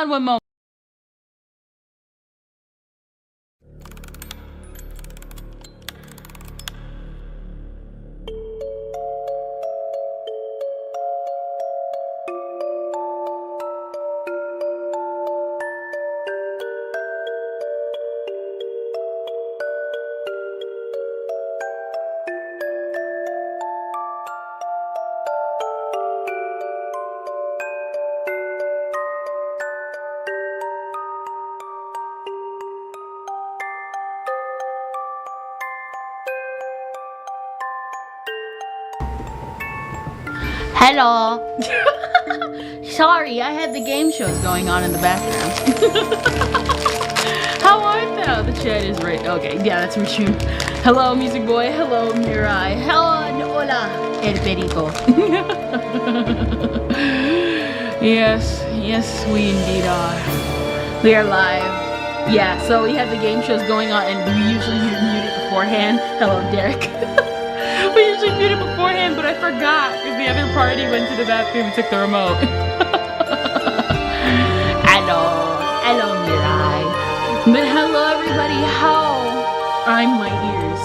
on one moment. Hello. Sorry, I had the game shows going on in the background. How are thou? The chat is right. Okay, yeah, that's Mature. Hello, Music Boy. Hello, Mirai. Hello, hola, El Perico. Yes, we indeed are. We are live. Yeah, so we have the game shows going on, and we usually mute it beforehand. Hello, Derek. We usually mute it beforehand, but I forgot because the other party went to the bathroom and took the remote. Hello, Mirai. But hello, everybody. How? I'm my ears.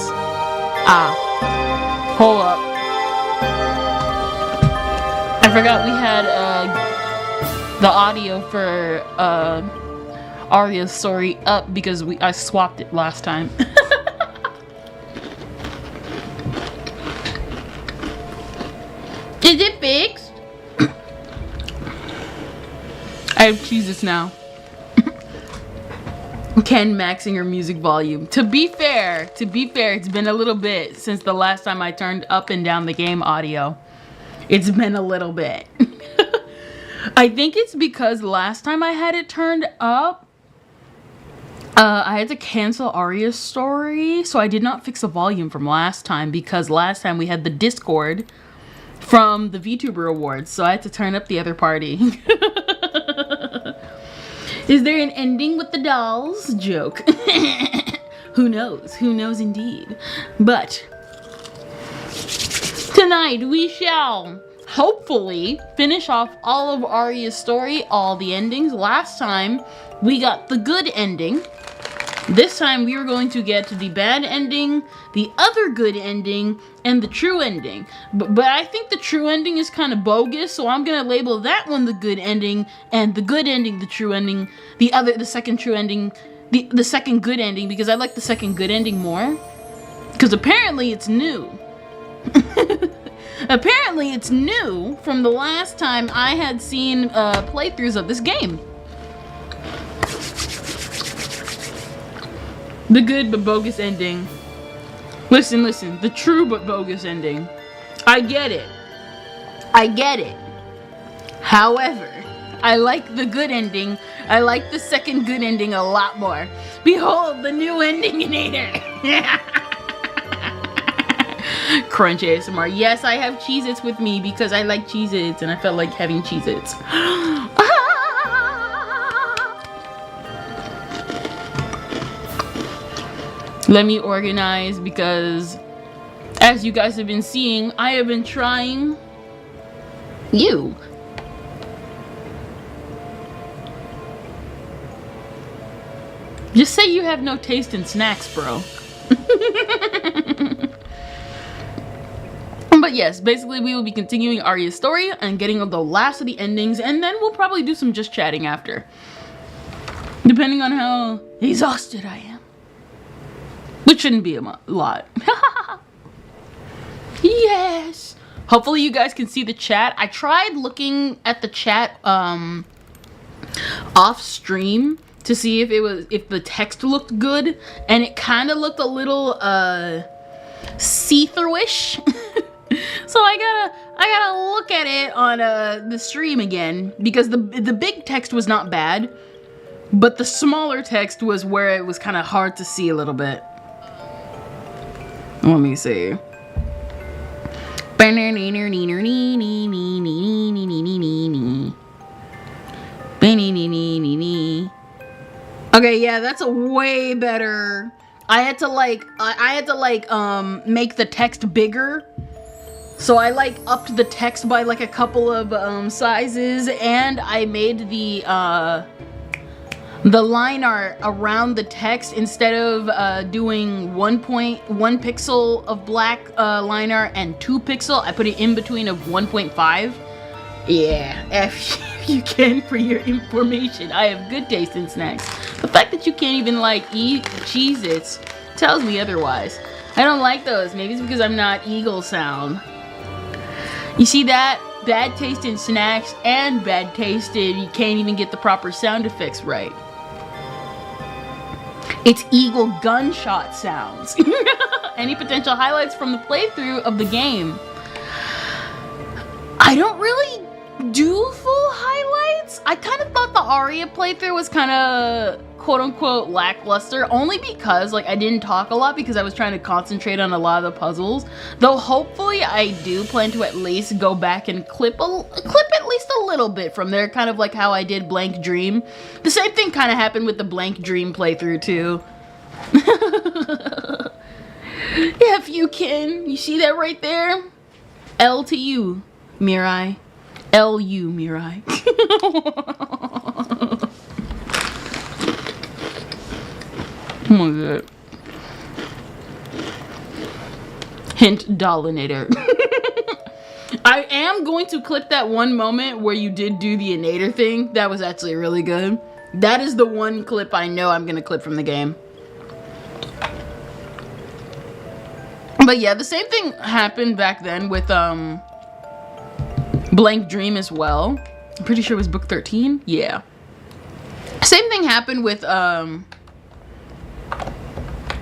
Hold up. I forgot we had the audio for Aria's story up because I swapped it last time. Is it fixed? I have Cheez-Its now. Ken maxing her music volume. To be fair, it's been a little bit since the last time I turned up and down the game audio. It's been a little bit. I think it's because last time I had it turned up, I had to cancel Aria's story, so I did not fix the volume from last time because last time we had the Discord from the VTuber Awards, so I had to turn up the other party. Is there an ending with the dolls? Joke. Who knows? Who knows indeed. But tonight we shall hopefully finish off all of Aria's story, all the endings. Last time we got the good ending. This time we are going to get the bad ending, the other good ending, and the true ending. But I think the true ending is kind of bogus, so I'm gonna label that one the good ending, and the good ending the true ending, the second true ending, the second good ending, because I like the second good ending more. Because apparently it's new. Apparently it's new from the last time I had seen playthroughs of this game. The good but bogus ending. Listen, the true but bogus ending. I get it. However, I like the good ending. I like the second good ending a lot more. Behold the new ending in Ader. Crunch ASMR. Yes, I have Cheez-Its with me because I like Cheez-Its and I felt like having Cheez-Its. Let me organize because, as you guys have been seeing, I have been trying you. Just say you have no taste in snacks, bro. But yes, basically we will be continuing Aria's story and getting the last of the endings, and then we'll probably do some just chatting after. Depending on how exhausted I am. Which shouldn't be a lot. Yes. Hopefully you guys can see the chat. I tried looking at the chat off stream to see if the text looked good, and it kind of looked a little see-through-ish. So I gotta look at it on the stream again because the big text was not bad, but the smaller text was where it was kind of hard to see a little bit. Let me see. Okay, yeah, that's a way better. I had to make the text bigger. So I upped the text by like a couple of sizes, and I made the the line art around the text, instead of doing 1.1 pixel of black line art and 2 pixel, I put it in between of 1.5. Yeah, F you can for your information. I have good taste in snacks. The fact that you can't even like eat Cheez-Its tells me otherwise. I don't like those. Maybe it's because I'm not Eagle Sound. You see that? Bad taste in snacks and bad taste in you can't even get the proper sound effects right. It's Eagle gunshot sounds. Any potential highlights from the playthrough of the game? I don't really do full highlights. I kind of thought the Aria playthrough was kind of quote-unquote lackluster, only because like I didn't talk a lot because I was trying to concentrate on a lot of the puzzles. Though hopefully I do plan to at least go back and clip at least a little bit from there, kind of like how I did Blank Dream. The same thing kind of happened with the Blank Dream playthrough too. If you can, you see that right there? L to you, Mirai. L-U, Mirai. Oh my god. Hint, Dollinator. I am going to clip that one moment where you did do the Inator thing. That was actually really good. That is the one clip I know I'm gonna clip from the game. But yeah, the same thing happened back then with Blank Dream as well. I'm pretty sure it was book 13. Yeah. Same thing happened with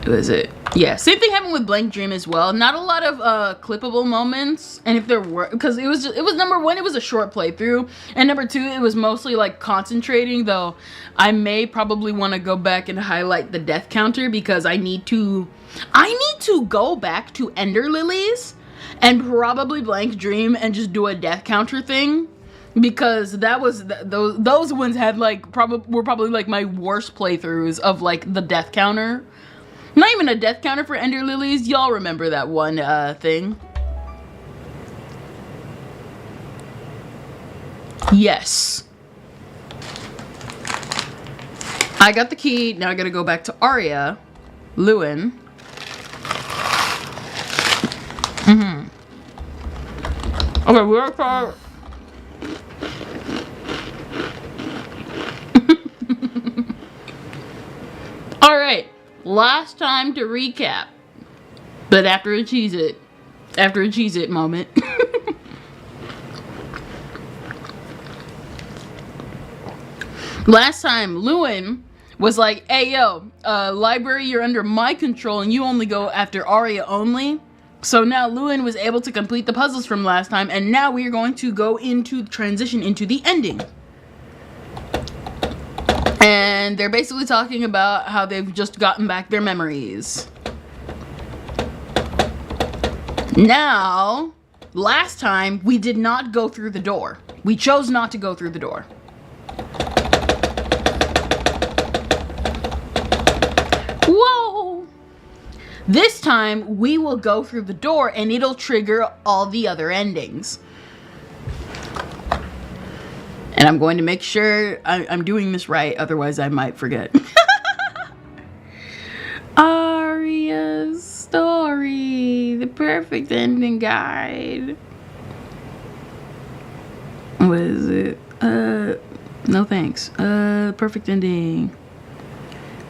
what is it? Yeah, same thing happened with Blank Dream as well. Not a lot of clippable moments, and if there were, because it was number one, it was a short playthrough, and number two, it was mostly like concentrating. Though I may probably want to go back and highlight the death counter because I need to go back to Ender Lilies and probably Blank Dream and just do a death counter thing, because that was those ones had like were probably like my worst playthroughs of like the death counter. Not even a death counter for Ender Lilies. Y'all remember that one thing? Yes. I got the key. Now I gotta go back to Aria. Lewin. Okay, we're far. Alright. Last time to recap, but after a Cheez-It moment. Last time, Lewin was like, hey yo, library, you're under my control and you only go after Aria only. So now Lewin was able to complete the puzzles from last time, and now we are going to go into transition into the ending. And they're basically talking about how they've just gotten back their memories. Now, last time, we did not go through the door. We chose not to go through the door. Whoa! This time, we will go through the door and it'll trigger all the other endings. And I'm going to make sure I'm doing this right, otherwise I might forget. Aria's Story, the perfect ending guide. What is it? No thanks. Perfect ending.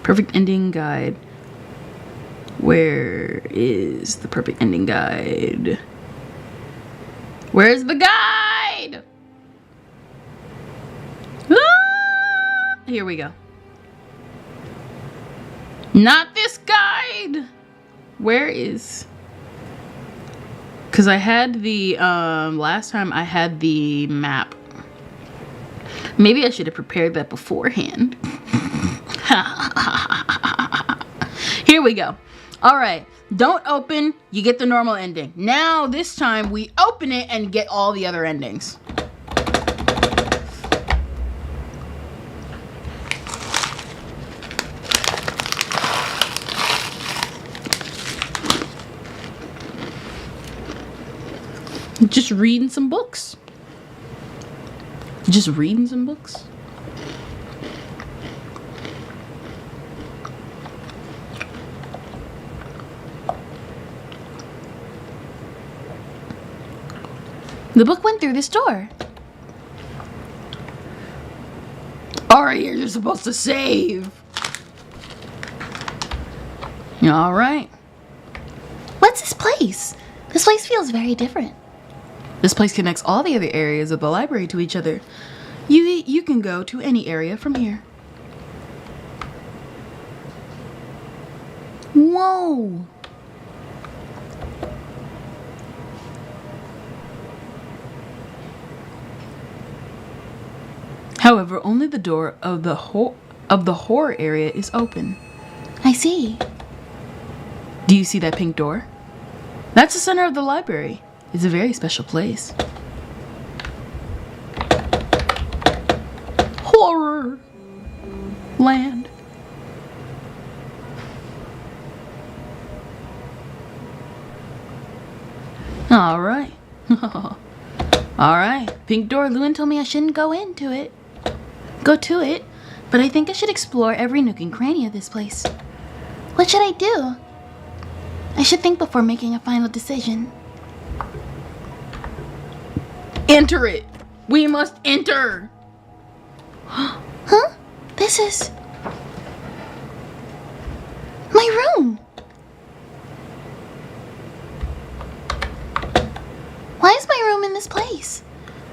Perfect ending guide. Where is the perfect ending guide? Where's the guide? Here we go. Not this guide. Where is? Because I had the last time I had the map. Maybe I should have prepared that beforehand. Here we go. All right. Don't open. You get the normal ending. Now this time we open it and get all the other endings. Just reading some books. Just reading some books. The book went through this door. Aria, you're supposed to save. All right. What's this place? This place feels very different. This place connects all the other areas of the library to each other. You can go to any area from here. Whoa. However, only the door of the horror area is open. I see. Do you see that pink door? That's the center of the library. It's a very special place. Horror land. All right. All right. Pink door. Lewin told me I shouldn't go to it, but I think I should explore every nook and cranny of this place. What should I do? I should think before making a final decision. Enter it. We must enter. Huh? This is my room. Why is my room in this place?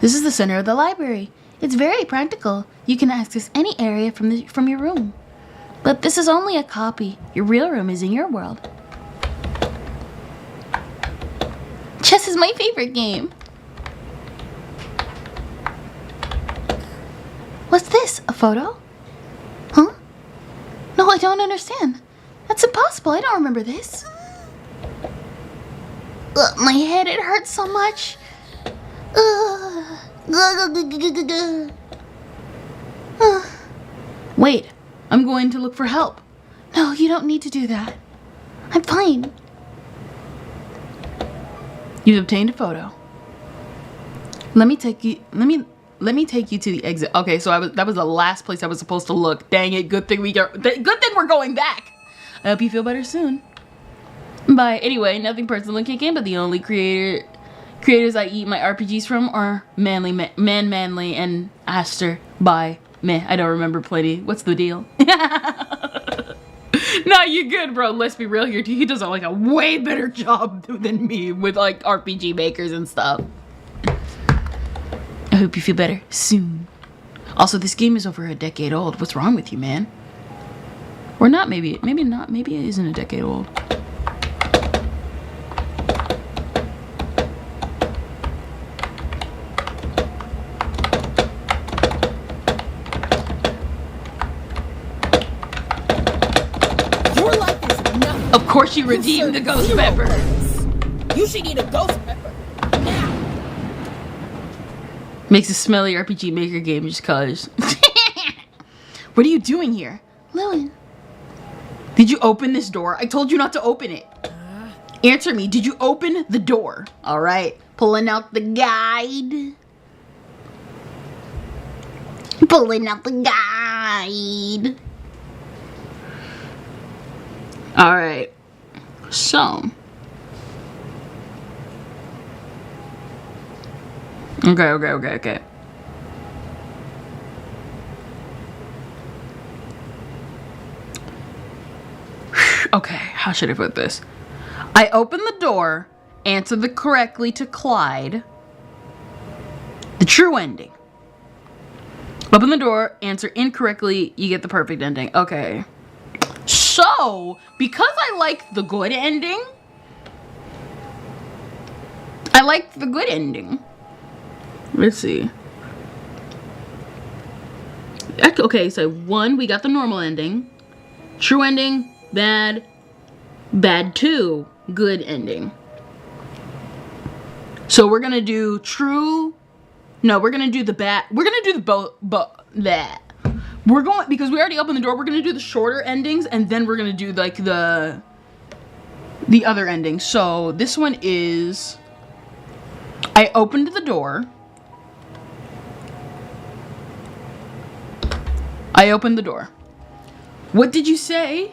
This is the center of the library. It's very practical. You can access any area from your room. But this is only a copy. Your real room is in your world. Chess is my favorite game. What's this? A photo? Huh? No, I don't understand. That's impossible. I don't remember this. Ugh, my head, it hurts so much. Wait, I'm going to look for help. No, you don't need to do that. I'm fine. You've obtained a photo. Let me take you to the exit. Okay, so that was the last place I was supposed to look. Dang it, good thing we're going back. I hope you feel better soon. Bye. Anyway, nothing personal kicking, but the only creators I eat my RPGs from are Manly and Aster by meh. I don't remember plenty. What's the deal? Nah, you good, bro. Let's be real here. He does like a way better job than me with like RPG makers and stuff. I hope you feel better soon. Also, this game is over a decade old. What's wrong with you, man? Or not, maybe not. Maybe it isn't a decade old. Your life is nothing. Of course you redeemed the ghost pepper. You should eat a ghost pepper. Now. Makes a smelly RPG Maker game just cause. What are you doing here? Lewin. Did you open this door? I told you not to open it. Answer me. Did you open the door? All right. Pulling out the guide. Pulling out the guide. All right. So. Okay. Okay, how should I put this? I open the door, answer the correctly to Clyde. The true ending. Open the door, answer incorrectly, you get the perfect ending. Okay. So, because I like the good ending, let's see. Okay, so 1, we got the normal ending. True ending, bad. Bad 2, good ending. So we're gonna do true. No, we're gonna do the bad. We're gonna do that. We're going, because we already opened the door, we're gonna do the shorter endings, and then we're gonna do like the other ending. So this one is, I opened the door. What did you say?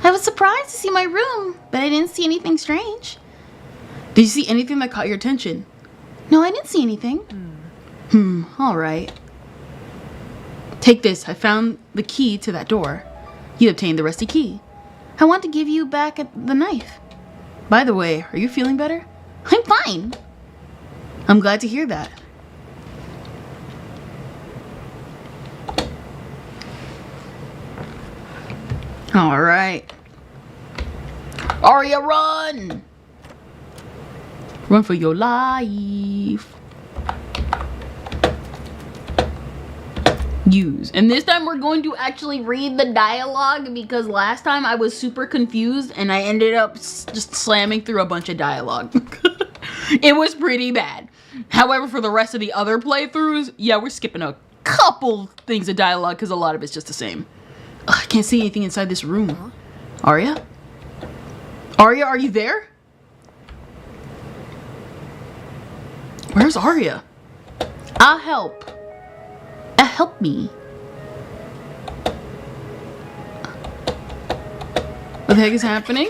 I was surprised to see my room, but I didn't see anything strange. Did you see anything that caught your attention? No, I didn't see anything. Alright. Take this. I found the key to that door. You obtained the rusty key. I want to give you back the knife. By the way, are you feeling better? I'm fine. I'm glad to hear that. Alright. Aria, run! Run for your life. Use. And this time we're going to actually read the dialogue because last time I was super confused and I ended up just slamming through a bunch of dialogue. It was pretty bad. However, for the rest of the other playthroughs, yeah, we're skipping a couple things of dialogue because a lot of it's just the same. Ugh, I can't see anything inside this room. Aria? Aria, are you there? Where's Aria? I'll help. Help me. What the heck is happening?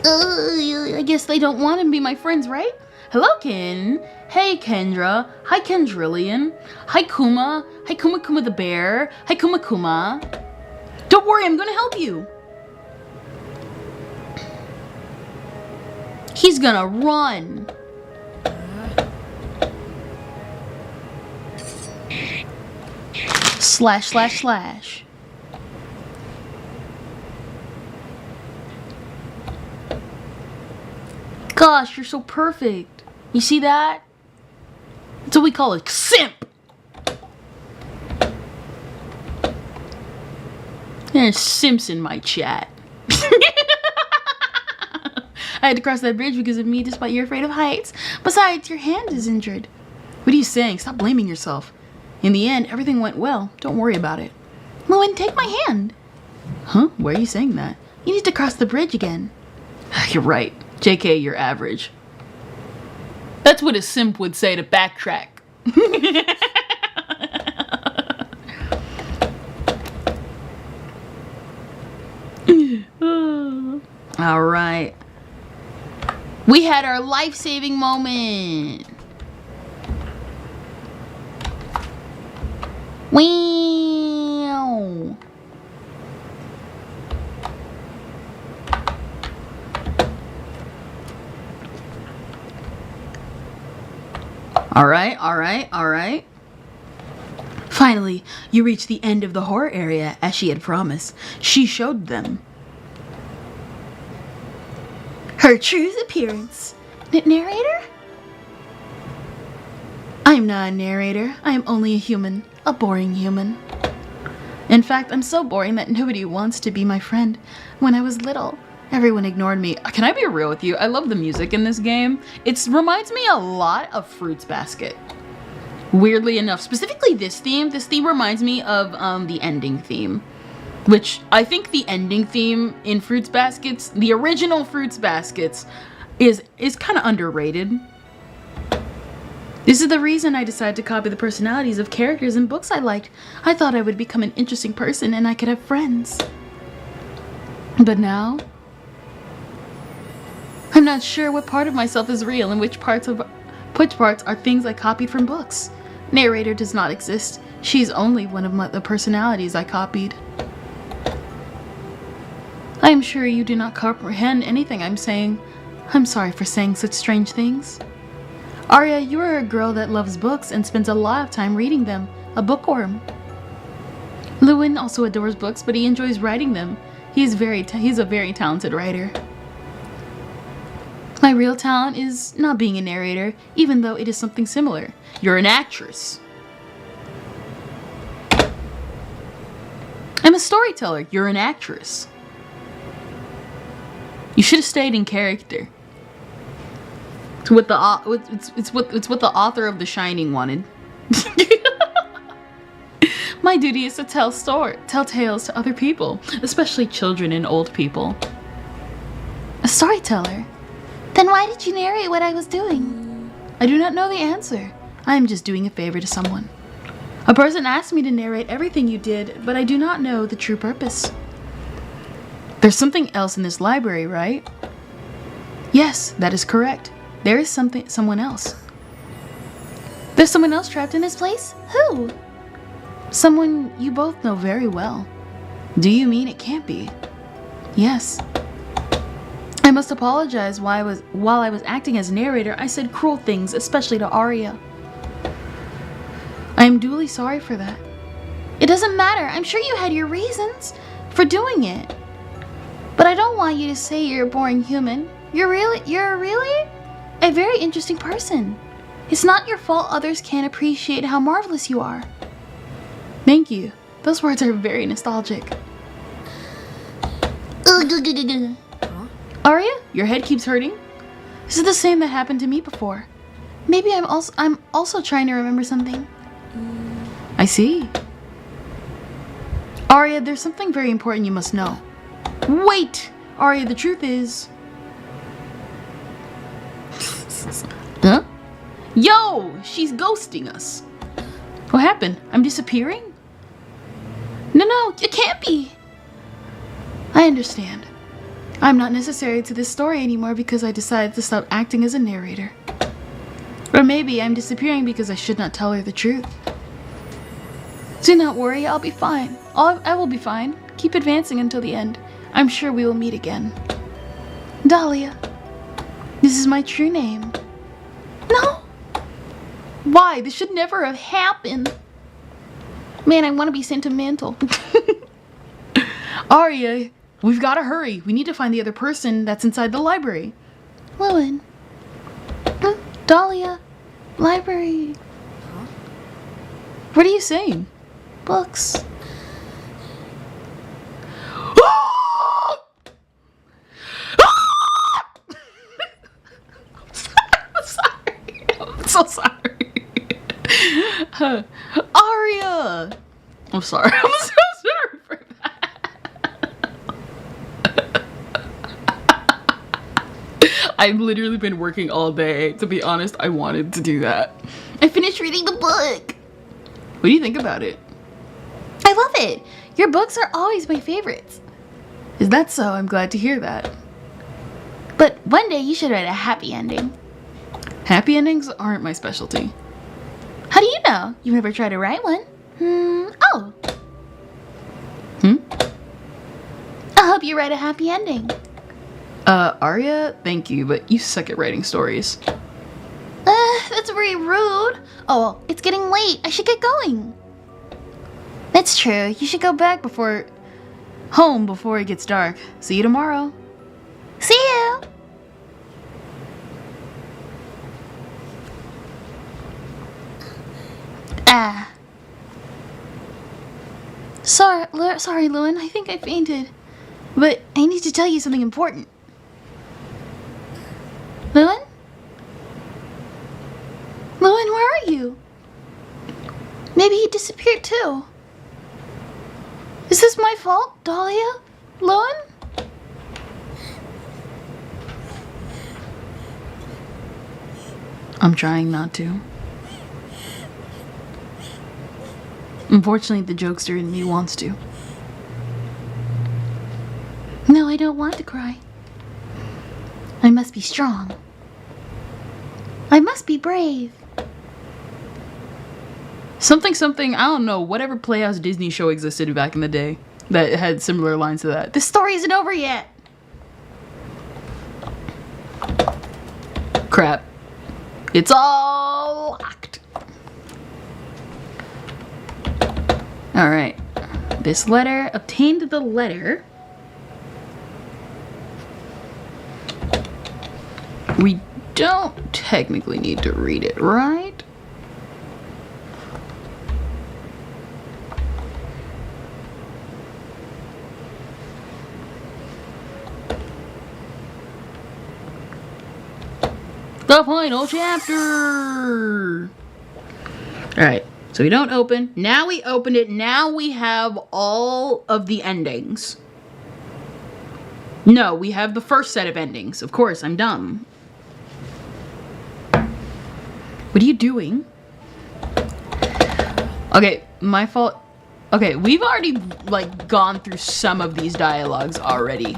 I guess they don't want to be my friends, right? Hello, Ken. Hey, Kendra. Hi, Kendrillion. Hi, Kuma. Hi, Kuma Kuma the bear. Hi, Kuma Kuma. Don't worry, I'm gonna help you. He's gonna run. Slash, slash, slash. Gosh, you're so perfect. You see that? That's what we call a simp. There's simps in my chat. I had to cross that bridge because of me despite you're afraid of heights. Besides, your hand is injured. What are you saying? Stop blaming yourself. In the end, everything went well. Don't worry about it. Lewin, take my hand. Huh? Why are you saying that? You need to cross the bridge again. You're right. JK, you're average. That's what a simp would say to backtrack. All right. We had our life-saving moment. Wow. All right. Finally, you reached the end of the horror area as she had promised. She showed them her true appearance. Narrator? I am not a narrator. I am only a human. A boring human. In fact, I'm so boring that nobody wants to be my friend. When I was little, everyone ignored me. Can I be real with you? I love the music in this game. It reminds me a lot of Fruits Basket. Weirdly enough, specifically this theme. This theme reminds me of the ending theme. Which, I think the ending theme in Fruits Baskets, the original Fruits Baskets, is kind of underrated. This is the reason I decided to copy the personalities of characters in books I liked. I thought I would become an interesting person and I could have friends. But now, I'm not sure what part of myself is real and which parts are things I copied from books. Narrator does not exist. She's only one of the personalities I copied. I am sure you do not comprehend anything I'm saying. I'm sorry for saying such strange things. Aria, you are a girl that loves books and spends a lot of time reading them. A bookworm. Lewin also adores books, but he enjoys writing them. He's a very talented writer. My real talent is not being a narrator, even though it is something similar. You're an actress. I'm a storyteller. You're an actress. You should have stayed in character. It's what the author of The Shining wanted. My duty is to tell tales to other people, especially children and old people. A storyteller? Then why did you narrate what I was doing? I do not know the answer. I am just doing a favor to someone. A person asked me to narrate everything you did, but I do not know the true purpose. There's something else in this library, right? Yes, that is correct. There is someone else. There's someone else trapped in this place? Who? Someone you both know very well. Do you mean it can't be? Yes. I must apologize while I was acting as narrator, I said cruel things, especially to Aria. I am duly sorry for that. It doesn't matter. I'm sure you had your reasons for doing it. But I don't want you to say you're a boring human. You're really a very interesting person. It's not your fault others can't appreciate how marvelous you are. Thank you. Those words are very nostalgic. Aria, your head keeps hurting? This is the same that happened to me before. Maybe I'm also trying to remember something. I see. Aria, there's something very important you must know. Wait! Aria, the truth is... Huh? Yo! She's ghosting us. What happened? I'm disappearing? No, it can't be. I understand. I'm not necessary to this story anymore because I decided to stop acting as a narrator. Or maybe I'm disappearing because I should not tell her the truth. Do not worry, I'll be fine. I will be fine. Keep advancing until the end. I'm sure we will meet again. Dahlia. This is my true name. No! Why? This should never have happened. Man, I want to be sentimental. Aria, we've got to hurry. We need to find the other person that's inside the library. Lewin. Dahlia. Library. Huh? What are you saying? Books. I'm so sorry. Aria! I'm sorry. I'm so sorry for that. I've literally been working all day. To be honest, I wanted to do that. I finished reading the book. What do you think about it? I love it. Your books are always my favorites. Is that so? I'm glad to hear that. But one day you should write a happy ending. Happy endings aren't my specialty. How do you know? You've never tried to write one. Oh. I hope you write a happy ending. Aria, thank you, but you suck at writing stories. That's very rude. Oh, well, it's getting late. I should get going. That's true. You should go back home before it gets dark. See you tomorrow. See you. Sorry, Lewin. I think I fainted. But I need to tell you something important. Lewin? Lewin, where are you? Maybe he disappeared too. Is this my fault, Dahlia? Lewin? I'm trying not to. Unfortunately, the jokester in me wants to. No, I don't want to cry. I must be strong. I must be brave. Something, I don't know, whatever Playhouse Disney show existed back in the day that had similar lines to that. This story isn't over yet. Crap. It's all locked. Alright. This letter, obtained the letter. We don't technically need to read it, right? The final chapter! Alright, so we don't open. Now we opened it. Now we have all of the endings. No, we have the first set of endings. Of course, I'm dumb. What are you doing? Okay, my fault. Okay, we've already, like, gone through some of these dialogues already.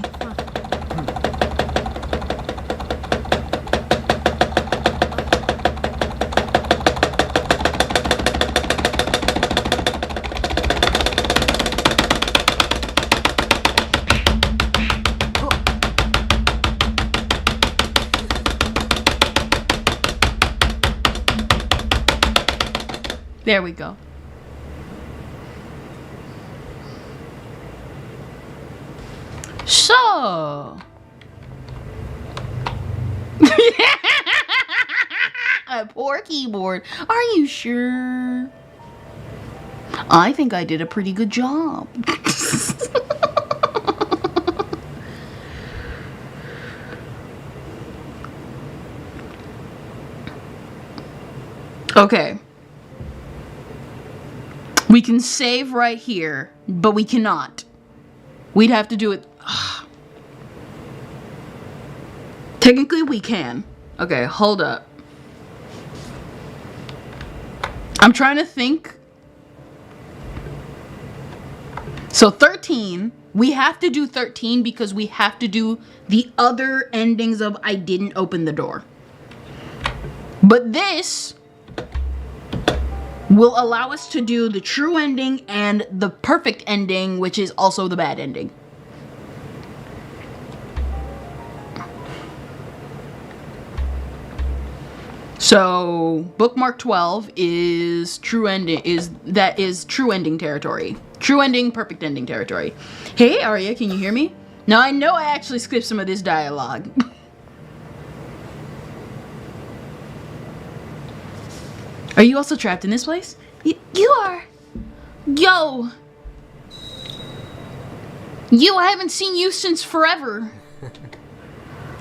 There we go. So. A poor keyboard. Are you sure? I think I did a pretty good job. Okay. We can save right here, but we cannot. We'd have to do it. Technically, we can. Okay, hold up. I'm trying to think. So 13, we have to do 13 because we have to do the other endings of I didn't open the door. But this will allow us to do the true ending and the perfect ending, which is also the bad ending. So bookmark 12 is true ending, is true ending territory. True ending, perfect ending territory. Hey Aria, can you hear me? Now I know I actually skipped some of this dialogue. Are you also trapped in this place? You are. Yo! I haven't seen you since forever.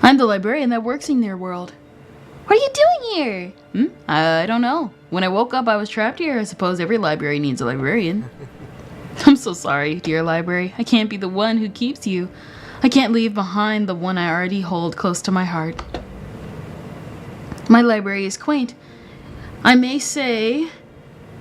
I'm the librarian that works in their world. What are you doing here? I don't know. When I woke up, I was trapped here. I suppose every library needs a librarian. I'm so sorry, dear library. I can't be the one who keeps you. I can't leave behind the one I already hold close to my heart. My library is quaint. I may say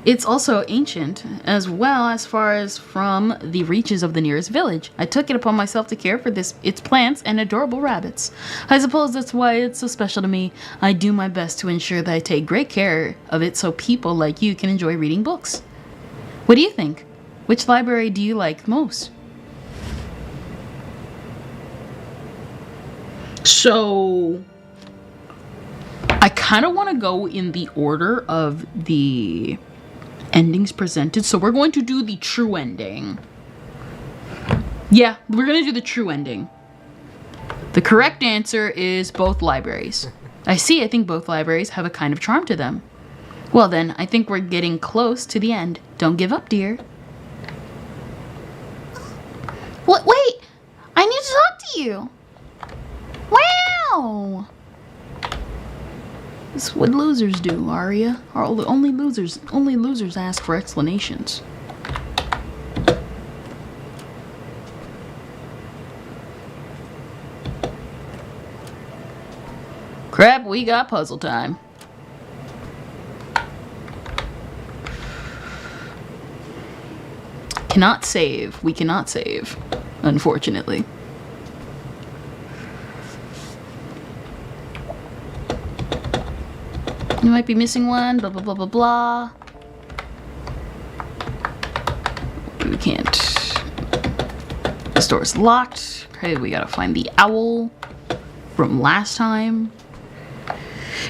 it's also ancient, as well as far as from the reaches of the nearest village. I took it upon myself to care for its plants and adorable rabbits. I suppose that's why it's so special to me. I do my best to ensure that I take great care of it so people like you can enjoy reading books. What do you think? Which library do you like most? So I kind of want to go in the order of the endings presented. So we're going to do the true ending. Yeah, we're going to do the true ending. The correct answer is both libraries. I think both libraries have a kind of charm to them. Well then, I think we're getting close to the end. Don't give up, dear. Wait! I need to talk to you! Wow! This is what losers do, Aria. Only losers ask for explanations. Crap, we got puzzle time. Cannot save. We cannot save, unfortunately. You might be missing one, blah, blah, blah, blah, blah. We can't. The store is locked. Okay, we gotta find the owl from last time.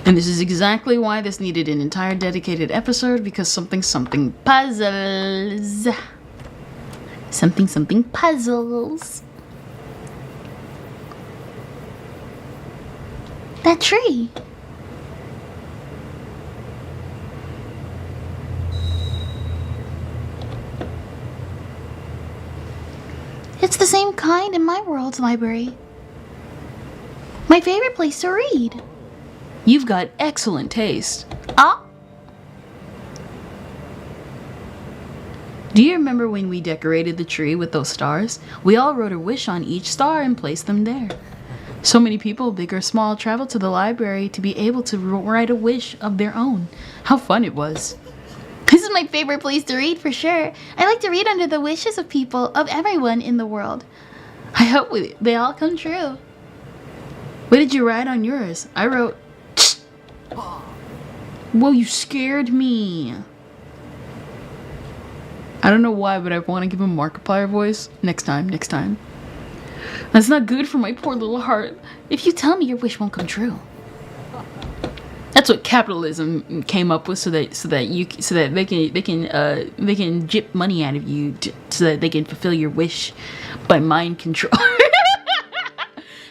And this is exactly why this needed an entire dedicated episode, because something puzzles. Something puzzles. That tree. It's the same kind in my world's library. My favorite place to read. You've got excellent taste. Ah. Do you remember when we decorated the tree with those stars? We all wrote a wish on each star and placed them there. So many people, big or small, traveled to the library to be able to write a wish of their own. How fun it was. This is my favorite place to read for sure. I like to read under the wishes of people, of everyone in the world. I hope they all come true. What did you write on yours? I wrote... Whoa, you scared me. I don't know why, but I want to give him Markiplier voice. Next time. That's not good for my poor little heart. If you tell me, your wish won't come true. That's what capitalism came up with, so that they can jip money out of you so that they can fulfill your wish by mind control.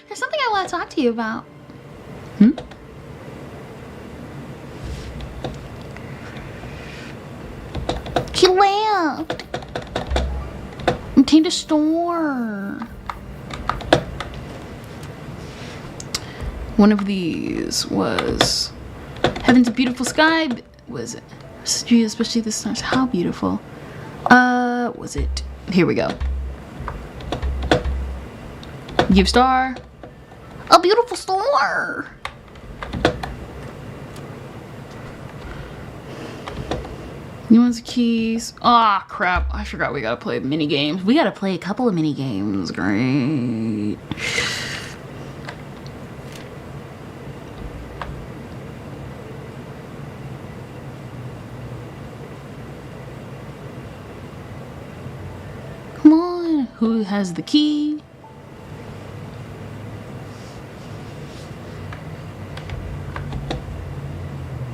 There's something I want to talk to you about. Hmm? He left. And came to store. One of these was Heaven's a Beautiful Sky. Was it? Especially the stars. How beautiful. Was it? Here we go. Give star. A beautiful store. You want the keys? Ah, crap. I forgot we gotta play mini games. We gotta play a couple of mini games. Great. Come on. Who has the key?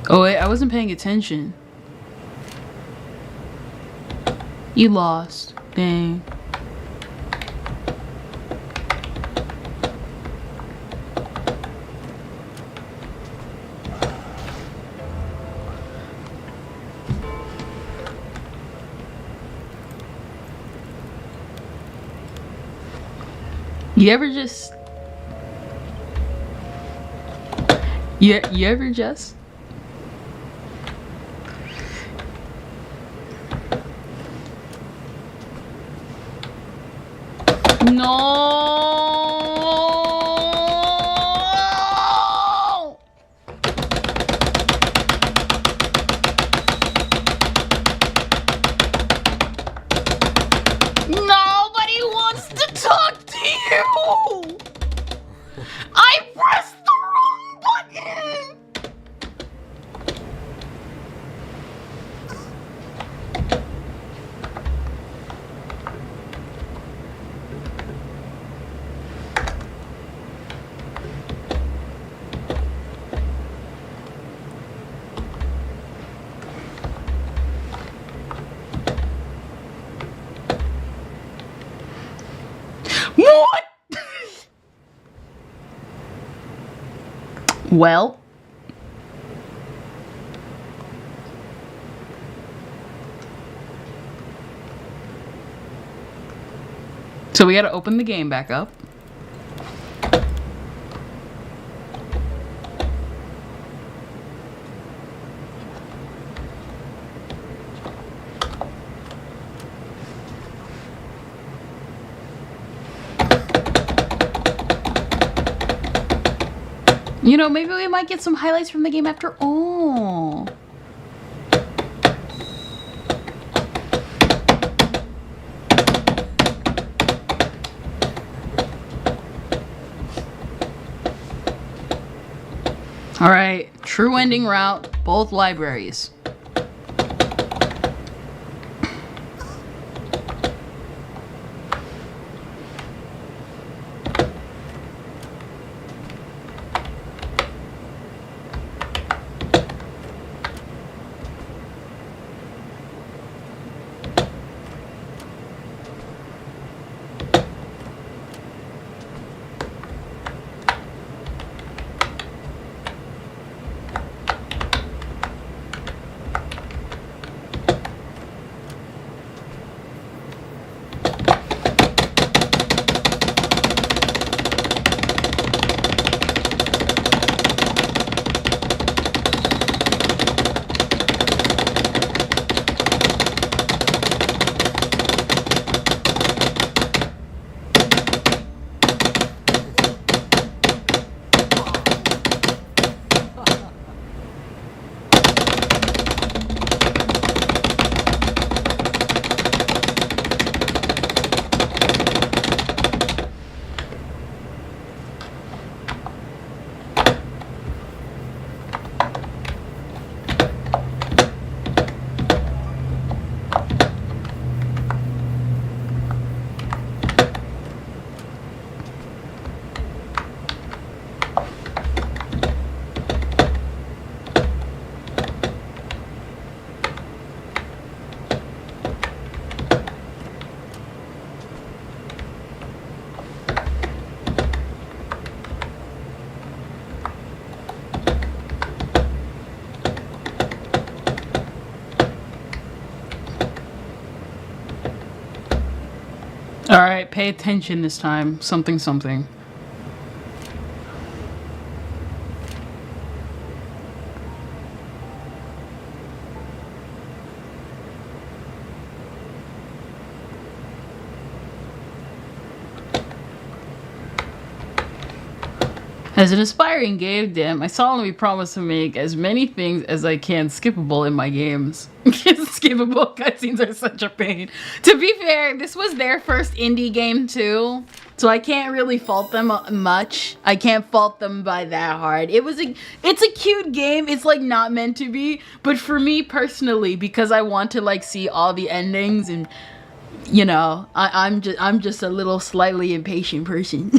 Oh, wait. I wasn't paying attention. You lost. Dang. You ever just... You ever just... No! Nobody wants to talk to you! I pressed the wrong button! What? Well. So we gotta open the game back up. You know, maybe we might get some highlights from the game after all. All right, true ending route, both libraries. pay attention this time. Something, something. As an aspiring game dev, I solemnly promise to make as many things as I can skippable in my games. Skippable cutscenes are such a pain. To be fair, this was their first indie game too, so I can't really fault them much. I can't fault them by that hard. It's a cute game. It's like not meant to be, but for me personally, because I want to like see all the endings and you know, I'm just a little slightly impatient person.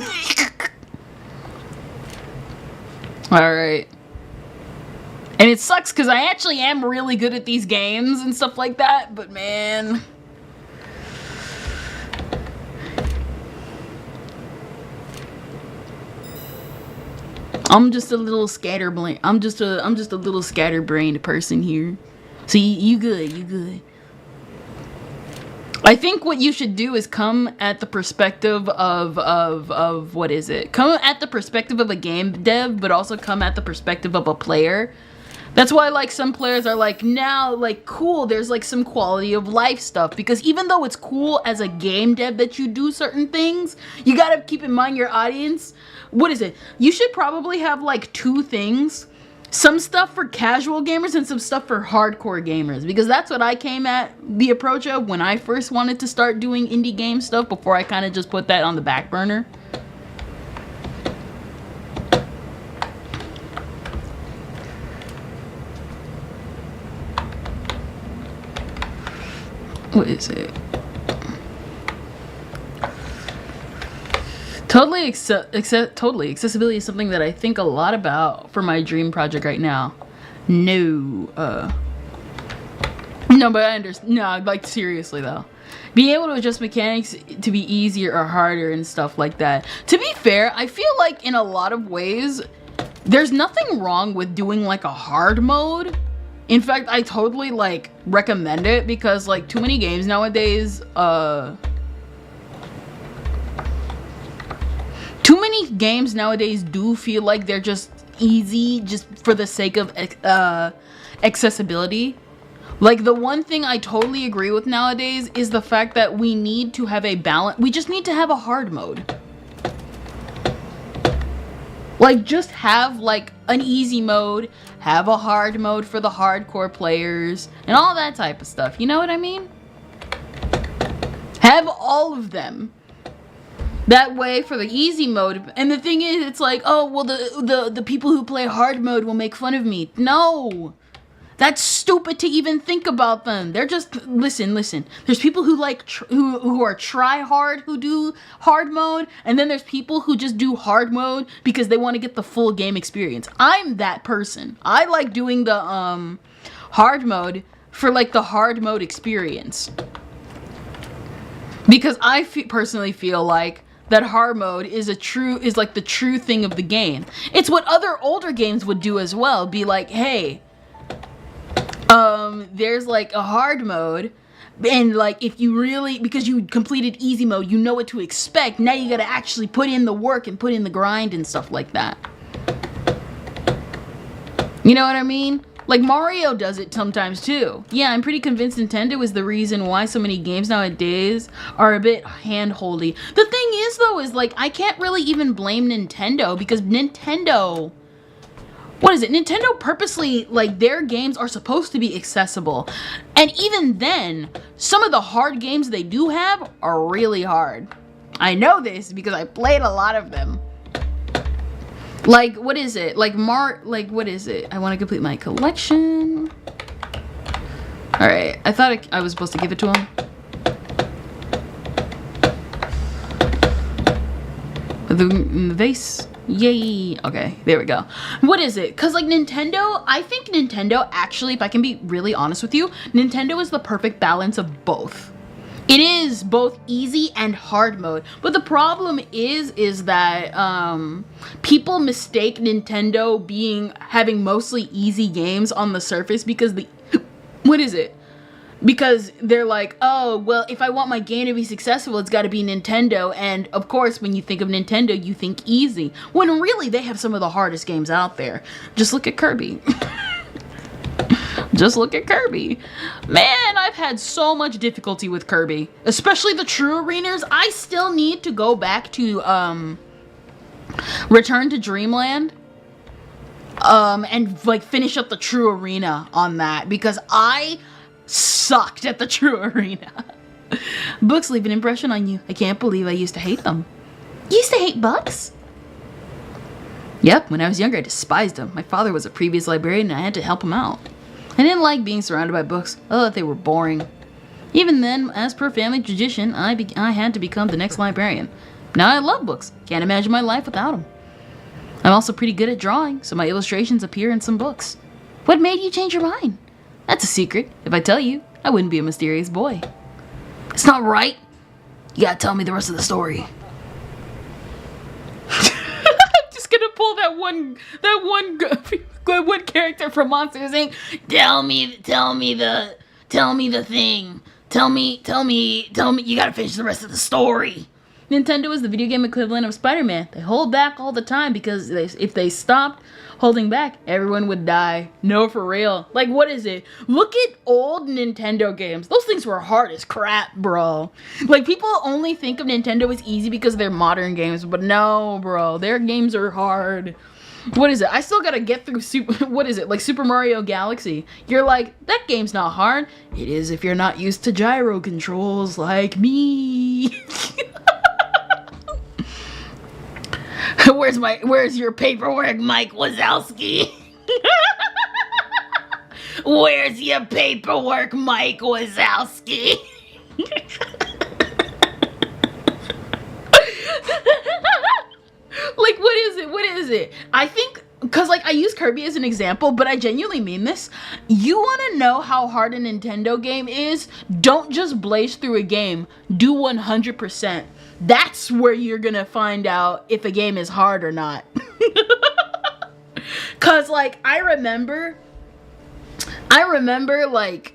Alright. And it sucks because I actually am really good at these games and stuff like that, but man. I'm just a little scatterbrained. I'm just a little scatterbrained person here. So you good. I think what you should do is come at the perspective of what is it? Come at the perspective of a game dev, but also come at the perspective of a player. That's why like some players are like, now like cool, there's like some quality of life stuff, because even though it's cool as a game dev that you do certain things, you gotta keep in mind your audience. What is it? You should probably have like 2 things. Some stuff for casual gamers and some stuff for hardcore gamers, because that's what I came at the approach of when I first wanted to start doing indie game stuff, before I kind of just put that on the back burner. What is it? Totally, accessibility is something that I think a lot about for my dream project right now. No, but I understand. No, like seriously though, being able to adjust mechanics to be easier or harder and stuff like that. To be fair, I feel like in a lot of ways, there's nothing wrong with doing like a hard mode. In fact, I totally like recommend it, because like too many games nowadays, too many games nowadays do feel like they're just easy just for the sake of accessibility. Like the one thing I totally agree with nowadays is the fact that we need to have a balance. We just need to have a hard mode. Like just have like an easy mode, have a hard mode for the hardcore players, and all that type of stuff. You know what I mean? Have all of them. That way for the easy mode, and the thing is, it's like, oh, well, the people who play hard mode will make fun of me. No! That's stupid to even think about them. They're just, listen. There's people who like, who are try hard, who do hard mode, and then there's people who just do hard mode because they want to get the full game experience. I'm that person. I like doing the hard mode for like the hard mode experience. Because I personally feel like that hard mode is like the true thing of the game. It's what other older games would do as well. Be like, hey, there's like a hard mode, and like if you really, because you completed easy mode, you know what to expect. Now you gotta actually put in the work and put in the grind and stuff like that. You know what I mean? Like Mario does it sometimes too. Yeah, I'm pretty convinced Nintendo is the reason why so many games nowadays are a bit hand-holdy. The thing is though, is like I can't really even blame Nintendo, because Nintendo, what is it? Nintendo purposely, like their games are supposed to be accessible. And even then, some of the hard games they do have are really hard. I know this because I played a lot of them. Like, what is it? Like, what is it? I want to complete my collection. Alright, I thought I was supposed to give it to him. The vase. Yay. Okay, there we go. What is it? Because, like, Nintendo, I think Nintendo, actually, if I can be really honest with you, Nintendo is the perfect balance of both. It is both easy and hard mode, but the problem is that people mistake Nintendo having mostly easy games on the surface, because what is it? Because they're like, oh, well, if I want my game to be successful, it's got to be Nintendo. And of course, when you think of Nintendo, you think easy. When really, they have some of the hardest games out there. Just look at Kirby. Just look at Kirby. Man, I've had so much difficulty with Kirby. Especially the True Arenas. I still need to go back to Return to Dreamland. And like finish up the True Arena on that. Because I sucked at the True Arena. Books leave an impression on you. I can't believe I used to hate them. You used to hate books? Yep, when I was younger I despised them. My father was a previous librarian and I had to help him out. I didn't like being surrounded by books. I thought they were boring. Even then, as per family tradition, I had to become the next librarian. Now I love books. Can't imagine my life without them. I'm also pretty good at drawing, so my illustrations appear in some books. What made you change your mind? That's a secret. If I tell you, I wouldn't be a mysterious boy. It's not right. You gotta tell me the rest of the story. I'm just gonna pull that one character from Monsters Inc. Tell me the thing. Tell me, you gotta finish the rest of the story. Nintendo is the video game equivalent of Spider-Man. They hold back all the time because if they stopped holding back, everyone would die. No, for real. Like, what is it? Look at old Nintendo games. Those things were hard as crap, bro. Like, people only think of Nintendo as easy because they're modern games, but no, bro. Their games are hard. What is it? I still gotta get through Super Mario Galaxy. You're like, that game's not hard. It is if you're not used to gyro controls like me. Where's your paperwork, Mike Wazowski? Where's your paperwork, Mike Wazowski? Like, what is it? I think, because, like, I use Kirby as an example, but I genuinely mean this. You want to know how hard a Nintendo game is? Don't just blaze through a game. Do 100%. That's where you're gonna find out if a game is hard or not. Cause, like, I remember, like,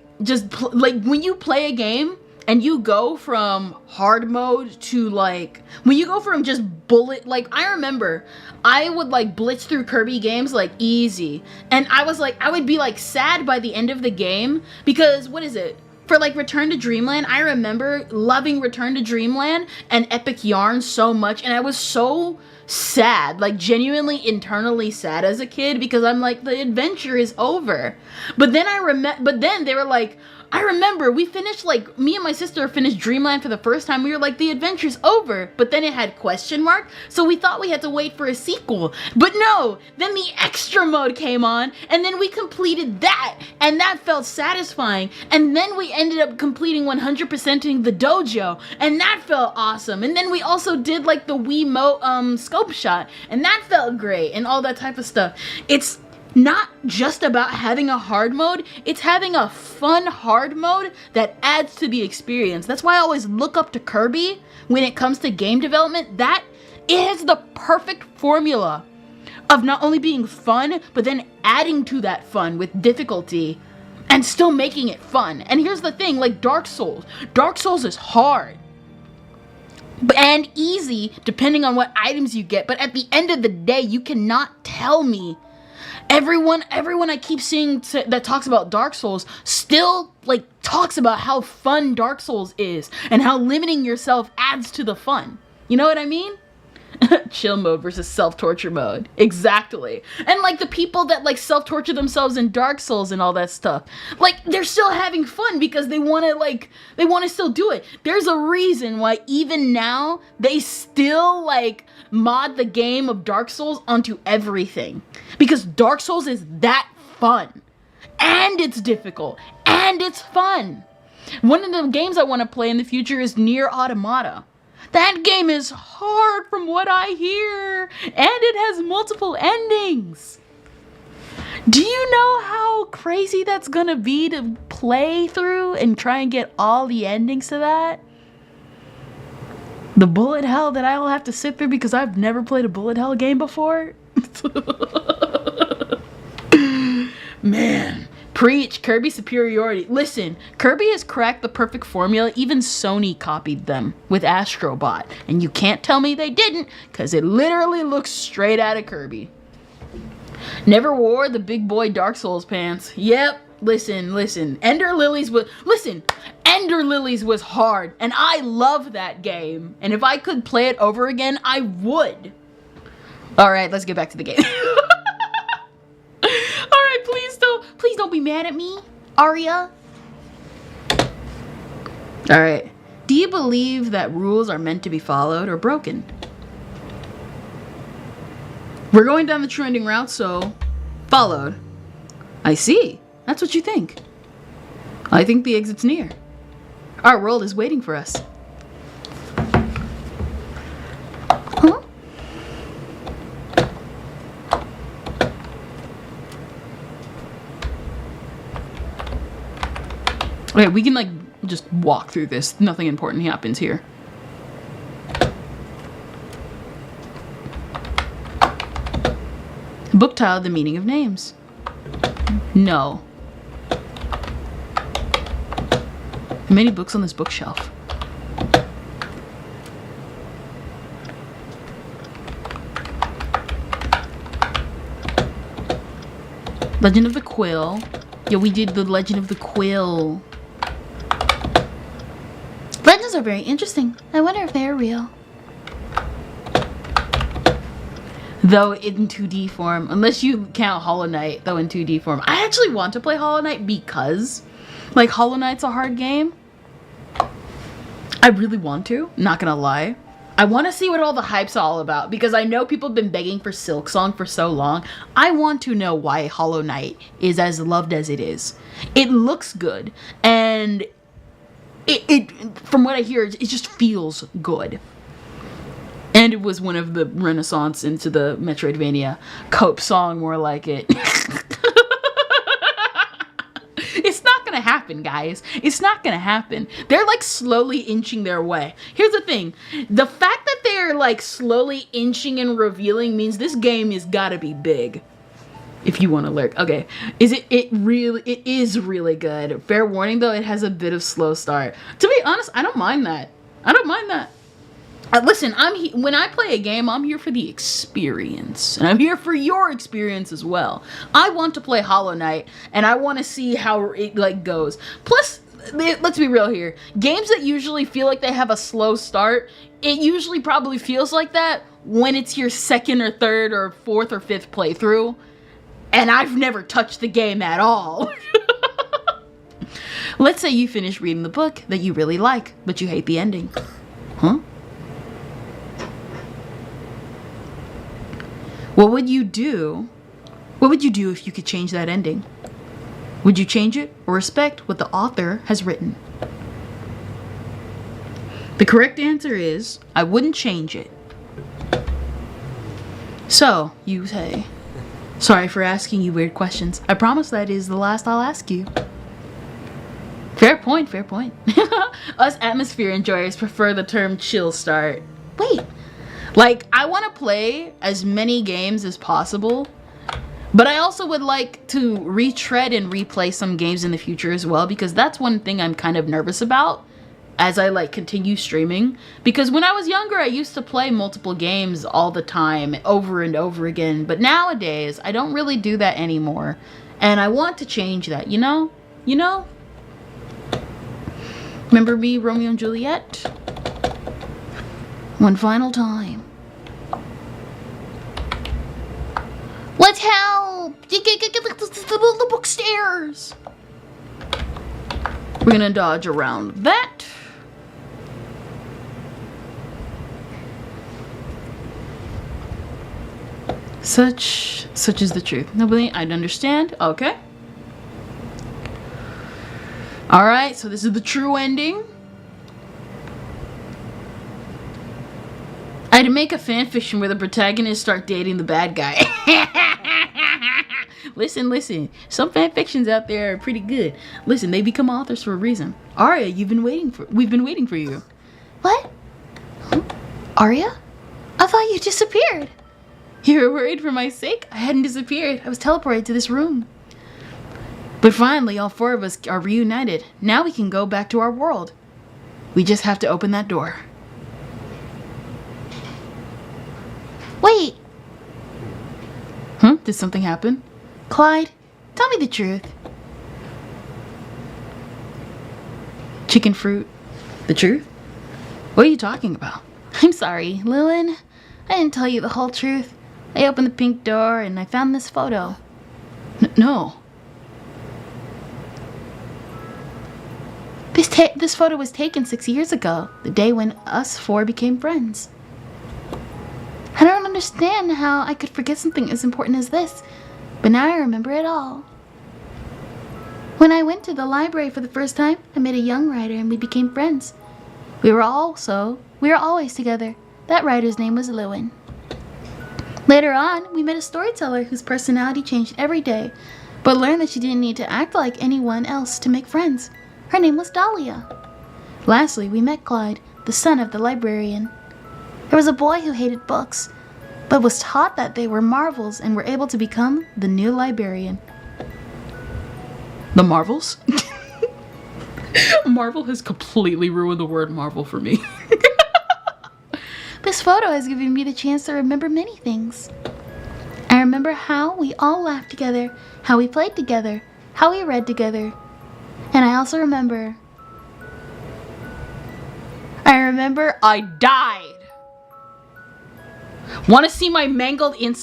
like, when you play a game, and you go from hard mode to, like, when you go from just bullet, like, I remember I would, like, blitz through Kirby games, like, easy. And I would be, like, sad by the end of the game because, what is it? For, like, Return to Dreamland, I remember loving Return to Dreamland and Epic Yarn so much. And I was so sad, like, genuinely internally sad as a kid because I'm like, the adventure is over. But then they were like, I remember we finished, like, me and my sister finished Dreamland for the first time. We were like, the adventure's over. But then it had question mark. So we thought we had to wait for a sequel. But no, then the extra mode came on. And then we completed that. And that felt satisfying. And then we ended up completing 100%ing the dojo. And that felt awesome. And then we also did, like, the Wiimote scope shot. And that felt great. And all that type of stuff. It's not just about having a hard mode, it's having a fun hard mode that adds to the experience. That's why I always look up to Kirby when it comes to game development. That is the perfect formula of not only being fun, but then adding to that fun with difficulty and still making it fun. And here's the thing, like Dark Souls. Dark Souls is hard and easy depending on what items you get, but at the end of the day, you cannot tell me everyone I keep seeing that talks about Dark Souls still, like, talks about how fun Dark Souls is and how limiting yourself adds to the fun. You know what I mean? Chill mode versus self-torture mode. Exactly. And, like, the people that, like, self-torture themselves in Dark Souls and all that stuff, like, they're still having fun because they want to still do it. There's a reason why even now they still, like, mod the game of Dark Souls onto everything. Because Dark Souls is that fun. And it's difficult. And it's fun. One of the games I want to play in the future is Nier Automata. That game is hard from what I hear. And it has multiple endings. Do you know how crazy that's gonna be to play through and try and get all the endings to that? The bullet hell that I will have to sit through because I've never played a bullet hell game before. Man, Preach, Kirby superiority. Listen, Kirby has cracked the perfect formula. Even Sony copied them with Astrobot. And you can't tell me they didn't, because it literally looks straight out of Kirby. Never wore the big boy Dark Souls pants. Yep, listen. Ender Lilies was hard, and I love that game. And if I could play it over again, I would. Alright, let's get back to the game. Alright, please don't be mad at me, Aria. Alright. Do you believe that rules are meant to be followed or broken? We're going down the true ending route, so followed. I see. That's what you think. I think the exit's near. Our world is waiting for us. Huh? Okay, we can like just walk through this. Nothing important happens here. Book tile, the meaning of names. No. How many books on this bookshelf? Legend of the Quill. Yeah, we did the Legend of the Quill. Legends are very interesting. I wonder if they're real. Though in 2D form, unless you count Hollow Knight, though in 2D form. I actually want to play Hollow Knight because, like, Hollow Knight's a hard game. I really want to, not gonna lie. I want to see what all the hype's all about because I know people have been begging for Silk Song for so long. I want to know why Hollow Knight is as loved as it is. It looks good, and it from what I hear, it just feels good. And it was one of the renaissance into the Metroidvania cope song, more like it. It's not gonna happen, guys. It's not gonna happen. They're like slowly inching their way. Here's the thing. The fact that they're like slowly inching and revealing means this game has gotta be big. If you want to lurk. Okay. It is really good. Fair warning though, it has a bit of slow start. To be honest, I don't mind that. Listen, when I play a game, I'm here for the experience. And I'm here for your experience as well. I want to play Hollow Knight, and I want to see how it like goes. Plus, let's be real here. Games that usually feel like they have a slow start, it usually probably feels like that when it's your second or third or fourth or fifth playthrough. And I've never touched the game at all. Let's say you finish reading the book that you really like, but you hate the ending. Huh? What would you do? What would you do if you could change that ending? Would you change it or respect what the author has written? The correct answer is, I wouldn't change it. So, you say, sorry for asking you weird questions. I promise that is the last I'll ask you. Fair point, fair point. Us atmosphere enjoyers prefer the term chill start. Wait. Like, I want to play as many games as possible, but I also would like to retread and replay some games in the future as well, because that's one thing I'm kind of nervous about as I like continue streaming. Because when I was younger, I used to play multiple games all the time, over and over again, but nowadays, I don't really do that anymore, and I want to change that, you know? You know? Remember me, Romeo and Juliet? One final time. Let's help! Get the book stairs! We're gonna dodge around that. Such is the truth. Nobody, I'd understand. Okay. Alright, so this is the true ending. I'd make a fanfiction where the protagonists start dating the bad guy. Listen. Some fanfictions out there are pretty good. Listen, they become authors for a reason. Aria, we've been waiting for you. What? Huh? Aria? I thought you disappeared. You were worried for my sake? I hadn't disappeared. I was teleported to this room. But finally, all four of us are reunited. Now we can go back to our world. We just have to open that door. Wait, Did something happen? Clyde, tell me the truth. Chicken fruit. The truth? What are you talking about? I'm sorry, Lewin. I didn't tell you the whole truth. I opened the pink door and I found this photo. No. This photo was taken 6 years ago, the day when us four became friends. I don't understand how I could forget something as important as this, but now I remember it all. When I went to the library for the first time, I met a young writer and we became friends. We were always together. That writer's name was Lewin. Later on, we met a storyteller whose personality changed every day, but learned that she didn't need to act like anyone else to make friends. Her name was Dahlia. Lastly, we met Clyde, the son of the librarian. There was a boy who hated books, but was taught that they were marvels and were able to become the new librarian. The Marvels? Marvel has completely ruined the word Marvel for me. This photo has given me the chance to remember many things. I remember how we all laughed together, how we played together, how we read together. And I also remember I died. Want to see my mangled No.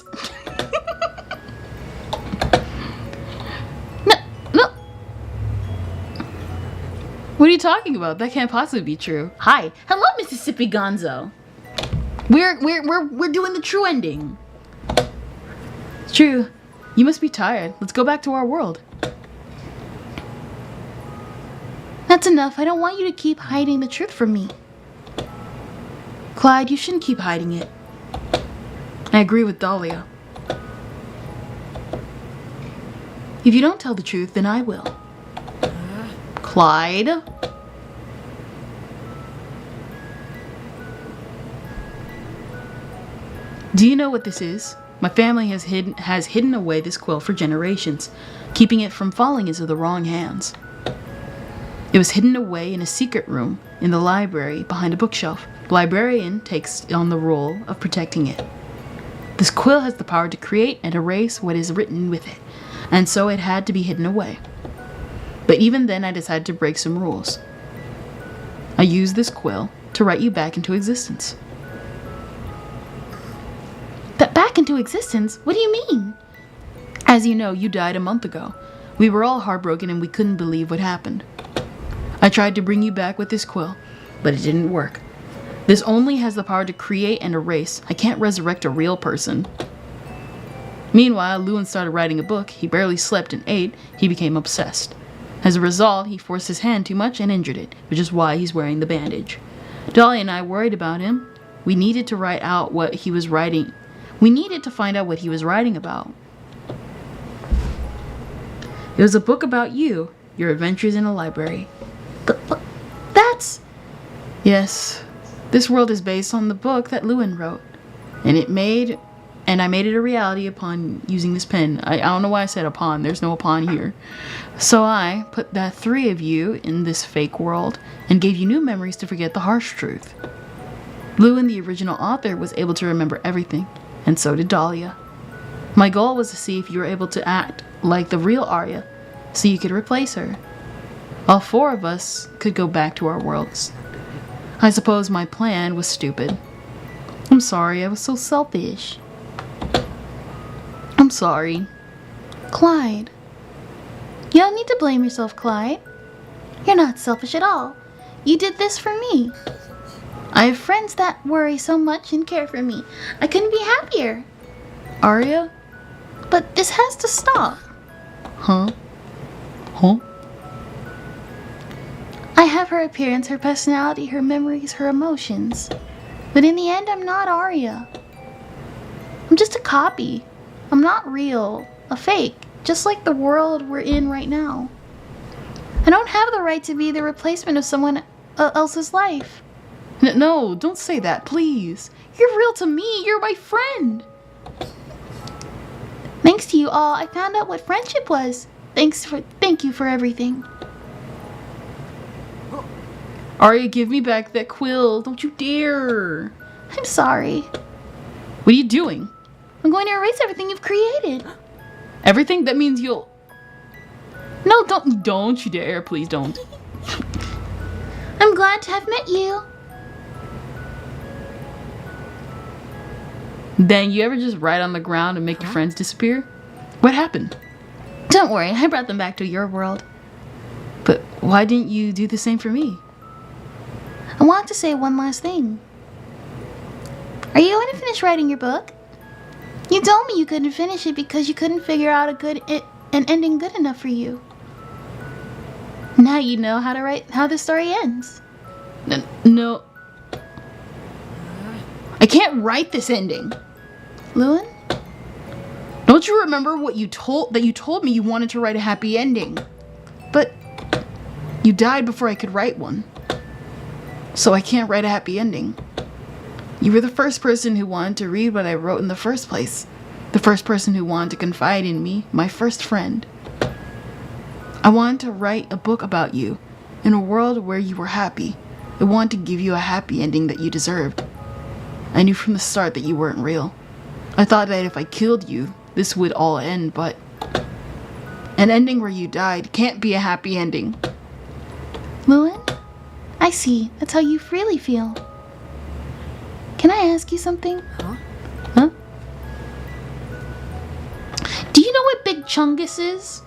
What are you talking about? That can't possibly be true. Hi. Hello, Mississippi Gonzo. We're doing the true ending. It's true. You must be tired. Let's go back to our world. That's enough. I don't want you to keep hiding the truth from me. Clyde, you shouldn't keep hiding it. I agree with Dahlia. If you don't tell the truth, then I will. Clyde? Do you know what this is? My family has hidden away this quill for generations, keeping it from falling into the wrong hands. It was hidden away in a secret room in the library behind a bookshelf. The librarian takes on the role of protecting it. This quill has the power to create and erase what is written with it, and so it had to be hidden away. But even then I decided to break some rules. I used this quill to write you back into existence. Back into existence? What do you mean? As you know, you died a month ago. We were all heartbroken and we couldn't believe what happened. I tried to bring you back with this quill, but it didn't work. This only has the power to create and erase. I can't resurrect a real person. Meanwhile, Lewin started writing a book. He barely slept and ate. He became obsessed. As a result, he forced his hand too much and injured it, which is why he's wearing the bandage. Dahlia and I worried about him. We needed to find out what he was writing about. It was a book about you, your adventures in a library. But that's... Yes, this world is based on the book that Lewin wrote, and I made it a reality upon using this pen. I don't know why I said upon. There's no upon here. So I put the three of you in this fake world and gave you new memories to forget the harsh truth. Lewin, the original author, was able to remember everything, and so did Dahlia. My goal was to see if you were able to act like the real Aria, so you could replace her. All four of us could go back to our worlds. I suppose my plan was stupid. I'm sorry, I was so selfish. I'm sorry. Clyde. You don't need to blame yourself, Clyde. You're not selfish at all. You did this for me. I have friends that worry so much and care for me. I couldn't be happier. Aria? But this has to stop. Huh? I have her appearance, her personality, her memories, her emotions. But in the end, I'm not Aria. I'm just a copy. I'm not real. A fake. Just like the world we're in right now. I don't have the right to be the replacement of someone else's life. No, don't say that, please. You're real to me. You're my friend. Thanks to you all, I found out what friendship was. Thank you for everything. Aria, give me back that quill. Don't you dare. I'm sorry. What are you doing? I'm going to erase everything you've created. Everything? That means you'll... No, don't you dare. Please don't. I'm glad to have met you. Then you ever just write on the ground and make your friends disappear? What happened? Don't worry, I brought them back to your world. But why didn't you do the same for me? I want to say one last thing. Are you going to finish writing your book? You told me you couldn't finish it because you couldn't figure out an ending good enough for you. Now you know how the story ends. No. I can't write this ending. Lewin? Don't you remember what you told me you wanted to write a happy ending? But you died before I could write one. So I can't write a happy ending. You were the first person who wanted to read what I wrote in the first place. The first person who wanted to confide in me, my first friend. I wanted to write a book about you, in a world where you were happy. I wanted to give you a happy ending that you deserved. I knew from the start that you weren't real. I thought that if I killed you, this would all end, but an ending where you died can't be a happy ending. Lewin? I see. That's how you really feel. Can I ask you something? Huh? Do you know what Big Chungus is?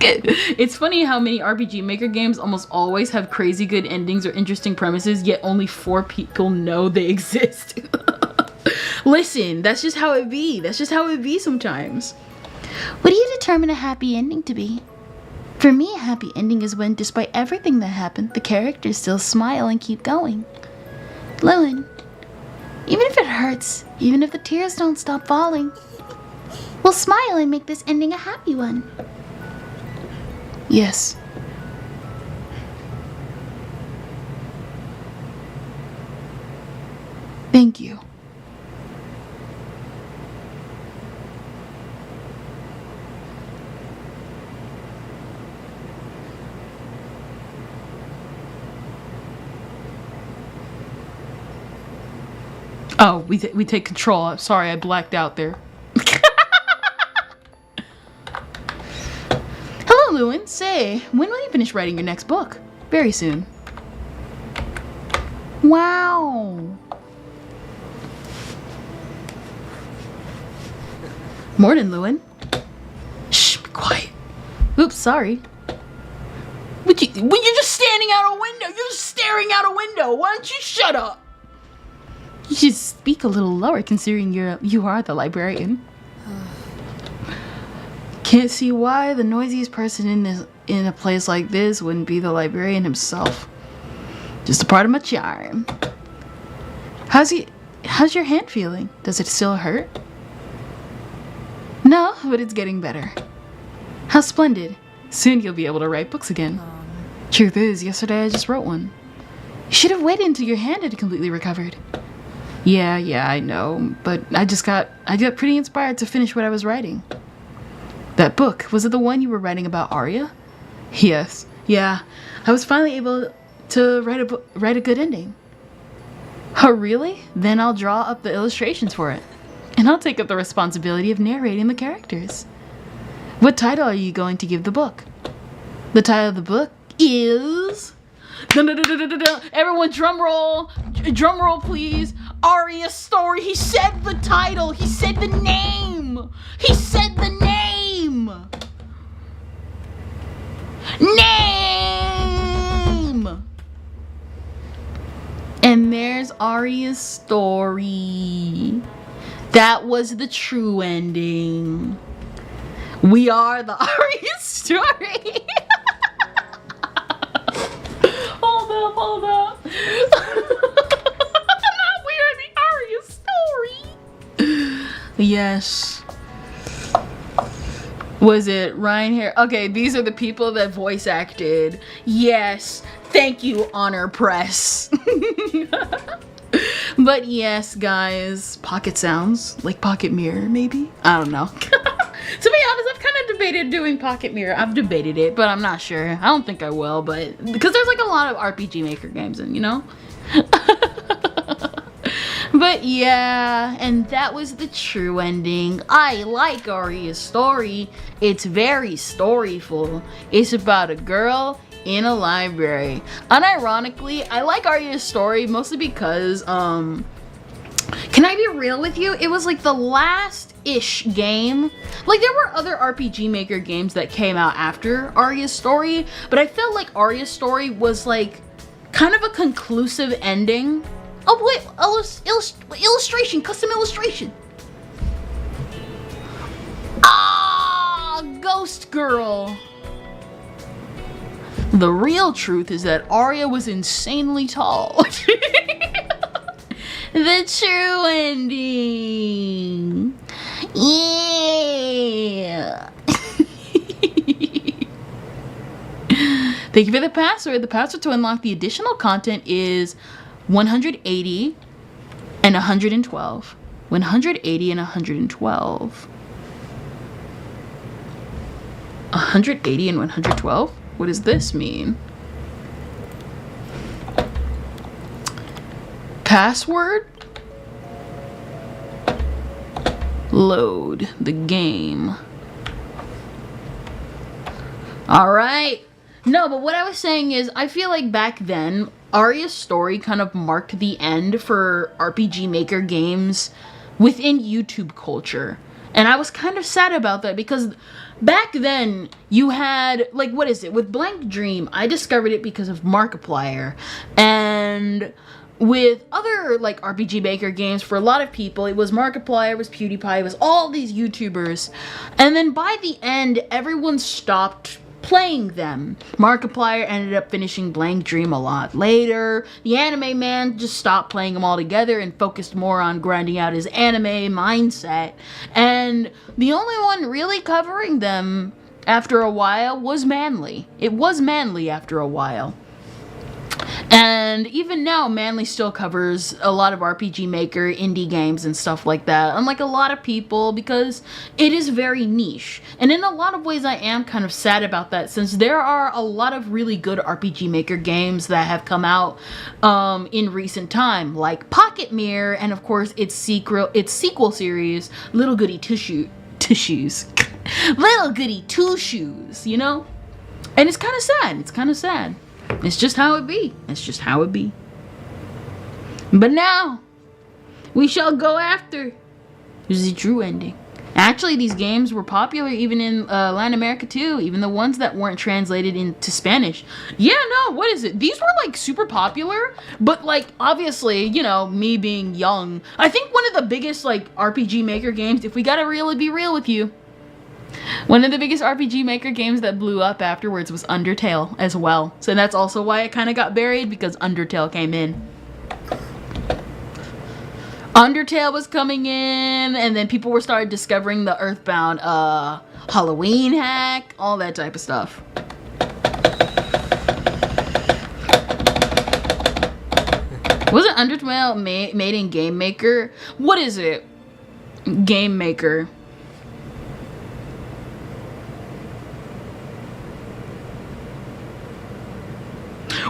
It's funny how many RPG Maker games almost always have crazy good endings or interesting premises, yet only 4 people know they exist. Listen, that's just how it be. That's just how it be sometimes. What do you determine a happy ending to be? For me, a happy ending is when, despite everything that happened, the characters still smile and keep going. Lewin, even if it hurts, even if the tears don't stop falling, we'll smile and make this ending a happy one. Yes. Thank you. Oh, we take control. Sorry, I blacked out there. Hello, Lewin. Say, when will you finish writing your next book? Very soon. Wow. Morning, Lewin. Shh, be quiet. Oops, sorry. When you're just standing out a window, you're just staring out a window. Why don't you shut up? You should speak a little lower, considering you are the librarian. Can't see why the noisiest person in a place like this wouldn't be the librarian himself. Just a part of my charm. How's your hand feeling? Does it still hurt? No, but it's getting better. How splendid. Soon you'll be able to write books again. Truth is, yesterday I just wrote one. You should have waited until your hand had completely recovered. Yeah, I know, but I got pretty inspired to finish what I was writing. That book, was it the one you were writing about Aria? Yes, yeah. I was finally able to write a good ending. Oh, really? Then I'll draw up the illustrations for it. And I'll take up the responsibility of narrating the characters. What title are you going to give the book? The title of the book is... Everyone drum roll. Drum roll, please. Aria'sStory. He said the title. He said the name. He said the name. Name. And there's Aria'sStory. That was the true ending. We are the Aria'sStory. Hold up. Now we are the Aria'sStory. Yes. Was it Ryan here? Okay, these are the people that voice acted. Yes. Thank you, Honor Press. But yes, guys, pocket sounds, like pocket mirror, maybe? I don't know. To be honest, I've kind of debated doing Pocket Mirror. I've debated it, but I'm not sure. I don't think I will, but because there's like a lot of RPG Maker games, and you know. But yeah, and that was the true ending. I like Aria's story. It's very storyful. It's about a girl in a library. Unironically, I like Aria's story mostly because, can I be real with you? It was like the last-ish game. Like, there were other RPG Maker games that came out after Aria's story, but I felt like Aria's story was like kind of a conclusive ending. Oh wait, illustration, custom illustration. Ah, Ghost Girl. The real truth is that Aria was insanely tall. The true ending. Yeah. Thank you for the password. The password to unlock the additional content is 180 and 112. 180 and 112. 180 and 112? What does this mean? Password? Load the game. Alright. No, but what I was saying is, I feel like back then, Aria's story kind of marked the end for RPG Maker games within YouTube culture. And I was kind of sad about that because back then you had, like, what is it? With Blank Dream, I discovered it because of Markiplier. And with other, like, RPG Maker games, for a lot of people, it was Markiplier, it was PewDiePie, it was all these YouTubers. And then by the end, everyone stopped playing them. Markiplier ended up finishing Blank Dream a lot later. The Anime Man just stopped playing them all together and focused more on grinding out his anime mindset. And the only one really covering them after a while was Manly. It was Manly after a while. And even now, Manly still covers a lot of RPG Maker, indie games, and stuff like that, unlike a lot of people, because it is very niche. And in a lot of ways, I am kind of sad about that, since there are a lot of really good RPG Maker games that have come out in recent time, like Pocket Mirror, and of course, its sequel series, Little Goody Two-Shoes. Little Goody Two-Shoes, you know? And it's kind of sad. It's kind of sad. It's just how it be. It's just how it be. But now, we shall go after the true ending. Actually, these games were popular even in Latin America too, even the ones that weren't translated into Spanish. Yeah, no, what is it? These were like super popular, but like obviously, you know, me being young, I think one of the biggest like RPG Maker games, if we gotta really be real with you, one of the biggest RPG Maker games that blew up afterwards was Undertale as well. So that's also why it kind of got buried, because Undertale came in. Undertale was coming in, and then people were started discovering the Earthbound Halloween hack, all that type of stuff. Wasn't Undertale made in Game Maker? What is it? Game Maker.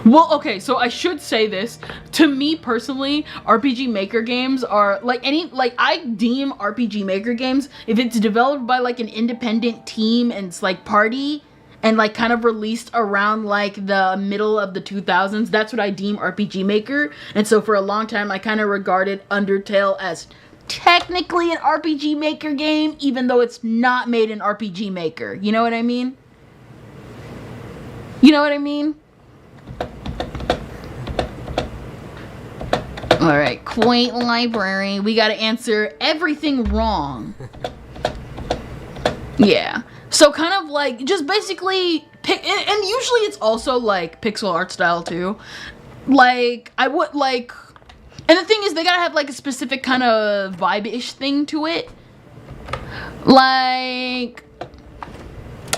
Well, okay, so I should say this. To me personally, RPG Maker games are like I deem RPG Maker games, if it's developed by like an independent team and it's like party and like kind of released around like the middle of the 2000s, that's what I deem RPG Maker. And so for a long time, I kind of regarded Undertale as technically an RPG Maker game, even though it's not made in RPG Maker. You know what I mean? You know what I mean? Alright, quaint library. We gotta answer everything wrong. Yeah. So kind of like, just basically, and usually it's also like pixel art style too. Like, I would like, and the thing is they gotta have like a specific kind of vibe-ish thing to it. Like,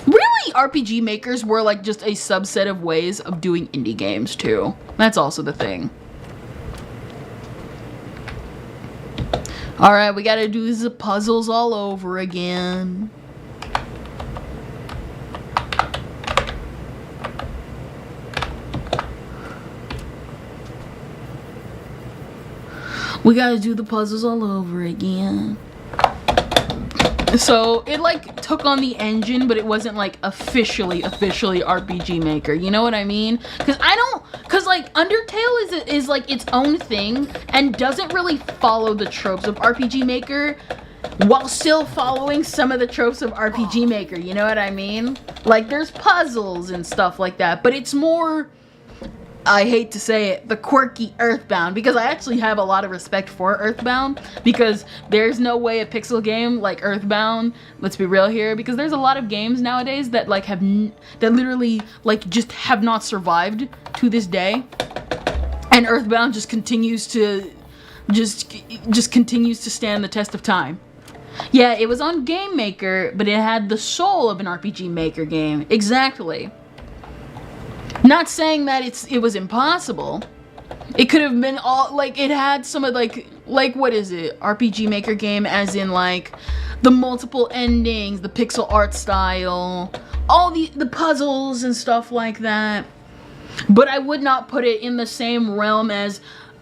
really RPG makers were like just a subset of ways of doing indie games too. That's also the thing. Alright, we gotta do the puzzles all over again. We gotta do the puzzles all over again. So it like took on the engine, but it wasn't like officially RPG Maker. You know what I mean? Cause like Undertale is like its own thing and doesn't really follow the tropes of RPG Maker while still following some of the tropes of RPG Maker. You know what I mean? Like there's puzzles and stuff like that, but it's more, I hate to say it, the quirky Earthbound, because I actually have a lot of respect for Earthbound, because there's no way a pixel game like Earthbound, let's be real here, because there's a lot of games nowadays that like that literally like just have not survived to this day, and Earthbound just continues to continues to stand the test of time. Yeah, it was on Game Maker, but it had the soul of an RPG Maker game. Exactly. Not saying that it was impossible. It could have been all like it had some of like what is it? RPG Maker game as in like the multiple endings, the pixel art style, all the puzzles and stuff like that. But I would not put it in the same realm as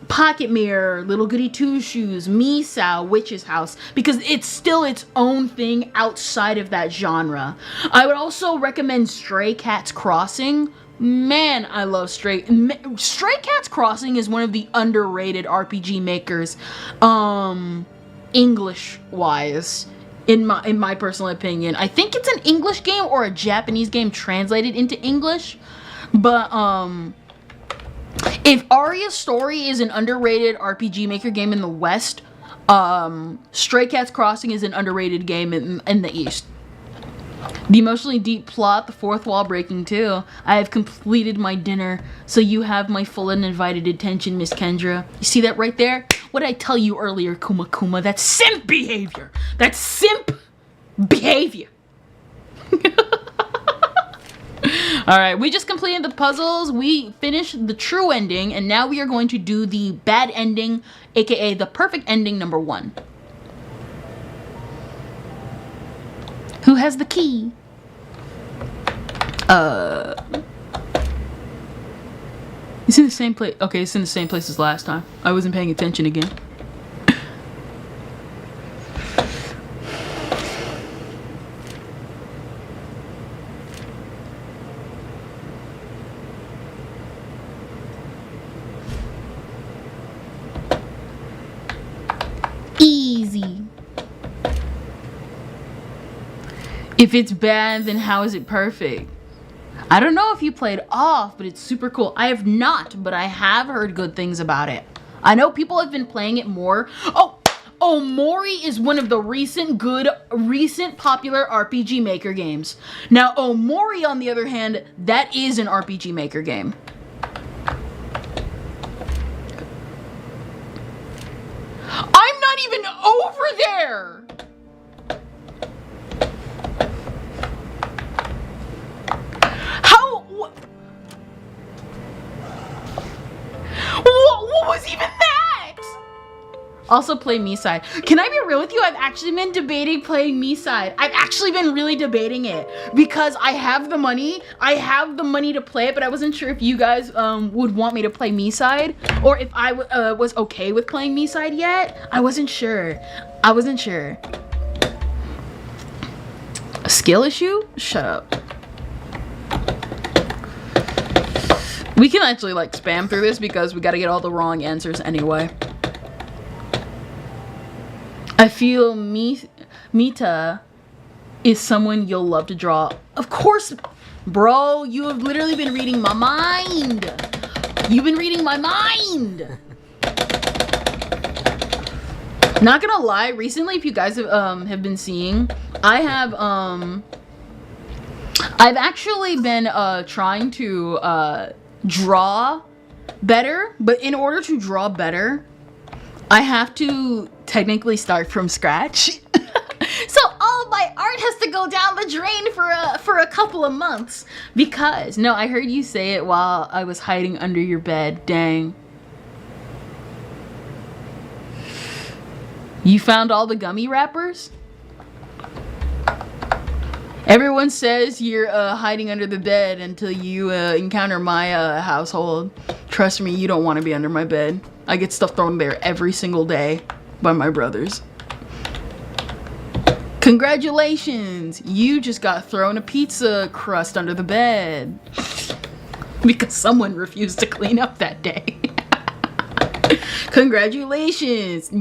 Pocket Mirror, Little Goody Two Shoes, Misao, Witch's House, because it's still its own thing outside of that genre. I would also recommend Stray Cats Crossing. Man, I love Stray Cats Crossing is one of the underrated RPG makers, English-wise, in my personal opinion. I think it's an English game or a Japanese game translated into English, but if Aria'sStory is an underrated RPG Maker game in the West, Stray Cats Crossing is an underrated game in the East. The emotionally deep plot, the fourth wall breaking too. I have completed my dinner, so you have my full and invited attention, Miss Kendra. You see that right there? What did I tell you earlier, Kuma Kuma? That's simp behavior! That's simp behavior! Alright, we just completed the puzzles, we finished the true ending, and now we are going to do the bad ending, aka the perfect ending number 1. Who has the key? It's in the same place. Okay, it's in the same place as last time. I wasn't paying attention again. Easy. If it's bad, then how is it perfect? I don't know if you played Off, but it's super cool. I have not, but I have heard good things about it. I know people have been playing it more. Oh, Omori is one of the recent popular RPG Maker games. Now, Omori, on the other hand, that is an RPG Maker game. I'm not even over there! What was even that? Also play Me-Side. Can I be real with you? I've actually been debating playing Me-Side. I've actually been really debating it because I have the money. I have the money to play it, but I wasn't sure if you guys would want me to play Me-Side or if I was okay with playing Me-Side yet. I wasn't sure. I wasn't sure. A skill issue? Shut up. We can actually like spam through this because we gotta get all the wrong answers anyway. I feel Mita is someone you'll love to draw. Of course, bro, you have literally been reading my mind. You've been reading my mind. Not gonna lie, recently, if you guys have been seeing, I've actually been trying to draw better, but in order to draw better, I have to technically start from scratch. So all of my art has to go down the drain for a couple of months because, no, I heard you say it while I was hiding under your bed. Dang. You found all the gummy wrappers? Everyone says you're hiding under the bed until you encounter my household. Trust me, you don't want to be under my bed. I get stuff thrown there every single day by my brothers. Congratulations! You just got thrown a pizza crust under the bed. Because someone refused to clean up that day. Congratulations!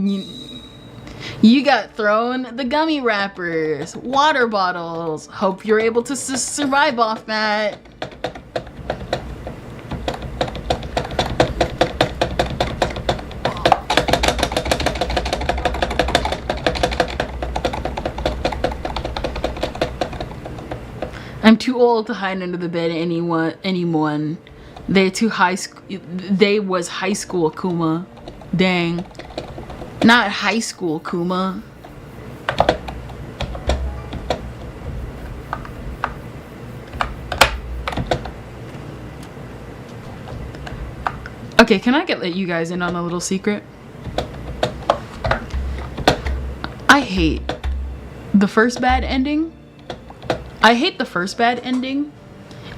You got thrown the gummy wrappers, water bottles. Hope you're able to survive off that. I'm too old to hide under the bed anyone. They was high school Kuma. Dang. Not high school Kuma. Okay, can I let you guys in on a little secret? I hate the first bad ending. I hate the first bad ending,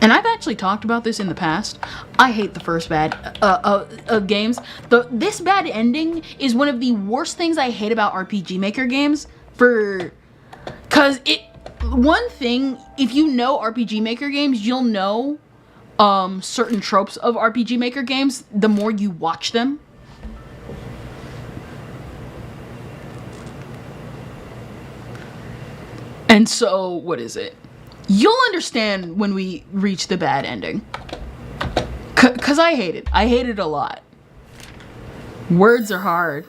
and I've actually talked about this in the past. I hate the first bad games. This bad ending is one of the worst things I hate about RPG Maker games. Cause one thing, if you know RPG Maker games, you'll know certain tropes of RPG Maker games the more you watch them. And so, what is it? You'll understand when we reach the bad ending. Cause I hate it. I hate it a lot. Words are hard.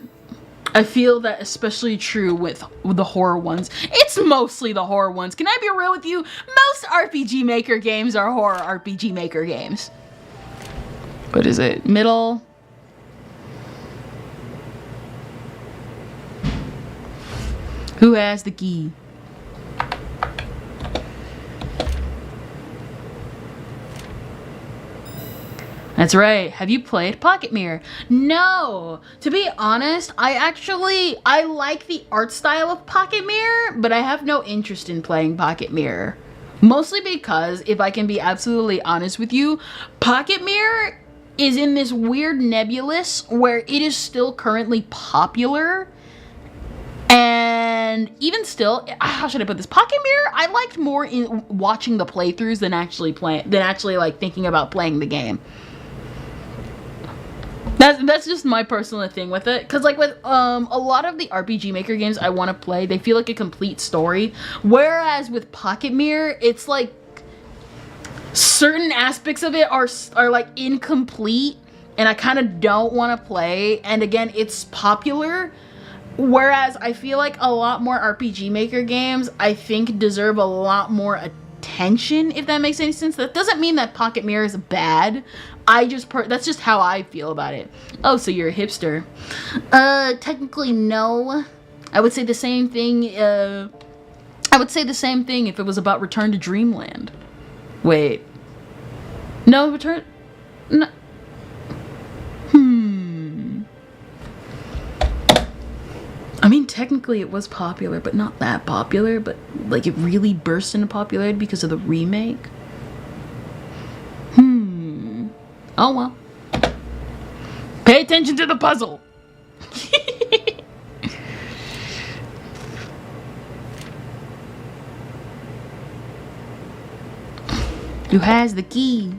I feel that especially true with the horror ones. It's mostly the horror ones. Can I be real with you? Most RPG Maker games are horror RPG Maker games. What is it? Middle? Who has the key? That's right. Have you played Pocket Mirror? No. To be honest, I like the art style of Pocket Mirror, but I have no interest in playing Pocket Mirror. Mostly because, if I can be absolutely honest with you, Pocket Mirror is in this weird nebulous where it is still currently popular. And even still, how should I put this? Pocket Mirror, I liked more in watching the playthroughs than actually like thinking about playing the game. That's just my personal thing with it, because like with a lot of the RPG Maker games I want to play, they feel like a complete story, whereas with Pocket Mirror, it's like certain aspects of it are like incomplete, and I kind of don't want to play. And again, it's popular, whereas I feel like a lot more RPG Maker games I think deserve a lot more attention, if that makes any sense. That doesn't mean that Pocket Mirror is bad. That's just how I feel about it. Oh, so you're a hipster. Technically no. I would say the same thing, if it was about Return to Dreamland. Wait. No, no. I mean, technically it was popular, but not that popular, but like it really burst into popularity because of the remake. Oh well. Pay attention to the puzzle. Who has the key?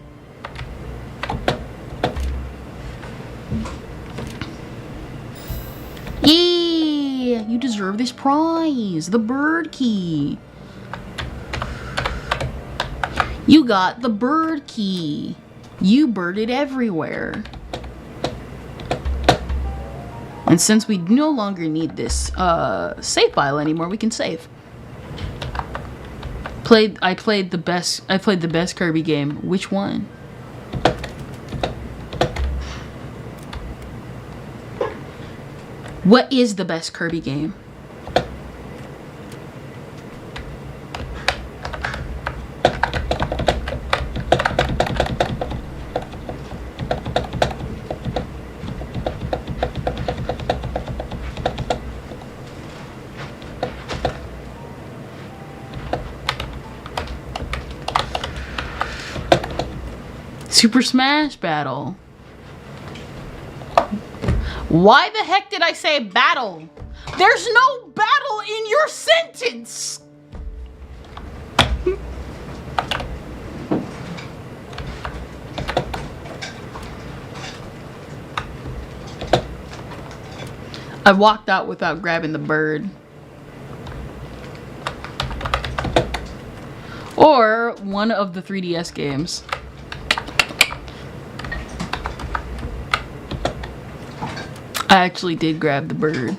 Yeah, you deserve this prize, the bird key. You got the bird key. You birded everywhere. And since we no longer need this save file anymore, we can save. I played the best Kirby game. Which one? What is the best Kirby game? Super Smash Battle. Why the heck did I say battle? There's no battle in your sentence! I walked out without grabbing the bird. Or one of the 3DS games. I actually did grab the bird.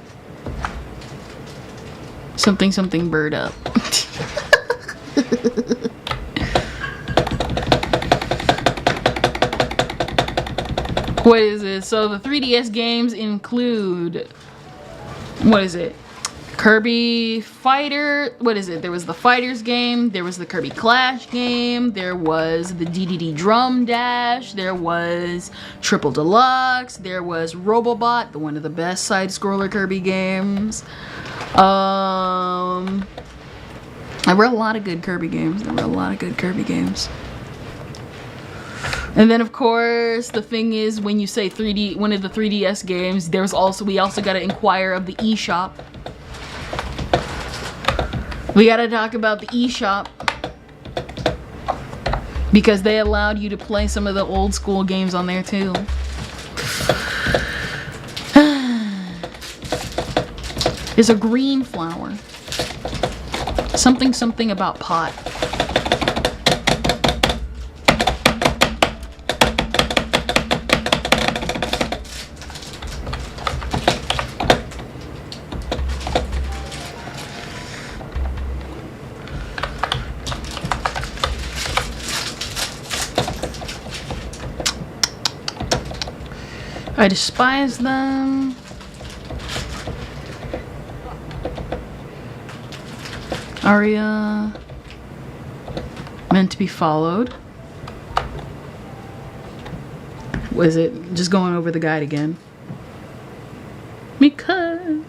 Something something bird up. What is this? So the 3DS games include, what is it? Kirby Fighter, what is it? There was the Fighters game, there was the Kirby Clash game, there was the DDD Drum Dash, there was Triple Deluxe, there was Robobot, the one of the best side-scroller Kirby games. There were a lot of good Kirby games. And then of course, the thing is, when you say 3D, one of the 3DS games, we also gotta inquire of the eShop. We gotta talk about the eShop. Because they allowed you to play some of the old school games on there too. There's a green flower. Something something about pot. I despise them. Aria, meant to be followed. Was it just going over the guide again? Because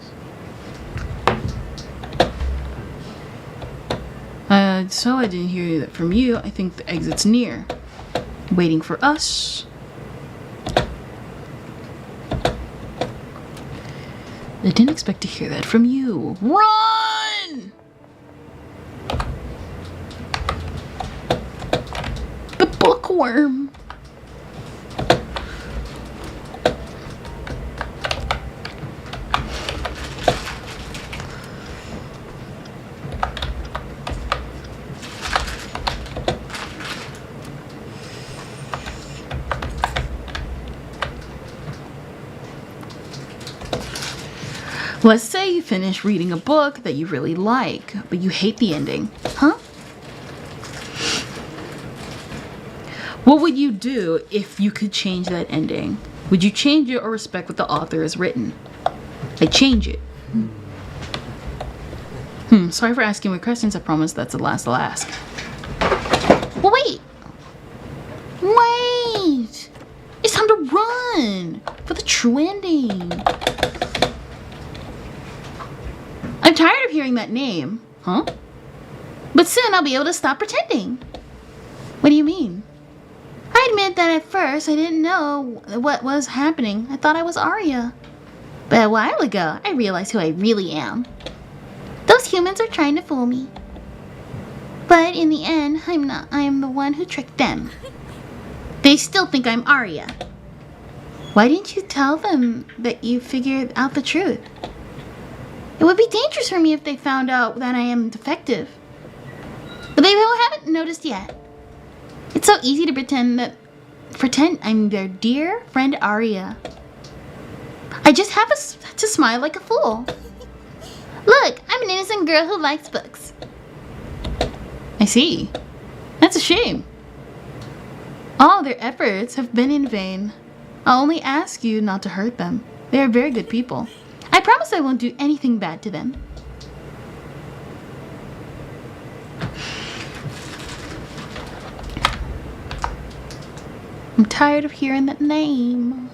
so I didn't hear that from you. I think the exit's near. Waiting for us. I didn't expect to hear that from you. Run! The bookworm. Let's say you finish reading a book that you really like, but you hate the ending. Huh? What would you do if you could change that ending? Would you change it or respect what the author has written? I change it. Sorry for asking my questions. I promise that's the last I'll ask. Well, wait. Wait. It's time to run for the true ending. I'm tired of hearing that name. Huh? But soon I'll be able to stop pretending. What do you mean? I admit that at first I didn't know what was happening. I thought I was Aria. But a while ago, I realized who I really am. Those humans are trying to fool me. But in the end, I'm not. I am the one who tricked them. They still think I'm Aria. Why didn't you tell them that you figured out the truth? It would be dangerous for me if they found out that I am defective. But they haven't noticed yet. It's so easy to pretend I'm their dear friend Aria. I just have to smile like a fool. Look, I'm an innocent girl who likes books. I see. That's a shame. All their efforts have been in vain. I'll only ask you not to hurt them. They are very good people. I promise I won't do anything bad to them. I'm tired of hearing that name.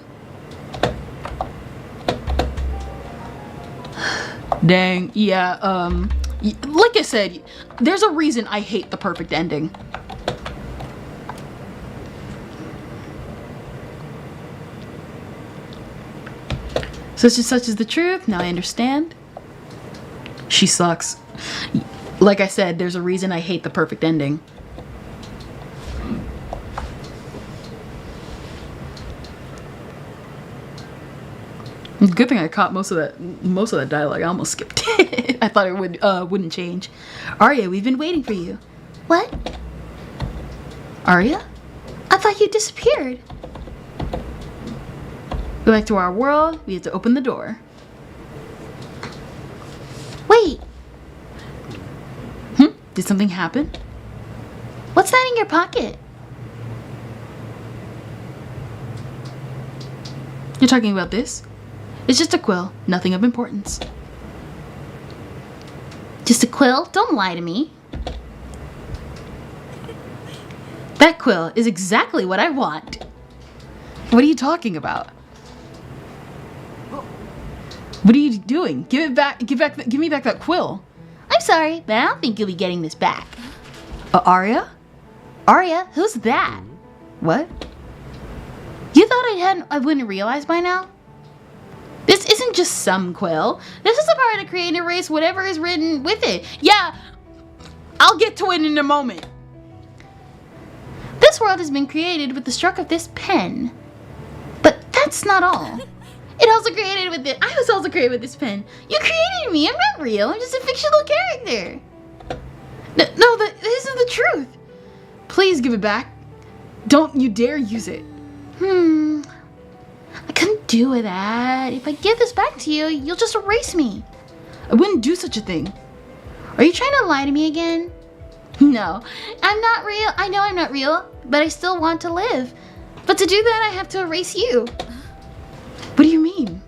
Dang, yeah, like I said, there's a reason I hate the perfect ending. Such and such is the truth. Now I understand. She sucks. Like I said, there's a reason I hate the perfect ending. Good thing I caught most of that dialogue. I almost skipped it. I thought it wouldn't change. Aria, we've been waiting for you. What? Aria? I thought you disappeared. Go back to our world. We have to open the door. Wait, Did something happen? what's that in your pocket? You're talking about this? It's just a quill. Nothing of importance. Just a quill? Don't lie to me. That quill is exactly what I want. What are you talking about? What are you doing? Give it back. Give me back that quill. I'm sorry, but I don't think you'll be getting this back. Aria? Aria, who's that? What? You thought I wouldn't realize by now? This isn't just some quill. This is the power to create and erase whatever is written with it. Yeah, I'll get to it in a moment. This world has been created with the stroke of this pen. But that's not all. It also created with it. I was also created with this pen. You created me. I'm not real. I'm just a fictional character. No, this is the truth. Please give it back. Don't you dare use it. I couldn't do that. If I give this back to you, you'll just erase me. I wouldn't do such a thing. Are you trying to lie to me again? No, I'm not real. I know I'm not real, but I still want to live. But to do that, I have to erase you. What do you mean?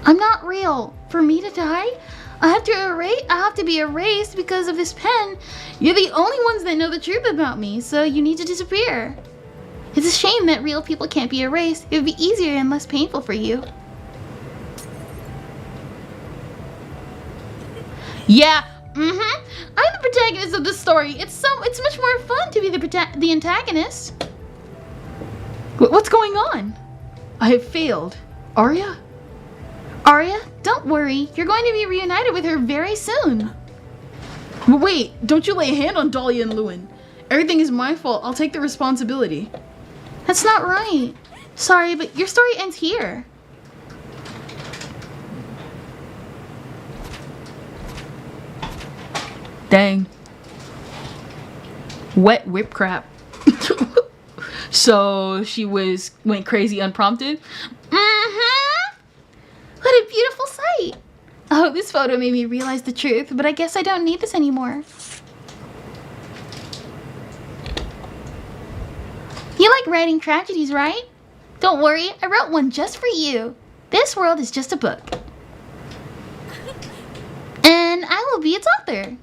I'm not real. For me to die, I have to be erased because of this pen. You're the only ones that know the truth about me, so you need to disappear. It's a shame that real people can't be erased. It would be easier and less painful for you. Yeah. I'm the protagonist of this story. It's much more fun to be the antagonist. What's going on? I have failed. Aria? Aria, don't worry. You're going to be reunited with her very soon. Wait, don't you lay a hand on Dahlia and Lewin. Everything is my fault. I'll take the responsibility. That's not right. Sorry, but your story ends here. Dang. Wet whip crap. So she went crazy unprompted? What a beautiful sight. Oh, this photo made me realize the truth, but I guess I don't need this anymore. You like writing tragedies, right? Don't worry, I wrote one just for you. This world is just a book. And I will be its author.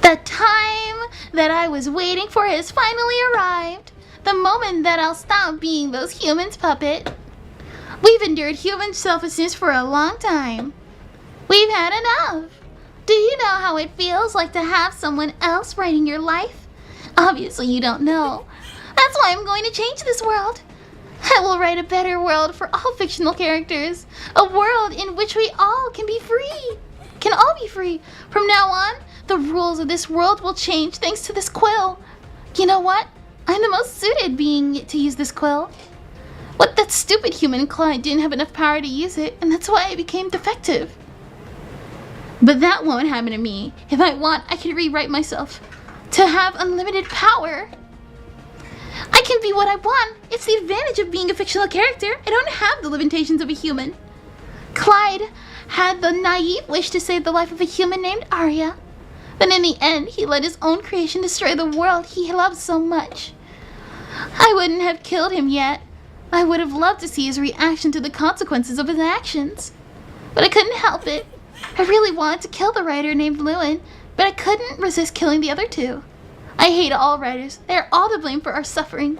The time that I was waiting for has finally arrived. The moment that I'll stop being those humans' puppet. We've endured human selfishness for a long time. We've had enough. Do you know how it feels like to have someone else writing your life? Obviously you don't know. That's why I'm going to change this world. I will write a better world for all fictional characters. A world in which we all can be free. Can all be free. From now on, the rules of this world will change thanks to this quill. You know what? I'm the most suited being to use this quill. What, that stupid human Clyde didn't have enough power to use it, and that's why I became defective. But that won't happen to me. If I want, I can rewrite myself to have unlimited power. I can be what I want. It's the advantage of being a fictional character. I don't have the limitations of a human. Clyde had the naive wish to save the life of a human named Aria. But in the end, he let his own creation destroy the world he loved so much. I wouldn't have killed him yet. I would have loved to see his reaction to the consequences of his actions. But I couldn't help it. I really wanted to kill the writer named Lewin, but I couldn't resist killing the other two. I hate all writers. They are all to blame for our suffering.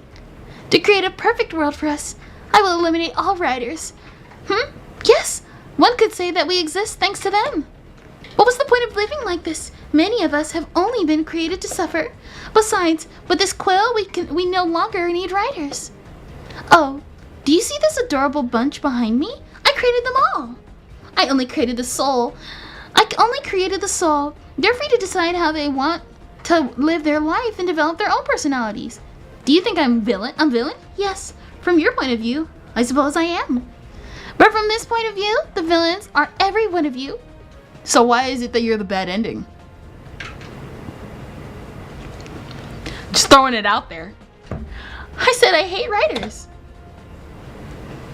To create a perfect world for us, I will eliminate all writers. Yes, one could say that we exist thanks to them. What was the point of living like this? Many of us have only been created to suffer. Besides, with this quill, we no longer need writers. Oh, do you see this adorable bunch behind me? I created them all. I only created the soul. They're free to decide how they want to live their life and develop their own personalities. Do you think I'm villain? Yes. From your point of view, I suppose I am. But from this point of view, the villains are every one of you. So why is it that you're the bad ending? Just throwing it out there. I said I hate writers.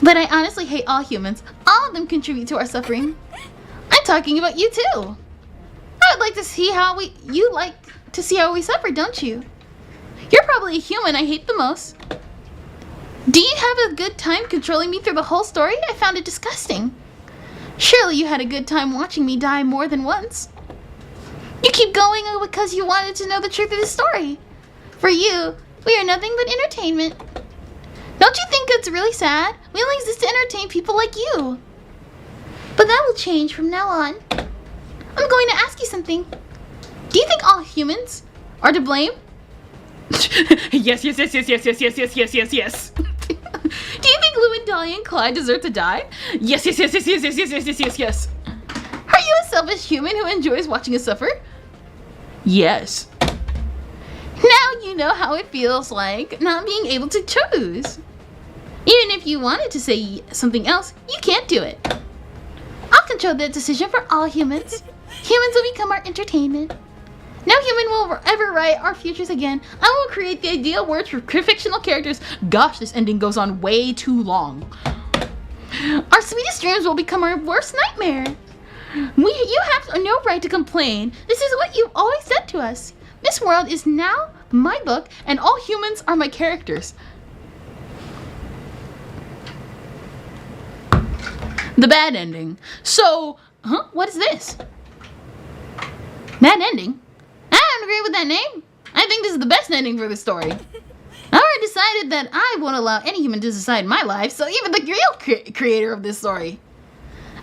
But I honestly hate all humans. All of them contribute to our suffering. I'm talking about you too. I would like to see you like to see how we suffer, don't you? You're probably a human I hate the most. Do you have a good time controlling me through the whole story? I found it disgusting. Surely you had a good time watching me die more than once. You keep going because you wanted to know the truth of the story. For you, we are nothing but entertainment. Don't you think it's really sad? We only exist to entertain people like you. But that will change from now on. I'm going to ask you something. Do you think all humans are to blame? Yes. Do you think Lou and Dahlia and Clyde deserve to die? Yes. Are you a selfish human who enjoys watching us suffer? Yes. Now you know how it feels like not being able to choose. Even if you wanted to say something else, you can't do it. I'll control that decision for all humans. Humans will become our entertainment. No human will ever write our futures again. I will create the ideal words for fictional characters. Gosh, this ending goes on way too long. Our sweetest dreams will become our worst nightmare. You have no right to complain. This is what you've always said to us. This world is now my book, And all humans are my characters. The bad ending. So, what is this? Bad ending? I don't agree with that name. I think this is the best ending for the story. I already decided that I won't allow any human to decide my life, so even the real creator of this story.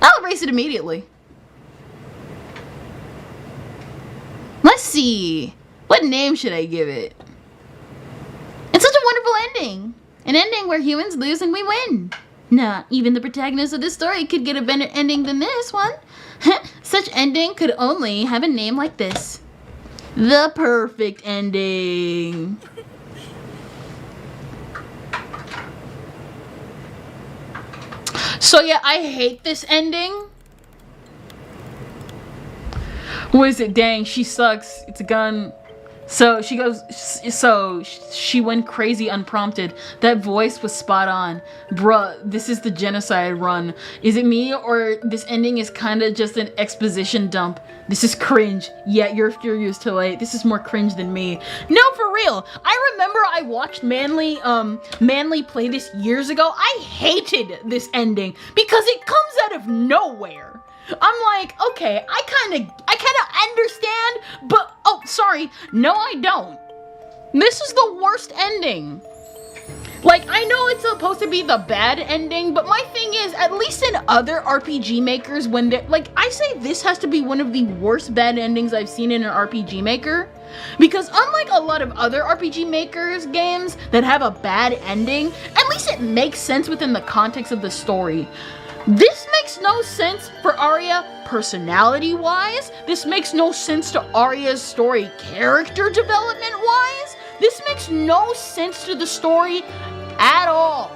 I'll erase it immediately. Let's see. What name should I give it? It's such a wonderful ending. An ending where humans lose and we win. Nah, even the protagonist of this story could get a better ending than this one. Such ending could only have a name like this. The perfect ending. So yeah, I hate this ending. What is it? Dang, she sucks. It's a gun. So she goes, she went crazy unprompted. That voice was spot on. Bruh, this is the genocide run. Is it me or this ending is kind of just an exposition dump? This is cringe. Yeah, you're furious too late. This is more cringe than me. No, for real. I remember I watched Manly play this years ago. I hated this ending because it comes out of nowhere. I'm like, okay, I kind of understand, but oh, sorry, no, I don't. This is the worst ending. Like, I know it's supposed to be the bad ending, but my thing is, at least in other RPG makers, when they're like, I say this has to be one of the worst bad endings I've seen in an RPG maker, because unlike a lot of other RPG makers games that have a bad ending, at least it makes sense within the context of the story. This makes no sense for Aria personality-wise. This makes no sense to Aria's story character development-wise. This makes no sense to the story at all.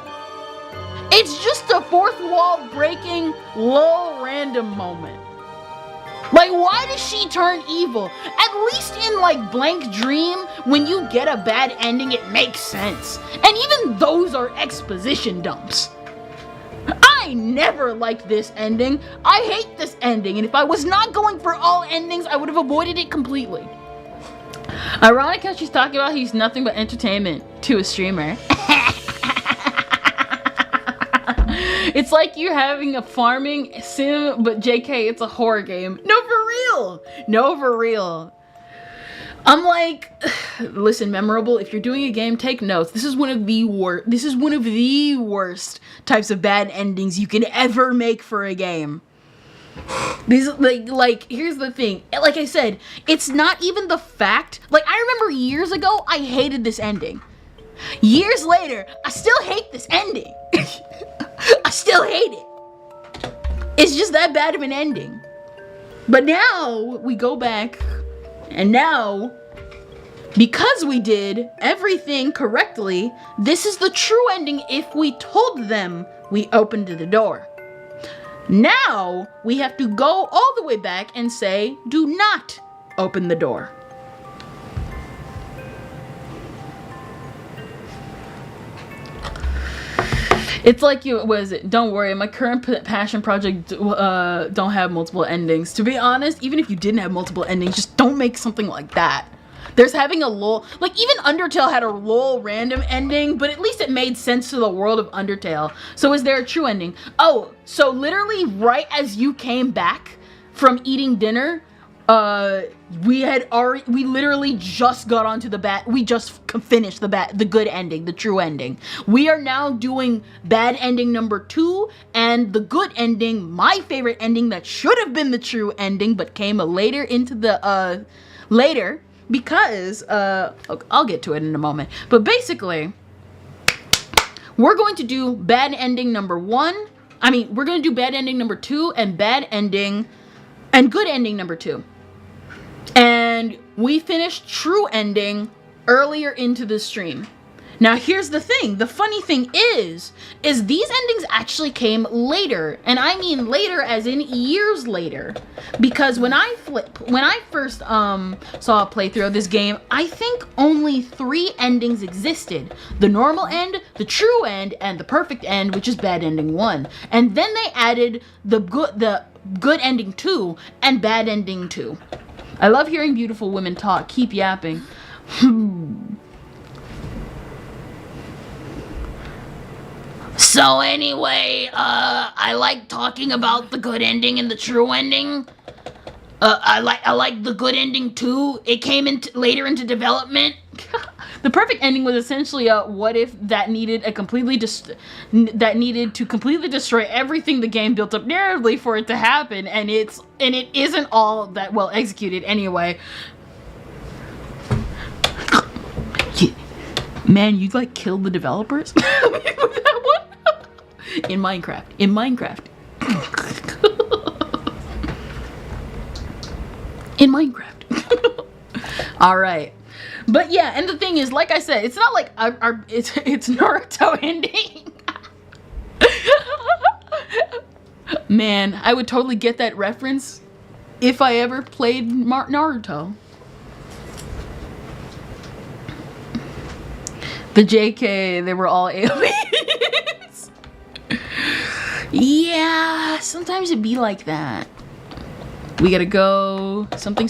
It's just a fourth wall breaking, low random moment. Like, why does she turn evil? At least in like Blank Dream, when you get a bad ending, it makes sense. And even those are exposition dumps. I never liked this ending. I hate this ending, and if I was not going for all endings, I would have avoided it completely. Ironic how she's talking about he's nothing but entertainment to a streamer. It's like you're having a farming sim, but JK, it's a horror game. No, for real. No, for real. I'm like, listen, Memorable, if you're doing a game, take notes. This is one of the worst types of bad endings you can ever make for a game. These like here's the thing. Like I said, it's not even the fact. Like I remember years ago, I hated this ending. Years later, I still hate this ending. I still hate it. It's just that bad of an ending. But now we go back, and now because we did everything correctly, this is the true ending. If we told them we opened the door. Now, we have to go all the way back and say, do not open the door. It's like what is it? Don't worry, my current passion project don't have multiple endings. To be honest, even if you didn't have multiple endings, just don't make something like that. There's having a lull, like even Undertale had a lull random ending, but at least it made sense to the world of Undertale. So is there a true ending? Oh, so literally right as you came back from eating dinner, we literally just got onto we just finished the good ending, the true ending. We are now doing bad ending number 2 and the good ending, my favorite ending that should have been the true ending, but came later into the, later. Because, I'll get to it in a moment. But basically, we're going to do bad ending number 1. I mean, we're going to do bad ending number 2 and bad ending and good ending number 2. And we finished true ending earlier into the stream. Now here's the thing, the funny thing is these endings actually came later, and I mean later as in years later, because when I first saw a playthrough of this game, I think only 3 endings existed: the normal end, the true end, and the perfect end, which is bad ending 1. And then they added the good ending 2 and bad ending 2. I love hearing beautiful women talk. Keep yapping. So anyway, I like talking about the good ending and the true ending. I like the good ending too. It came later into development. The perfect ending was essentially a what if that needed to completely destroy everything the game built up narratively for it to happen, and it isn't all that well executed anyway. Man, you like killed the developers? That one? In Minecraft. In Minecraft. All right. But yeah, and the thing is, like I said, it's not like it's Naruto ending. Man, I would totally get that reference if I ever played Naruto. The JK, they were all aliens. Yeah, sometimes it'd be like that. We gotta go something.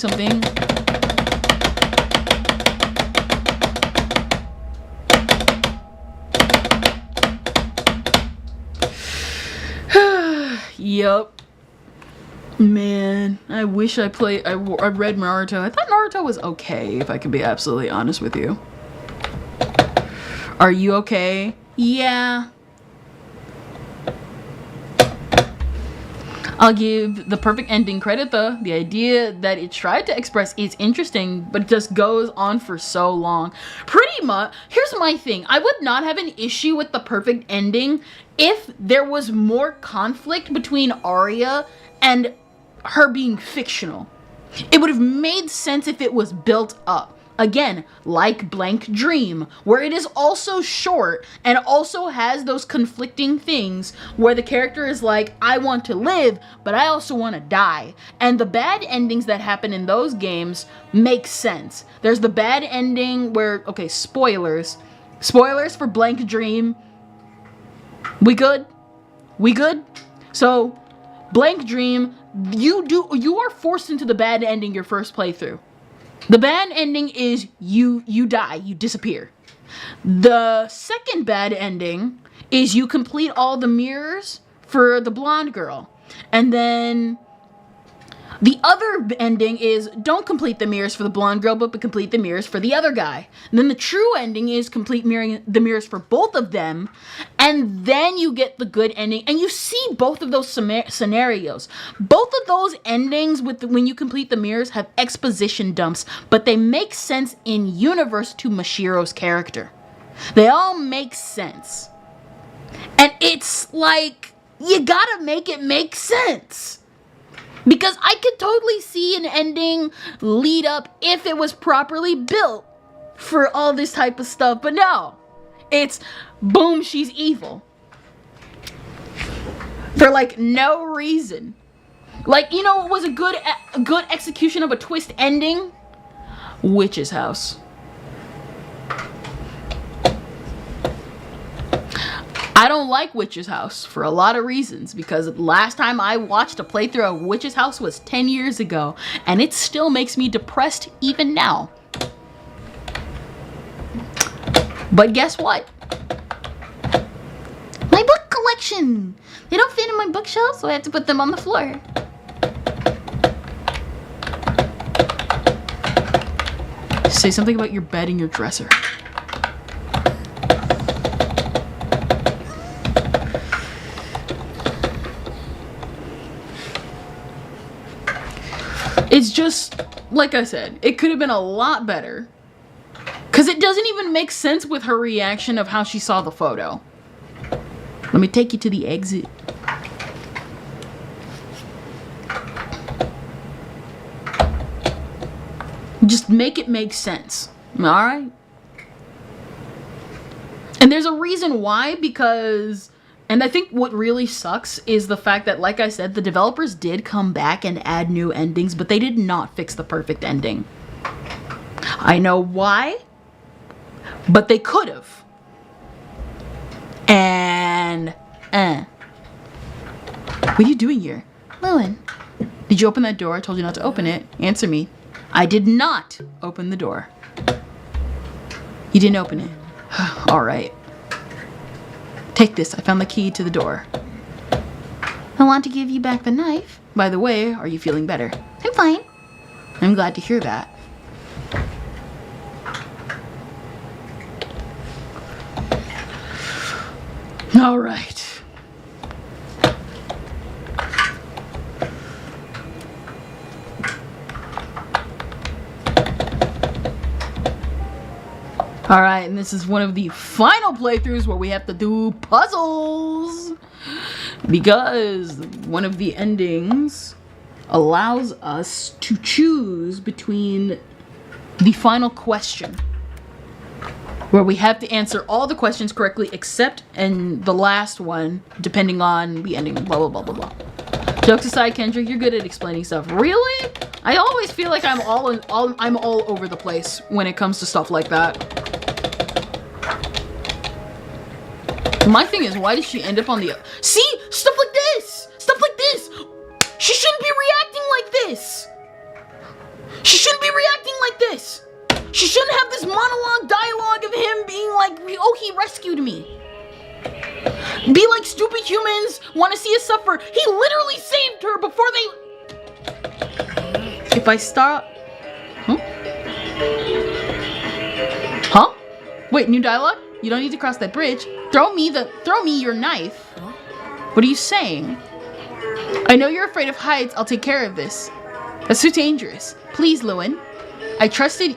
Yup. Man, I wish I read Naruto. I thought Naruto was okay, if I can be absolutely honest with you. Are you okay? Yeah. I'll give the perfect ending credit though. The idea that it tried to express is interesting, but it just goes on for so long. Pretty much, here's my thing. I would not have an issue with the perfect ending if there was more conflict between Aria and her being fictional. It would have made sense if it was built up. Again, like Blank Dream, where it is also short and also has those conflicting things where the character is like, I want to live, but I also want to die. And the bad endings that happen in those games make sense. There's the bad ending where, okay, spoilers. Spoilers for Blank Dream. We good? We good? So, Blank Dream, you are forced into the bad ending your first playthrough. The bad ending is you die, you disappear. The second bad ending is you complete all the mirrors for the blonde girl. And then The other ending is don't complete the mirrors for the blonde girl, but complete the mirrors for the other guy. And then the true ending is complete the mirrors for both of them. And then you get the good ending. And you see both of those scenarios. Both of those endings when you complete the mirrors have exposition dumps, but they make sense in universe to Mashiro's character. They all make sense. And it's like, you gotta make it make sense. Because I could totally see an ending lead up if it was properly built for all this type of stuff. But no, it's boom, she's evil. For like no reason. Like, you know what was a good execution of a twist ending? Witch's House. I don't like Witch's House for a lot of reasons, because last time I watched a playthrough of Witch's House was 10 years ago, and it still makes me depressed even now. But guess what? My book collection! They don't fit in my bookshelf, so I have to put them on the floor. Say something about your bed and your dresser. It's just, like I said, it could have been a lot better. Because it doesn't even make sense with her reaction of how she saw the photo. Let me take you to the exit. Just make it make sense. Alright? And there's a reason why, because... And I think what really sucks is the fact that, like I said, the developers did come back and add new endings, but they did not fix the perfect ending. I know why, but they could have. And, What are you doing here? Lewin. Did you open that door? I told you not to open it. Answer me. I did not open the door. You didn't open it. All right. Take this. I found the key to the door. I want to give you back the knife. By the way, are you feeling better? I'm fine. I'm glad to hear that. All right. Alright, and this is one of the final playthroughs where we have to do puzzles. Because one of the endings allows us to choose between the final question, where we have to answer all the questions correctly except and the last one, depending on the ending, blah, blah, blah, blah, blah. Jokes aside, Kendrick, you're good at explaining stuff. Really? I always feel like I'm all over the place when it comes to stuff like that. My thing is, why did she end up on the... See? Stuff like this! Stuff like this! She shouldn't be reacting like this! She shouldn't be reacting like this! She shouldn't have this monologue dialogue of him being like, oh, he rescued me. Be like stupid humans want to see us suffer. He literally saved her before they... If I start... Huh? Huh? Wait, new dialogue? You don't need to cross that bridge. Throw me your knife. What are you saying? I know you're afraid of heights. I'll take care of this. That's too dangerous. Please, Lewin. I trusted...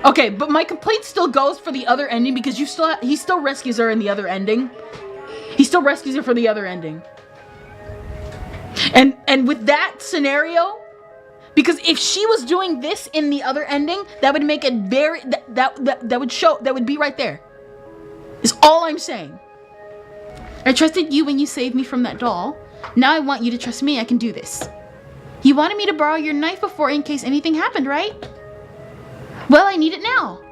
Okay, but my complaint still goes for the other ending because he still rescues her in the other ending. He still rescues her for the other ending. And with that scenario, because if she was doing this in the other ending, that would make it very... That would show... That would be right there. Is all I'm saying. I trusted you when you saved me from that doll. Now I want you to trust me. I can do this. You wanted me to borrow your knife before in case anything happened, right? Well, I need it now.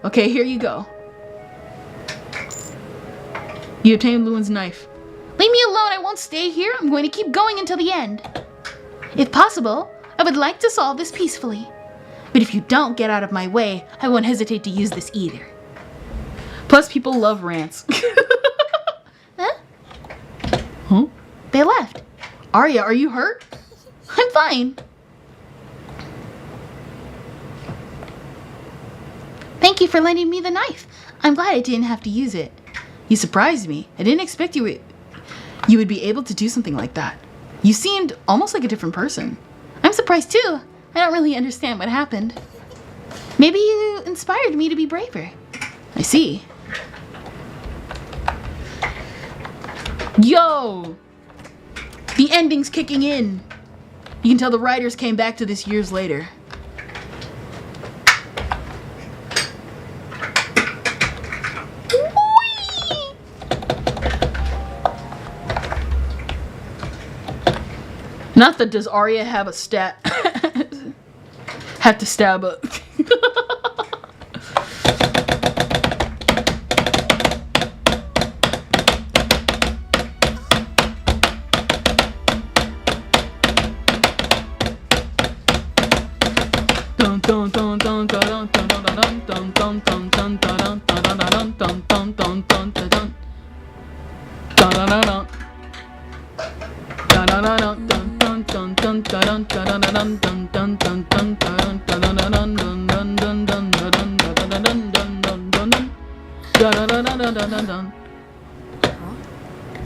Okay, here you go. You obtained Lewin's knife. Leave me alone. I won't stay here. I'm going to keep going until the end. If possible, I would like to solve this peacefully. But if you don't get out of my way, I won't hesitate to use this either. Plus, people love rants. Huh? Huh? They left. Aria, are you hurt? I'm fine. you for lending me the knife. I'm glad I didn't have to use it. You surprised me. I didn't expect you would be able to do something like that. You seemed almost like a different person. I'm surprised too. I don't really understand what happened. Maybe you inspired me to be braver. I see. Yo! The ending's kicking in. You can tell the writers came back to this years later. Whee! Not that does Aria have a stat. Have to stab a.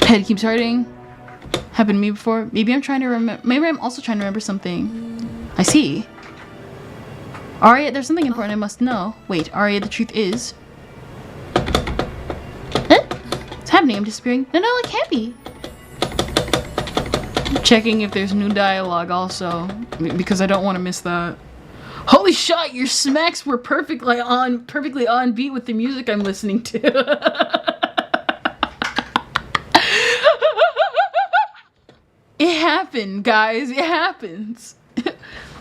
Head keeps hurting. Happened to me before. Maybe I'm trying to remember. Maybe I'm also trying to remember something. I see. Aria, there's something important I must know. Wait, Aria, the truth is. Huh? What's happening? I'm disappearing. No, it can't be. Checking if there's new dialogue also, because I don't want to miss that. Holy shit, your smacks were perfectly on beat with the music I'm listening to. It happened, guys. It happens.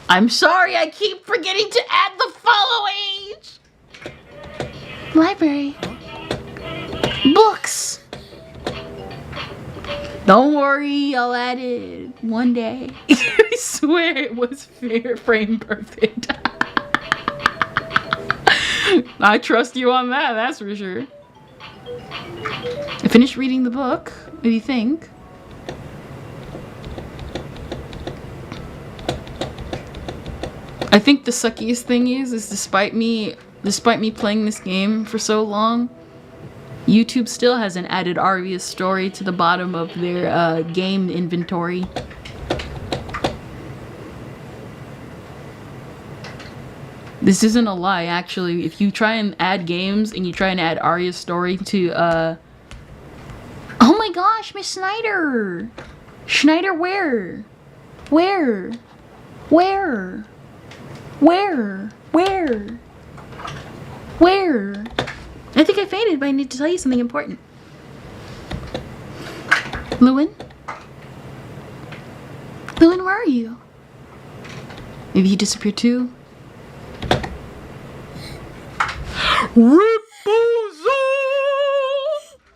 I'm sorry, I keep forgetting to add the follow age. Library. Books. Don't worry, I'll add it one day. I swear it was frame perfect. I trust you on that, that's for sure. I finished reading the book. What do you think? I think the suckiest thing is despite me playing this game for so long, YouTube still hasn't added Aria's Story to the bottom of their game inventory. This isn't a lie, actually. If you try and add games and you try and add Aria's Story to Oh my gosh, Miss Schneider! Schneider where? Where? Where? Where? Where? Where? I think I fainted, but I need to tell you something important. Lewin? Lewin, where are you? Maybe he disappeared too? Ripple!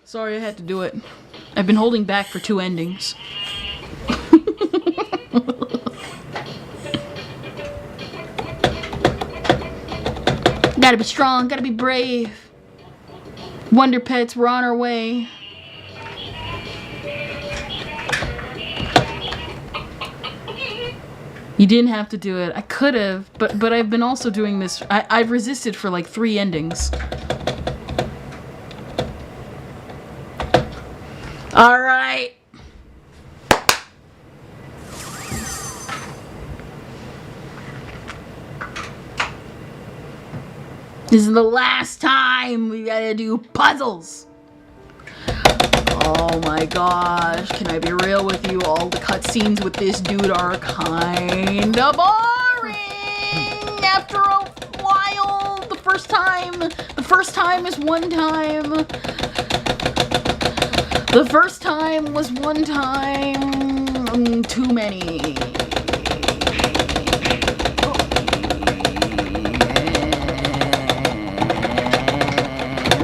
Sorry, I had to do it. I've been holding back for 2 endings. Gotta be strong, gotta be brave. Wonder Pets, we're on our way. You didn't have to do it. I could have, but I've been also doing this. I've resisted for like 3 endings. All right. This is the last time we gotta do puzzles. Oh my gosh, can I be real with you? All the cutscenes with this dude are kinda boring after a while. The first time is one time. The first time was one time too many.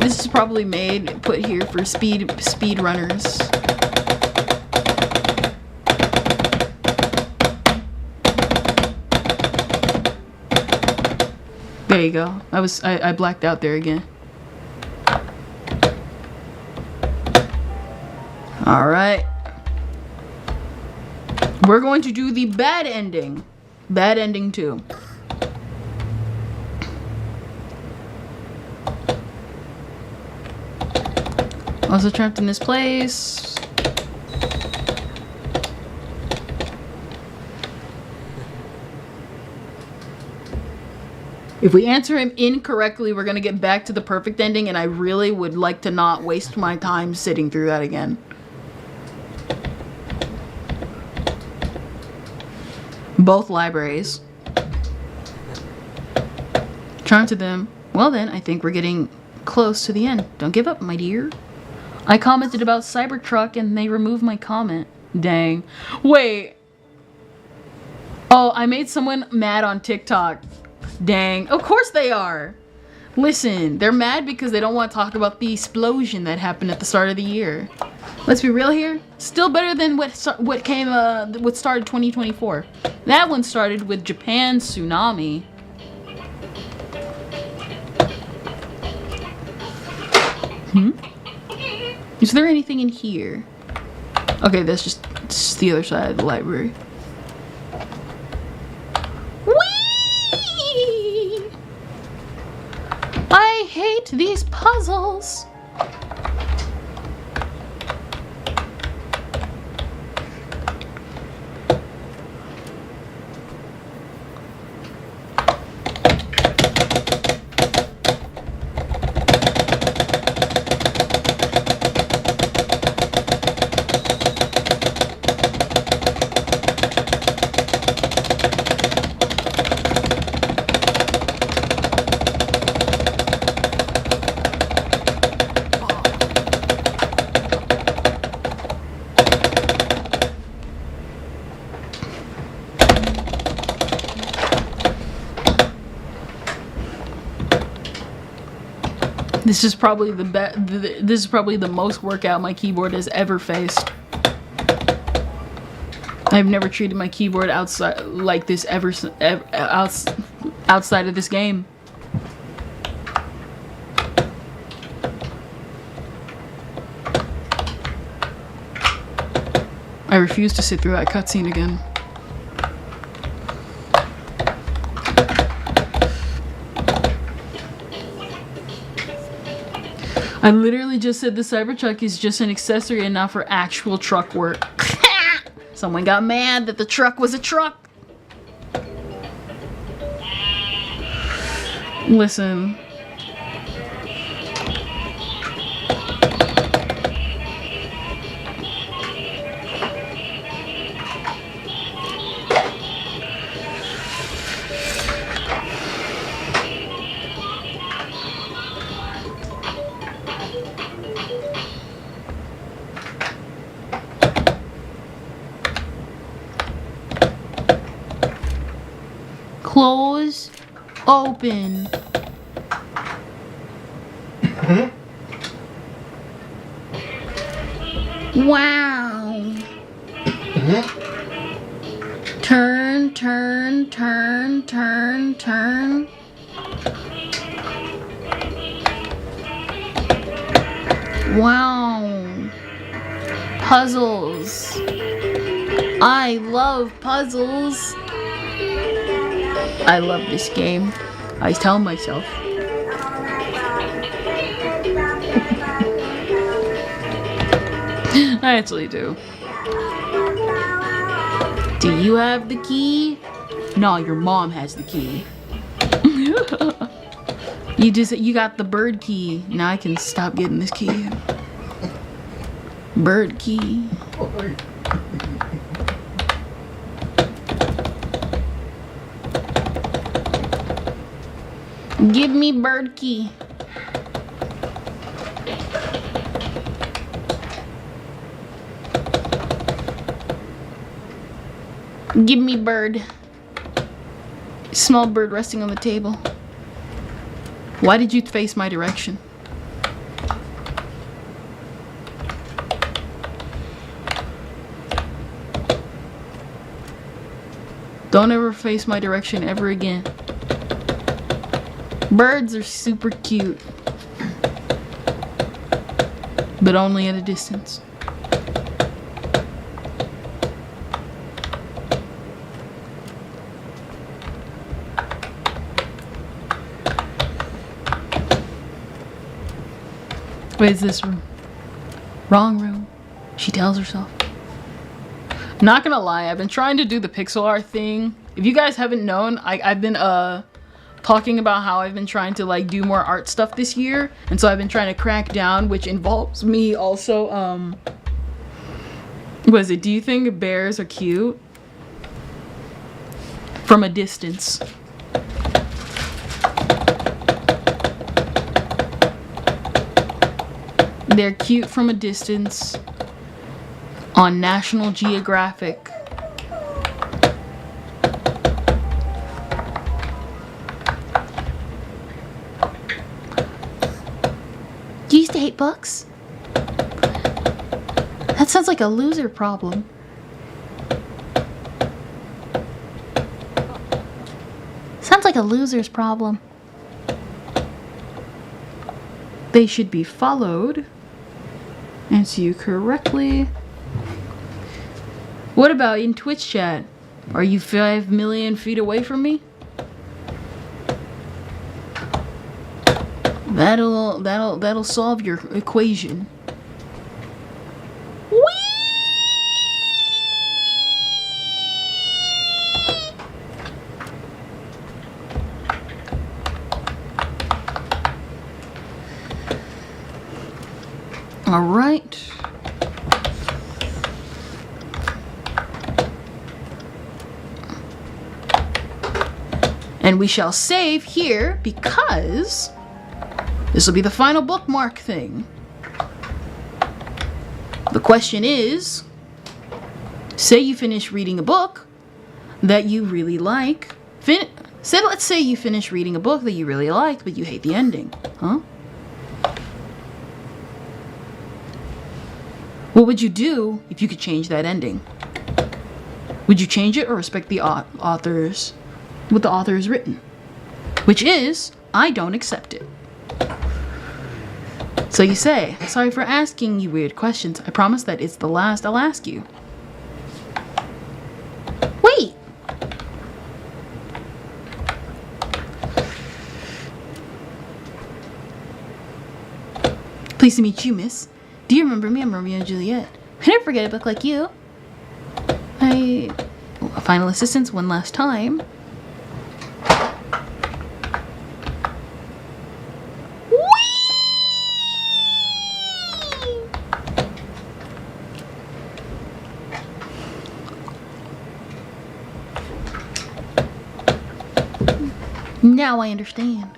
This is probably put here for speed runners. There you go. I blacked out there again. All right. We're going to do the bad ending. Bad ending 2. Also trapped in this place. If we answer him incorrectly, we're gonna get back to the perfect ending, and I really would like to not waste my time sitting through that again. Both libraries. Charm to them. Well then, I think we're getting close to the end. Don't give up, my dear. I commented about Cybertruck and they removed my comment. Dang. Wait. Oh, I made someone mad on TikTok. Dang. Of course they are. Listen, they're mad because they don't want to talk about the explosion that happened at the start of the year. Let's be real here. Still better than what started 2024. That one started with Japan's tsunami. Is there anything in here? Okay, that's just the other side of the library. Whee! I hate these puzzles. This is probably this is probably the most workout my keyboard has ever faced. I've never treated my keyboard outside like this outside of this game. I refuse to sit through that cutscene again. I literally just said the Cybertruck is just an accessory and not for actual truck work. Someone got mad that the truck was a truck. Listen. Close, open. Wow. Turn, turn, turn, turn, turn. Wow. Puzzles. I love puzzles. I love this game. I tell myself. I actually do. Do you have the key? No, your mom has the key. You got the bird key. Now I can stop getting this key. Bird key. Give me bird key. Give me bird. Small bird resting on the table. Why did you face my direction? Don't ever face my direction ever again. Birds are super cute, but only at a distance. Wait, is this room? Wrong room, she tells herself. Not gonna lie, I've been trying to do the pixel art thing. If you guys haven't known, I've been talking about how I've been trying to like do more art stuff this year, and so I've been trying to crack down, which involves me also do you think bears are cute? From a distance. They're cute from a distance on National Geographic. You used to hate books? That sounds like a loser problem. Sounds like a loser's problem. They should be followed. Answer you correctly. What about in Twitch chat? Are you 5 million feet away from me? That'll solve your equation. All right. And we shall save here because this will be the final bookmark thing. The question is, say you finish reading a book that you really like. Let's say you finish reading a book that you really liked, but you hate the ending. Huh? What would you do if you could change that ending? Would you change it or respect the what the author has written? Which is, I don't accept it. So you say, sorry for asking you weird questions. I promise that it's the last I'll ask you. Wait! Pleased to meet you, miss. Do you remember me? I'm Romeo and Juliet. I never forget a book like you. Final assistance one last time. Now I understand.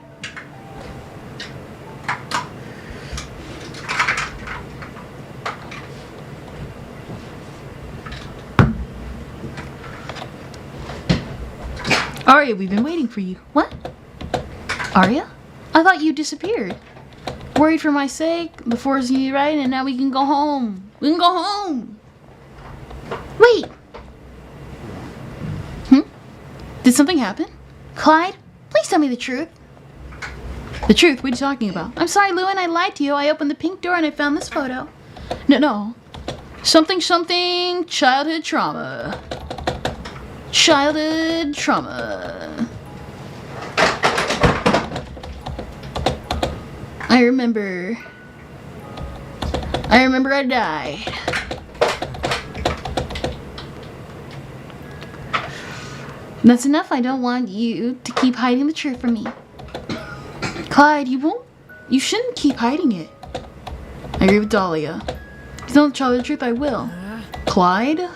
Aria, we've been waiting for you. What? Aria? I thought you disappeared. Worried for my sake, the force you right, and now we can go home. We can go home. Wait! Did something happen? Clyde, please tell me the truth. The truth? What are you talking about? I'm sorry, Lewin, I lied to you. I opened the pink door and I found this photo. No. Something, childhood trauma. Childhood trauma. I remember I died. That's enough. I don't want you to keep hiding the truth from me. Clyde, you shouldn't keep hiding it. I agree with Dahlia. If you don't tell the truth, I will. Clyde?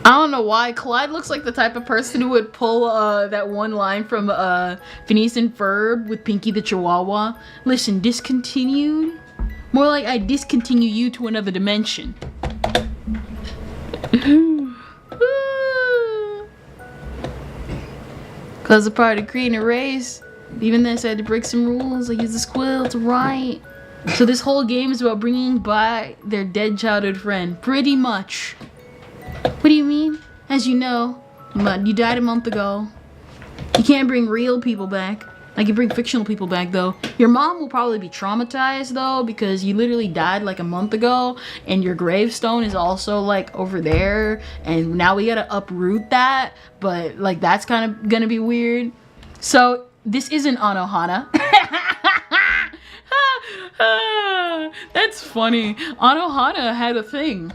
I don't know why. Clyde looks like the type of person who would pull that one line from Phineas and Ferb with Pinky the Chihuahua. Listen, discontinued? More like I discontinue you to another dimension. Cause a part of creating a race, even this I had to break some rules. I used the squill to write. So this whole game is about bringing back their dead childhood friend, pretty much. What do you mean? As you know, you died a month ago. You can't bring real people back. I can bring fictional people back though. Your mom will probably be traumatized though because you literally died like a month ago and your gravestone is also like over there and now we gotta uproot that, but like that's kind of gonna be weird. So this isn't Anohana. That's funny. Anohana had a thing.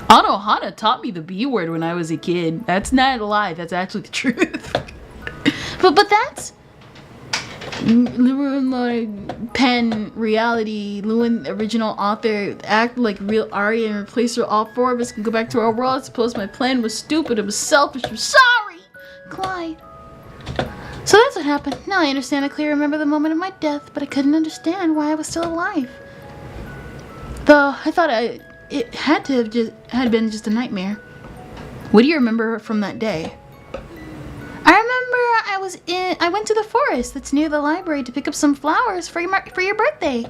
Anohana taught me the B word when I was a kid. That's not a lie. That's actually the truth. But that's Lewin, like pen reality. Lewin, original author, act like real Aria and replace her. All four of us can go back to our world. I suppose my plan was stupid. It was selfish. I'm sorry, Clyde. So that's what happened. Now I understand. I clearly remember the moment of my death, but I couldn't understand why I was still alive. Though I thought it had to have had been just a nightmare. What do you remember from that day? I remember I went to the forest that's near the library to pick up some flowers for your birthday.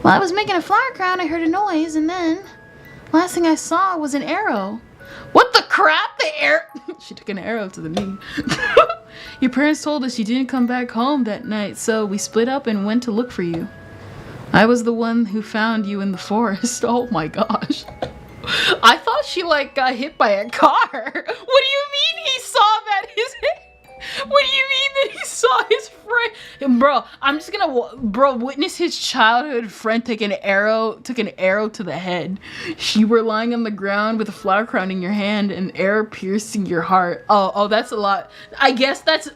While I was making a flower crown, I heard a noise, and then last thing I saw was an arrow. What the crap? The arrow? She took an arrow to the knee. Your parents told us you didn't come back home that night, so we split up and went to look for you. I was the one who found you in the forest. Oh my gosh. I thought she like got hit by a car. What do you mean he saw that what do you mean that he saw his friend? And bro, I'm just gonna witness his childhood friend took an arrow to the head. You were lying on the ground with a flower crown in your hand and arrow piercing your heart. Oh, that's a lot. I guess that's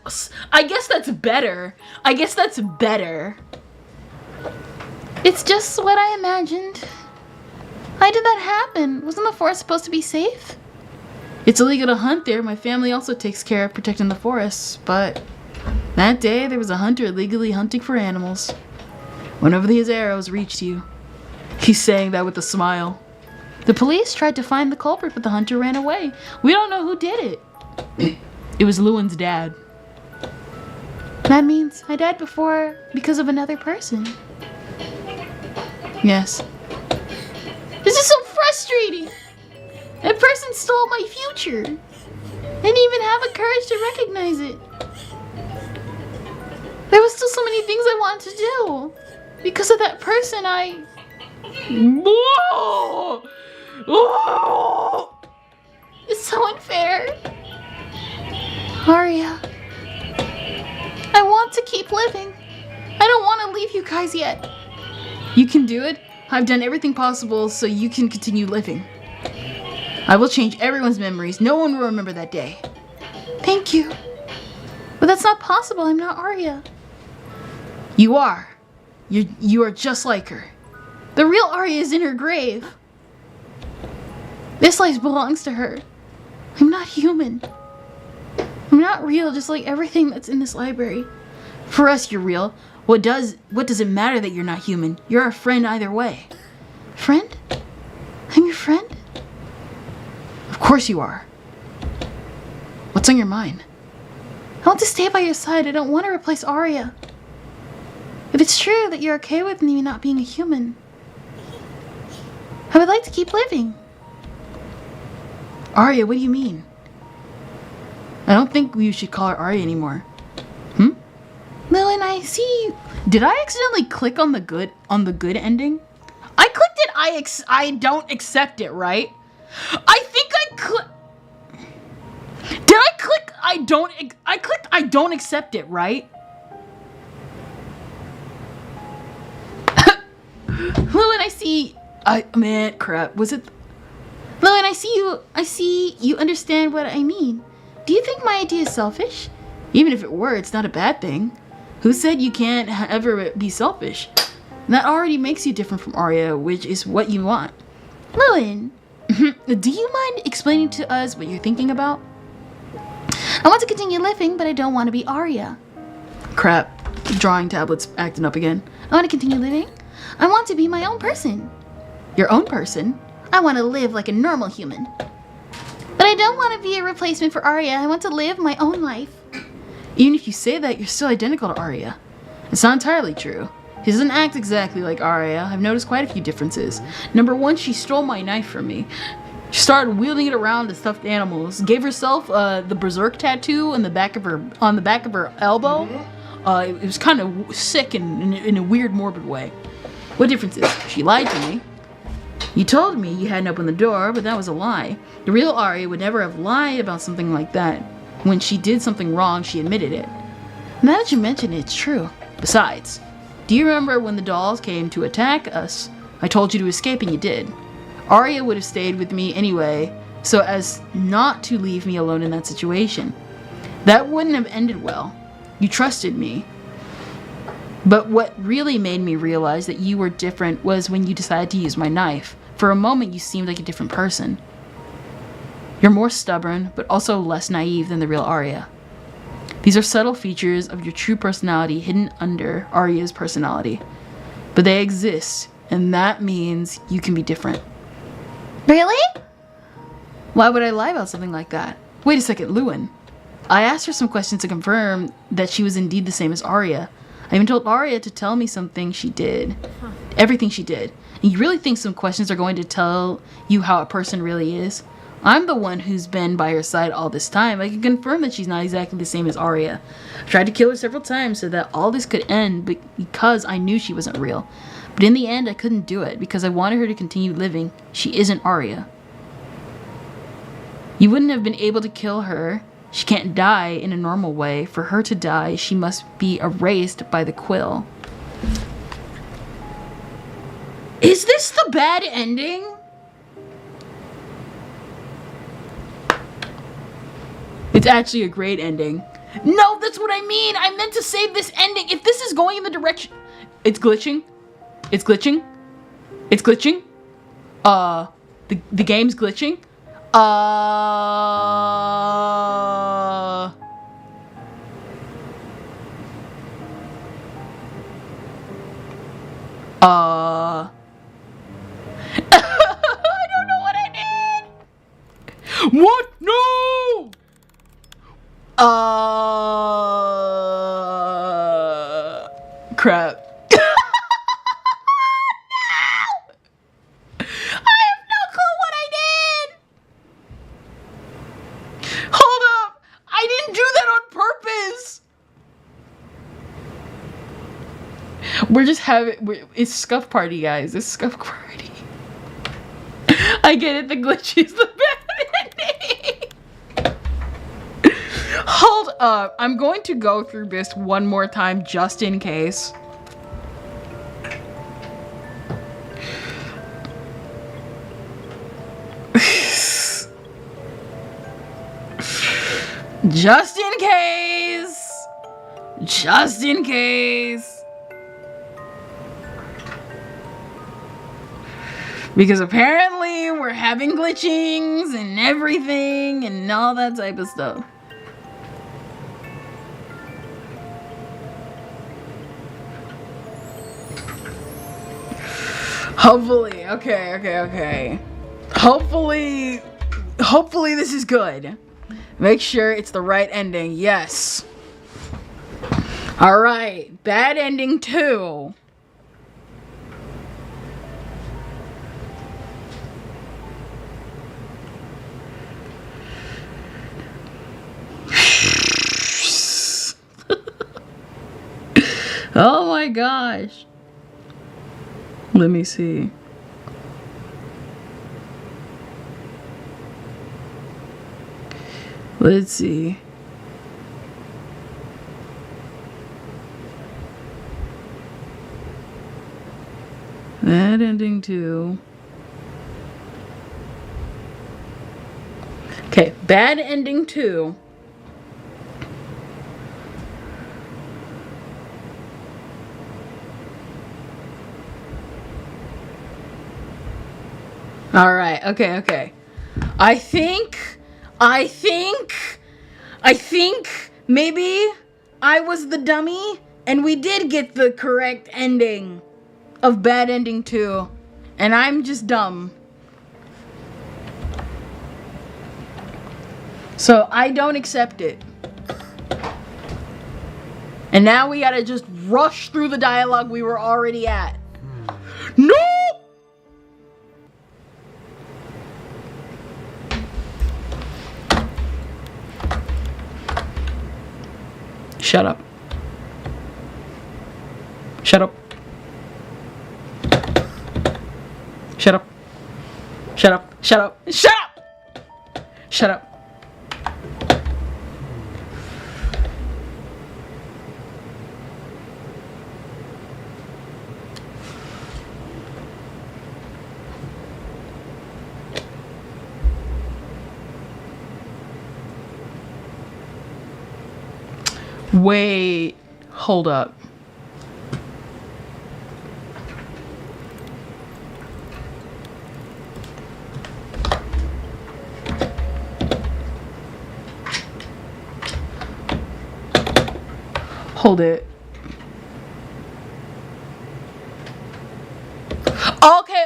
better. It's just what I imagined. Why did that happen? Wasn't the forest supposed to be safe? It's illegal to hunt there. My family also takes care of protecting the forests, but that day there was a hunter illegally hunting for animals. Whenever his arrows reached you. He's saying that with a smile. The police tried to find the culprit, but the hunter ran away. We don't know who did it. It was Lewin's dad. That means I died before because of another person. Yes. This is so frustrating. That person stole my future. I didn't even have the courage to recognize it. There was still so many things I wanted to do. Because of that person, Whoa! Whoa! It's so unfair. Aria, I want to keep living. I don't want to leave you guys yet. You can do it. I've done everything possible so you can continue living. I will change everyone's memories. No one will remember that day. Thank you. But that's not possible. I'm not Aria. You are. You are just like her. The real Aria is in her grave. This life belongs to her. I'm not human. I'm not real, just like everything that's in this library. For us, you're real. What does it matter that you're not human? You're our friend either way. Friend? I'm your friend? Of course you are. What's on your mind? I want to stay by your side. I don't want to replace Aria. If it's true that you're okay with me not being a human, I would like to keep living. Aria, what do you mean? I don't think you should call her Aria anymore. Lewin, I see you. Did I accidentally click on the good ending? I clicked it. I don't accept it, right? I think I clicked. Did I click? I clicked. I don't accept it, right? Lewin, I see. Man, crap. Was it? Lewin, I see you. I see you understand what I mean. Do you think my idea is selfish? Even if it were, it's not a bad thing. Who said you can't ever be selfish? That already makes you different from Aria, which is what you want. Lewin, do you mind explaining to us what you're thinking about? I want to continue living, but I don't want to be Aria. Crap. Drawing tablet's acting up again. I want to continue living. I want to be my own person. Your own person? I want to live like a normal human. But I don't want to be a replacement for Aria. I want to live my own life. Even if you say that, you're still identical to Aria. It's not entirely true. She doesn't act exactly like Aria. I've noticed quite a few differences. Number one, she stole my knife from me. She started wielding it around to stuffed animals. Gave herself the berserk tattoo on the back of her elbow. It was kind of sick in a weird, morbid way. What difference is it? She lied to me. You told me you hadn't opened the door, but that was a lie. The real Aria would never have lied about something like that. When she did something wrong, she admitted it. Now that you mention it, it's true. Besides, Do you remember when the dolls came to attack us? I told you to escape and you did. Aria would have stayed with me anyway, so as not to leave me alone in that situation. That wouldn't have ended well. You trusted me. But what really made me realize that you were different was when you decided to use my knife. For a moment, you seemed like a different person. You're more stubborn, but also less naive than the real Aria. These are subtle features of your true personality hidden under Aria's personality. But they exist, and that means you can be different. Really? Why would I lie about something like that? Wait a second, Lewin. I asked her some questions to confirm that she was indeed the same as Aria. I even told Aria to tell me something she did. Everything she did. And you really think some questions are going to tell you how a person really is? I'm the one who's been by her side all this time. I can confirm that she's not exactly the same as Aria. I tried to kill her several times so that all this could end because I knew she wasn't real. But in the end, I couldn't do it because I wanted her to continue living. She isn't Aria. You wouldn't have been able to kill her. She can't die in a normal way. For her to die, she must be erased by the quill. Is this the bad ending? It's actually a great ending. No, that's what I mean. I meant to save this ending. If this is going in the direction... It's glitching. It's glitching. It's glitching. The game's glitching. I don't know what I did. What? No! Crap. No! I have no clue what I did. Hold up. I didn't do that on purpose. We're just having... It's Scuff Party, guys. It's Scuff Party. I get it. The glitch is the bad ending. Hold up. I'm going to go through this one more time just in case. Just in case. Just in case. Because apparently we're having glitchings and everything and all that type of stuff. Hopefully, okay. Hopefully this is good. Make sure it's the right ending, yes. Alright, bad ending 2. Oh my gosh. Let me see. Let's see. That ending too. Okay, bad ending 2. All right. Okay. I think maybe I was the dummy and we did get the correct ending of bad ending 2 and I'm just dumb. So I don't accept it. And now we gotta just rush through the dialogue we were already at. No! Shut up. Shut up. Shut up. Shut up. Shut up. Shut up! Shut up. Wait, hold up. Hold it.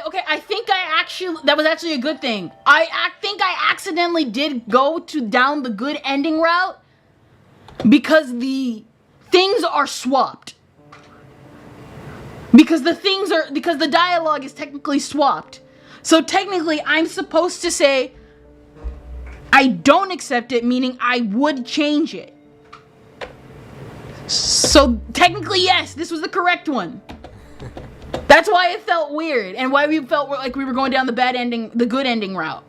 Okay, I think that was actually a good thing. I think I accidentally did go down the good ending route because the things are swapped. Because the dialogue is technically swapped. So technically I'm supposed to say I don't accept it, meaning I would change it. So technically yes, this was the correct one. That's why it felt weird and why we felt like we were going down the good ending route.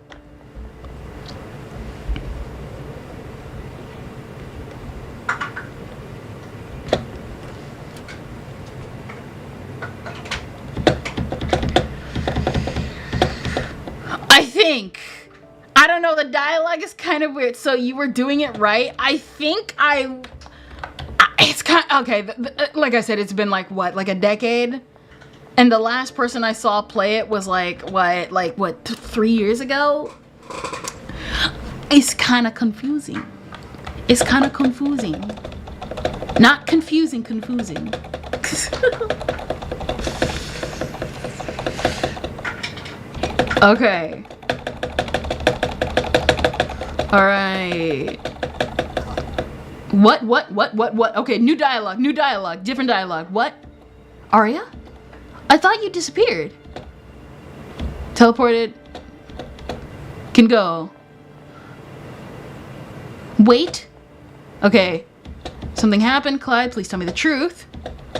I don't know, the dialogue is kind of weird. So you were doing it right. I think it's kind of, okay, like I said, it's been like what, like a decade? And the last person I saw play it was like 3 years ago? It's kind of confusing. It's kind of confusing. Not confusing. Okay. All right. What? Okay, new dialogue, different dialogue. What? Aria? I thought you disappeared. Teleported. Can go. Wait. Okay. Something happened, Clyde. Please tell me the truth.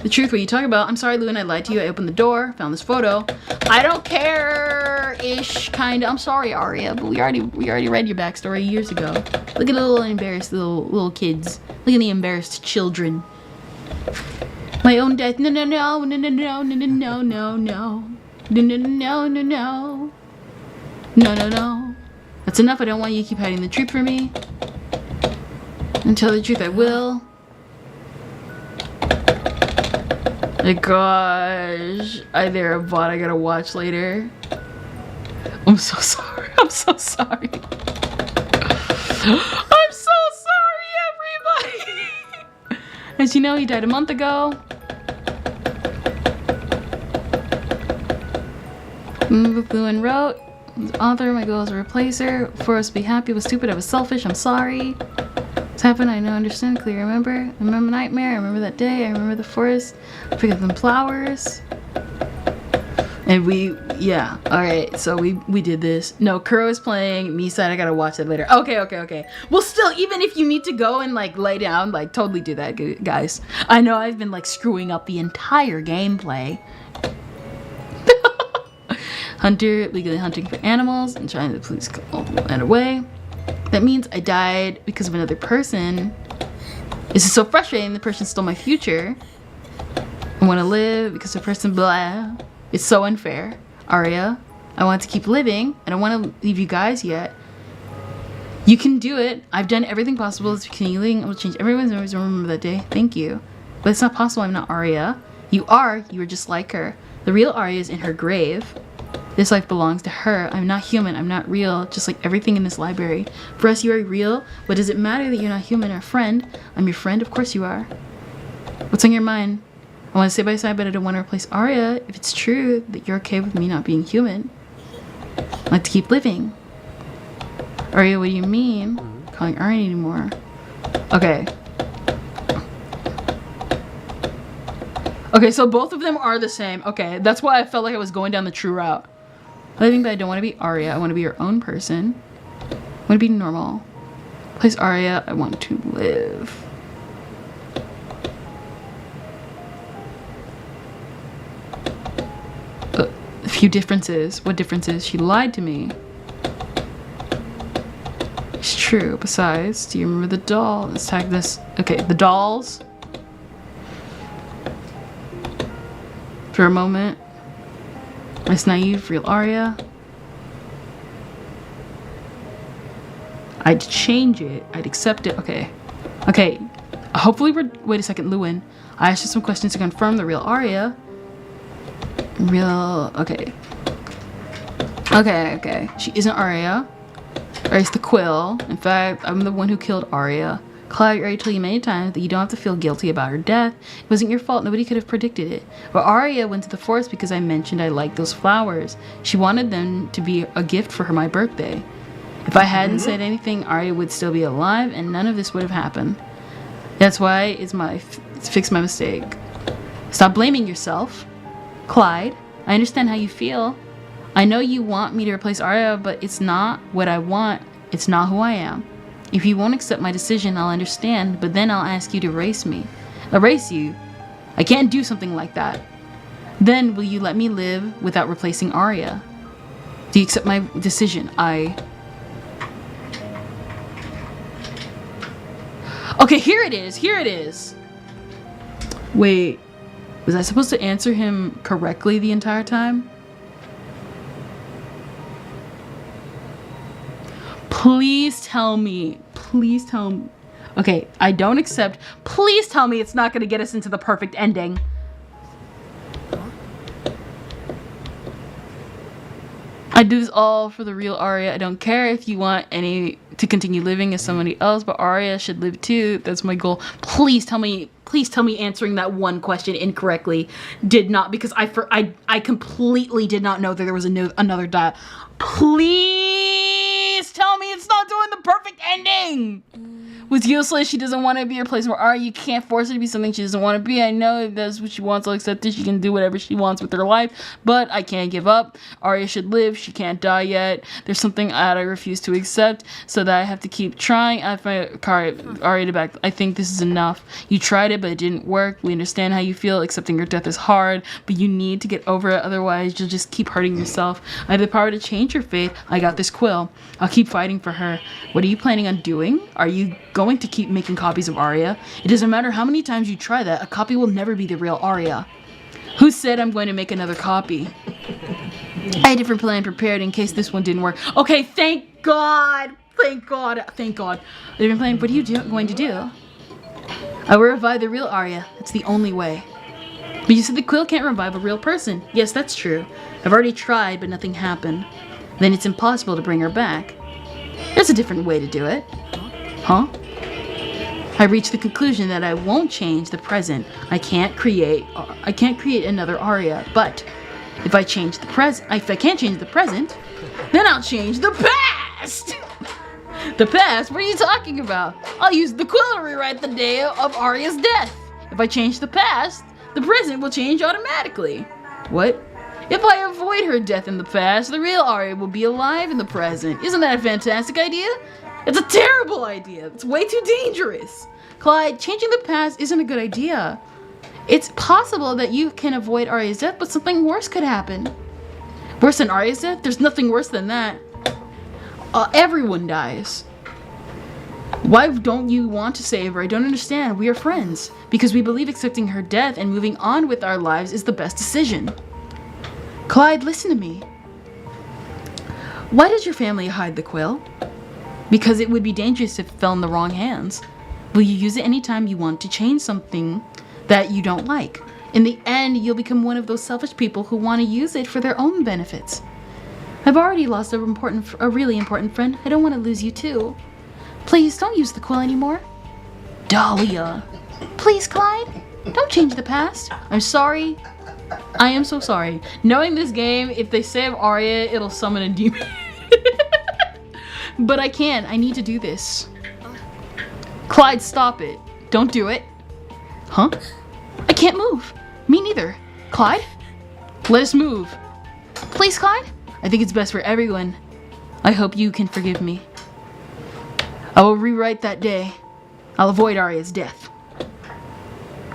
The truth, what are you talking about? I'm sorry, Lou, and I lied to you. I opened the door, found this photo. I don't care-ish, kinda. I'm sorry, Aria, but we already read your backstory years ago. Look at the little embarrassed little kids. Look at the embarrassed children. My own death. No. That's enough. I don't want you to keep hiding the truth from me. And tell the truth, I will. My gosh. There a bot I gotta watch later. I'm so sorry. I'm so sorry, everybody. As you know, he died a month ago. Blue and wrote. The author, my goal is to replace her. For us to be happy was stupid. I was selfish. I'm sorry. It's happened. I know, understand, clearly remember. I remember nightmare. I remember that day. I remember the forest. I forget them flowers. And yeah. Alright, so we did this. No, Kuro is playing. Me said I gotta watch that later. Okay. Well, still, even if you need to go and like lay down, like totally do that, guys. I know I've been like screwing up the entire gameplay. Hunter, legally hunting for animals and trying to please call the land away. That means I died because of another person. This is so frustrating. The person stole my future. I want to live because the person blah. It's so unfair. Aria, I want to keep living. I don't want to leave you guys yet. You can do it. I've done everything possible. It's healing. I will change everyone's memories and remember that day. Thank you. But it's not possible. I'm not Aria. You are just like her. The real Aria is in her grave. This life belongs to her. I'm not human. I'm not real. Just like everything in this library. For us, you are real. What does it matter that you're not human or friend? I'm your friend. Of course you are. What's on your mind? I want to stay by your side, but I don't want to replace Aria. If it's true that you're okay with me not being human, I'd like to keep living. Aria, what do you mean? Calling Aria anymore. Okay. Okay, so both of them are the same. Okay, that's why I felt like I was going down the true route. Living, but I don't want to be Aria. I want to be your own person. I want to be normal. Place Aria. I want to live. A few differences. What differences? She lied to me. It's true. Besides, do you remember the doll? Let's tag this. Okay, the dolls. For a moment. Nice, naive, real Aria. I'd change it. I'd accept it. Okay. Okay. Hopefully wait a second, Lewin. I asked you some questions to confirm the real Aria. Okay. Okay. She isn't Aria. Aria's the quill. In fact, I'm the one who killed Aria. Clyde already told you many times that you don't have to feel guilty about her death. It wasn't your fault. Nobody could have predicted it. But Aria went to the forest because I mentioned I liked those flowers. She wanted them to be a gift for my birthday. If I hadn't said anything, Aria would still be alive and none of this would have happened. That's why it's fix my mistake. Stop blaming yourself. Clyde, I understand how you feel. I know you want me to replace Aria, but it's not what I want. It's not who I am. If you won't accept my decision, I'll understand, but then I'll ask you to erase me. Erase you? I can't do something like that. Then will you let me live without replacing Aria? Do you accept my decision? Okay, here it is. Wait, was I supposed to answer him correctly the entire time? Please tell me. Okay, I don't accept. Please tell me it's not going to get us into the perfect ending. I do this all for the real Aria. I don't care if you want to continue living as somebody else, but Aria should live too. That's my goal. Please tell me answering that one question incorrectly did not, because I completely did not know that there was another dot. Please tell me it's not doing the perfect ending. Was useless. She doesn't want to be replaced with Aria. You can't force her to be something she doesn't want to be. I know if that's what she wants, I'll accept it. She can do whatever she wants with her life, but I can't give up. Aria should live. She can't die yet. There's something that I refuse to accept, so that I have to keep trying. I have my Aria to back. I think this is enough. You tried it, but it didn't work. We understand how you feel. Accepting her death is hard, but you need to get over it. Otherwise, you'll just keep hurting yourself. I have the power to change her fate. I got this quill. I'll keep fighting for her. What are you planning on doing? Are you going to keep making copies of Aria? It doesn't matter how many times you try that, a copy will never be the real Aria. Who said I'm going to make another copy? I had a different plan prepared in case this one didn't work. Okay, thank God. A different plan. What are you going to do? I will revive the real Aria. That's the only way. But you said the quill can't revive a real person. Yes, that's true. I've already tried, but nothing happened. Then it's impossible to bring her back. There's a different way to do it. Huh? I reached the conclusion that I won't change the present. I can't create another Aria. But if I can't change the present, then I'll change the past. The past? What are you talking about? I'll use the quill to rewrite the day of Aria's death. If I change the past, the present will change automatically. What? If I avoid her death in the past, the real Aria will be alive in the present. Isn't that a fantastic idea? It's a terrible idea. It's way too dangerous. Clyde, changing the past isn't a good idea. It's possible that you can avoid Aria's death, but something worse could happen. Worse than Aria's death? There's nothing worse than that. Everyone dies. Why don't you want to save her? I don't understand. We are friends. Because we believe accepting her death and moving on with our lives is the best decision. Clyde, listen to me. Why does your family hide the quill? Because it would be dangerous if it fell in the wrong hands. Will you use it anytime you want to change something that you don't like? In the end, you'll become one of those selfish people who want to use it for their own benefits. I've already lost a really important friend. I don't want to lose you too. Please don't use the quill anymore. Dahlia. Please, Clyde, don't change the past. I'm sorry. I am so sorry. Knowing this game, if they save Aria, it'll summon a demon. But I can't. I need to do this. Clyde, stop it. Don't do it. Huh? I can't move. Me neither. Clyde? Let us move. Please, Clyde? I think it's best for everyone. I hope you can forgive me. I will rewrite that day. I'll avoid Aria's death.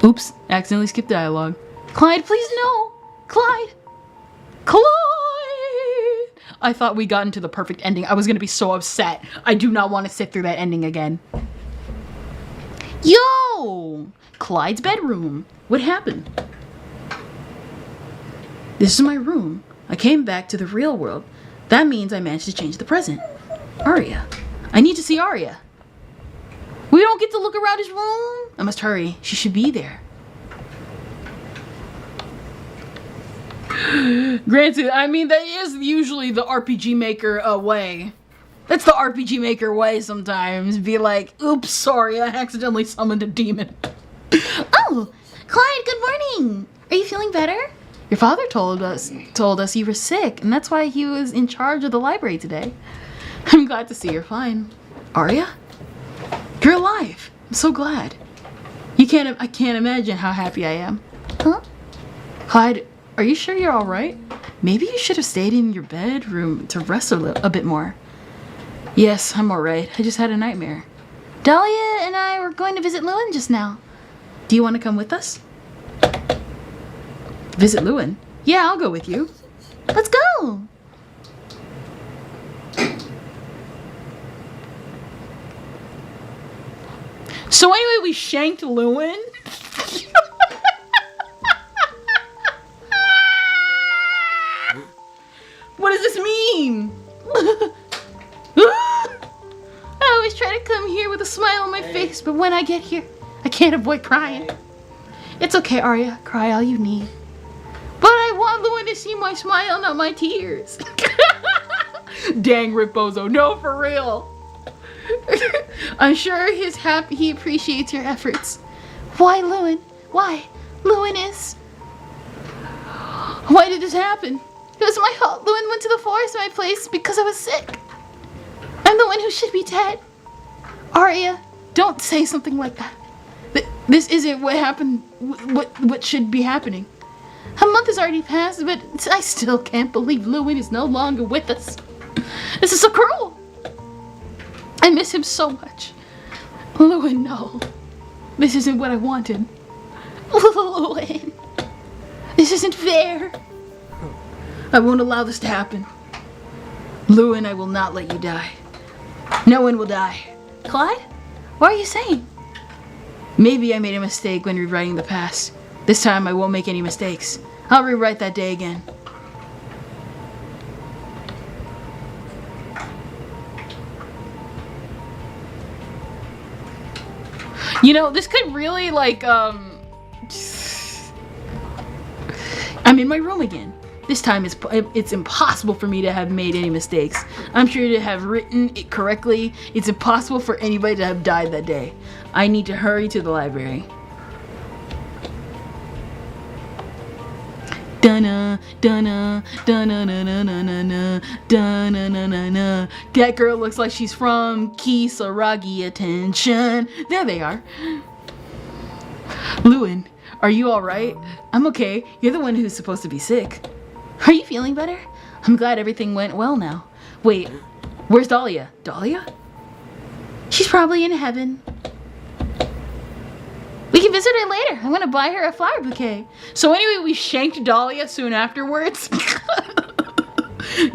Oops, accidentally skipped dialogue. Clyde, please no! Clyde! Clyde! I thought we got into the perfect ending. I was gonna be so upset. I do not want to sit through that ending again. Yo! Clyde's bedroom. What happened? This is my room. I came back to the real world. That means I managed to change the present. Aria. I need to see Aria. We don't get to look around his room? I must hurry. She should be there. Granted, I mean, that is usually the RPG Maker way. That's the RPG Maker way sometimes. Be like, oops, sorry, I accidentally summoned a demon. Oh, Clyde, good morning. Are you feeling better? Your father told us you were sick, and that's why he was in charge of the library today. I'm glad to see you're fine. Aria? You're alive. I'm so glad. I can't imagine how happy I am. Huh? Clyde, are you sure you're alright? Maybe you should have stayed in your bedroom to rest a bit more. Yes, I'm alright. I just had a nightmare. Dahlia and I were going to visit Lewin just now. Do you want to come with us? Visit Lewin? Yeah, I'll go with you. Let's go. So anyway, we shanked Lewin. What does this mean? I always try to come here with a smile on my face, but when I get here, I can't avoid crying. It's okay, Aria. Cry all you need. But I want Lewin to see my smile, not my tears. Dang, Ripbozo. No, for real. I'm sure he's happy. He appreciates your efforts. Why, Lewin? Why? Lewin is... Why did this happen? It was my fault. Lewin went to the forest in my place because I was sick. I'm the one who should be dead. Aria, don't say something like that. This isn't what happened. What should be happening? A month has already passed, but I still can't believe Lewin is no longer with us. This is so cruel. I miss him so much. Lewin, no. This isn't what I wanted. Lewin. This isn't fair. I won't allow this to happen. Lewin, I will not let you die. No one will die. Clyde? What are you saying? Maybe I made a mistake when rewriting the past. This time I won't make any mistakes. I'll rewrite that day again. You know, this could really, like, I'm in my room again. This time it's impossible for me to have made any mistakes. I'm sure to have written it correctly. It's impossible for anybody to have died that day. I need to hurry to the library. Dun-na, dun-na, dun-na-na-na-na-na, dun-na-na-na-na. That girl looks like she's from Kisaragi. Attention. There they are. Lewin, are you alright? I'm okay. You're the one who's supposed to be sick. Are you feeling better? I'm glad everything went well now. Wait, where's Dahlia? Dahlia? She's probably in heaven. We can visit her later. I'm gonna buy her a flower bouquet. So anyway, we shanked Dahlia soon afterwards.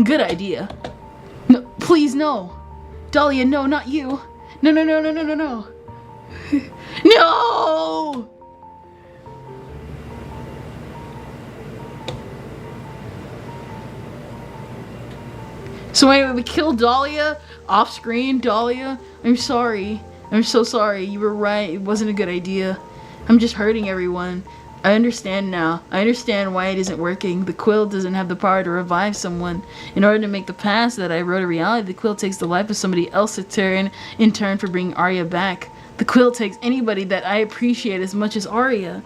Good idea. No, please no. Dahlia, no, not you. No, no, no, no, no, no, no. No! So anyway, we killed Dahlia off screen. Dahlia, I'm sorry. I'm so sorry. You were right. It wasn't a good idea. I'm just hurting everyone. I understand now. I understand why it isn't working. The quill doesn't have the power to revive someone. In order to make the past that I wrote a reality, the quill takes the life of somebody else in turn for bringing Aria back. The quill takes anybody that I appreciate as much as Aria.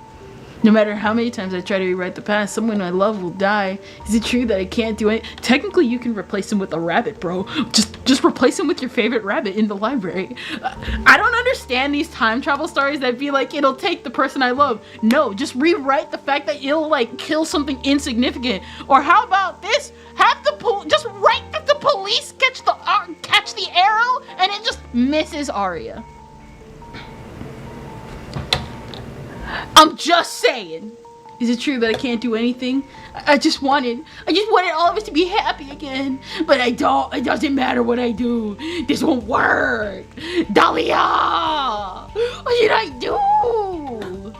No matter how many times I try to rewrite the past, someone I love will die. Is it true that I can't do it? Technically, you can replace him with a rabbit, bro. Just replace him with your favorite rabbit in the library. I don't understand these time travel stories that be like, it'll take the person I love. No, just rewrite the fact that it'll like kill something insignificant. Or how about this? Have the just write that the police catch the arrow and it just misses Aria. I'm just saying. Is it true that I can't do anything? I just wanted all of us to be happy again. But I don't. It doesn't matter what I do. This won't work. Dahlia! What should I do?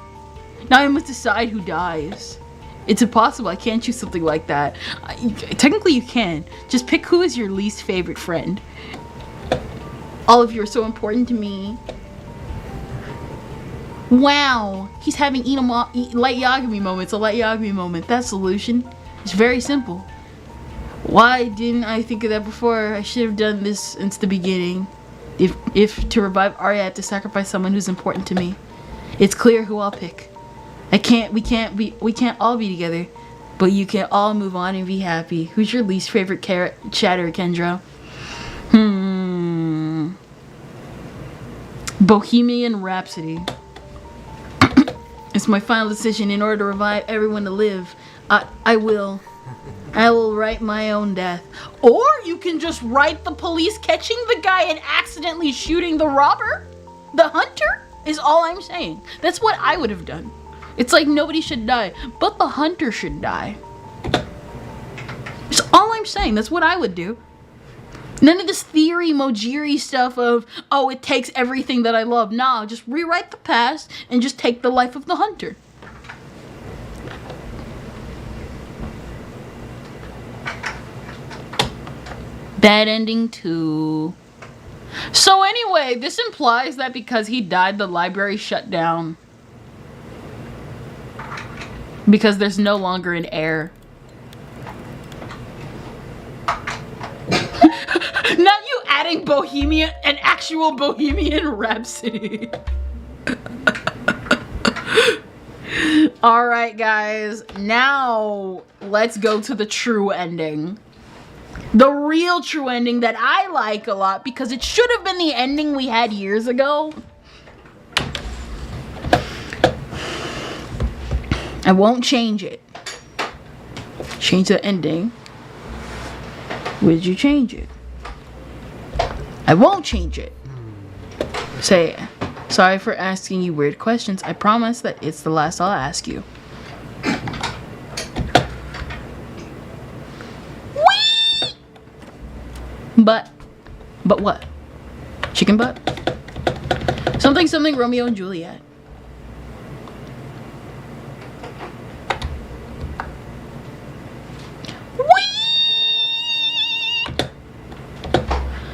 Now I must decide who dies. It's impossible. I can't choose something like that. Technically you can. Just pick who is your least favorite friend. All of you are so important to me. Wow, he's having light Yagami moments. A light Yagami moment. That solution is very simple. Why didn't I think of that before? I should have done this since the beginning. If to revive Aria, I have to sacrifice someone who's important to me. It's clear who I'll pick. We can't all be together, but you can all move on and be happy. Who's your least favorite chatter, Kendra? Bohemian Rhapsody. It's my final decision. In order to revive everyone to live, I will write my own death. Or you can just write the police catching the guy and accidentally shooting the robber. The hunter is all I'm saying. That's what I would have done. It's like nobody should die, but the hunter should die. That's all I'm saying. That's what I would do. None of this theory mojiri stuff of, oh, it takes everything that I love. Nah, just rewrite the past and just take the life of the hunter. Bad ending too. So anyway, this implies that because he died, the library shut down. Because there's no longer an heir. Not you adding an actual Bohemian Rhapsody. Alright guys, now let's go to the true ending. The real true ending that I like a lot because it should have been the ending we had years ago. I won't change it. Change the ending. Would you change it? I won't change it. Say, sorry for asking you weird questions. I promise that it's the last I'll ask you. Whee! But what? Chicken butt? Something Romeo and Juliet.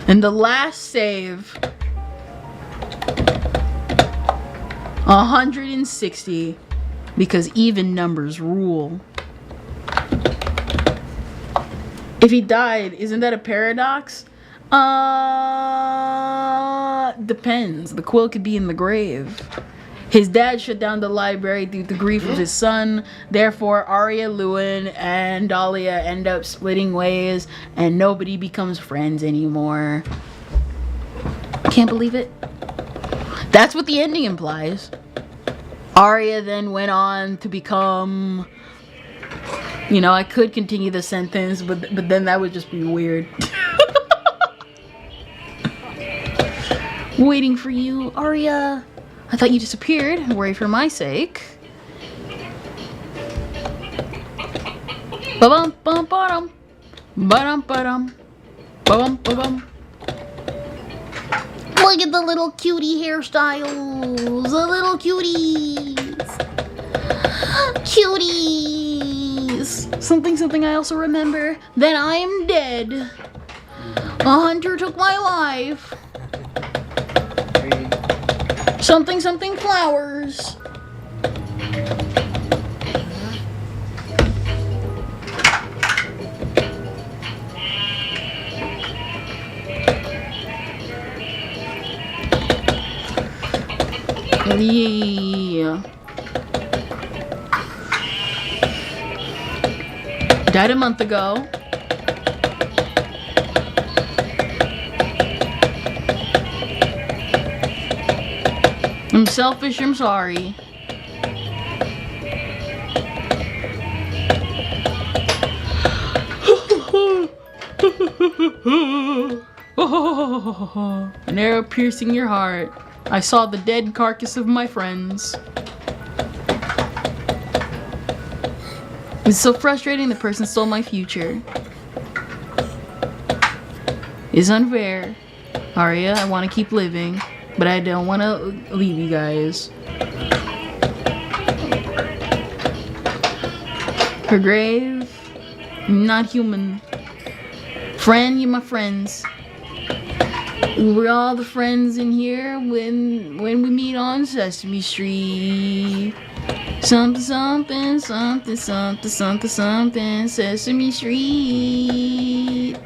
And the last save, 160, because even numbers rule. If he died, isn't that a paradox? Depends. The quill could be in the grave. His dad shut down the library due to the grief of his son. Therefore, Aria, Lewin, and Dahlia end up splitting ways, and nobody becomes friends anymore. Can't believe it. That's what the ending implies. Aria then went on to become... You know, I could continue the sentence, but then that would just be weird. Waiting for you, Aria. I thought you disappeared. Worry for my sake. Ba-bum, bum, ba-dum. Ba-dum, ba-dum. Ba-bum, ba-bum. Look at the little cutie hairstyles. The little cuties. Cuties. Something I also remember. That I am dead. A hunter took my life. Something flowers. Yeah. Died a month ago. I'm selfish, I'm sorry. An arrow piercing your heart. I saw the dead carcass of my friends. It's so frustrating the person stole my future. It's unfair. Aria, I want to keep living, but I don't want to leave you guys. Her grave? Not human. Friend, you're my friends. We're all the friends in here when we meet on Sesame Street. Something, something, something, something, something, something, Sesame Street.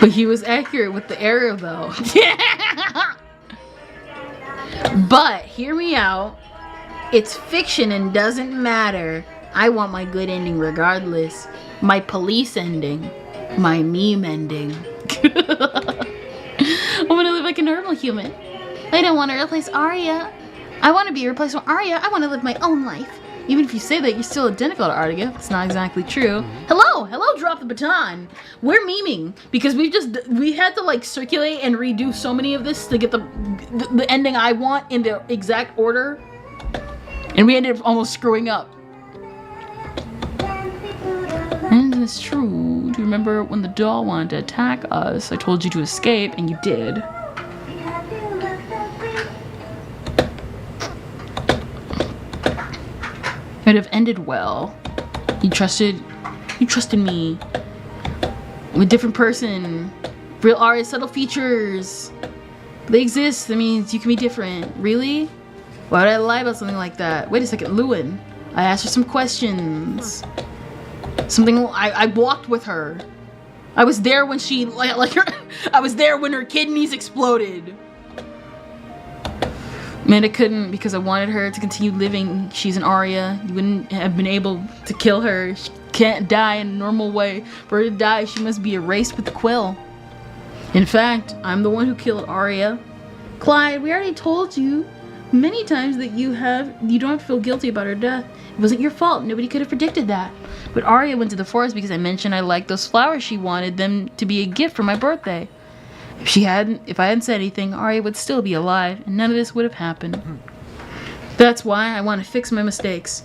But he was accurate with the arrow though. But hear me out. It's fiction and doesn't matter. I want my good ending regardless. My police ending. My meme ending. I want to live like a normal human. I don't want to replace Aria. I want to be replaced with Aria. I want to live my own life. Even if you say that, you're still identical to Aria. It's not exactly true. Hello, drop the baton. We're memeing because we had to like circulate and redo so many of this to get the ending I want in the exact order, and we ended up almost screwing up. And it's true. Do you remember when the doll wanted to attack us? I told you to escape, and you did. It would have ended well. You trusted me. I'm a different person. Real art, subtle features. They exist. That means you can be different. Really? Why would I lie about something like that? Wait a second, Lewin. I asked her some questions. I walked with her. I was there when she I was there when her kidneys exploded. Man, I couldn't because I wanted her to continue living. She's an Aria. You wouldn't have been able to kill her. She can't die in a normal way. For her to die, she must be erased with the quill. In fact, I'm the one who killed Aria. Clyde, we already told you many times that you don't have to feel guilty about her death. It wasn't your fault. Nobody could have predicted that. But Aria went to the forest because I mentioned I liked those flowers. She wanted them to be a gift for my birthday. If I hadn't said anything, Aria would still be alive, and none of this would have happened. That's why I want to fix my mistakes.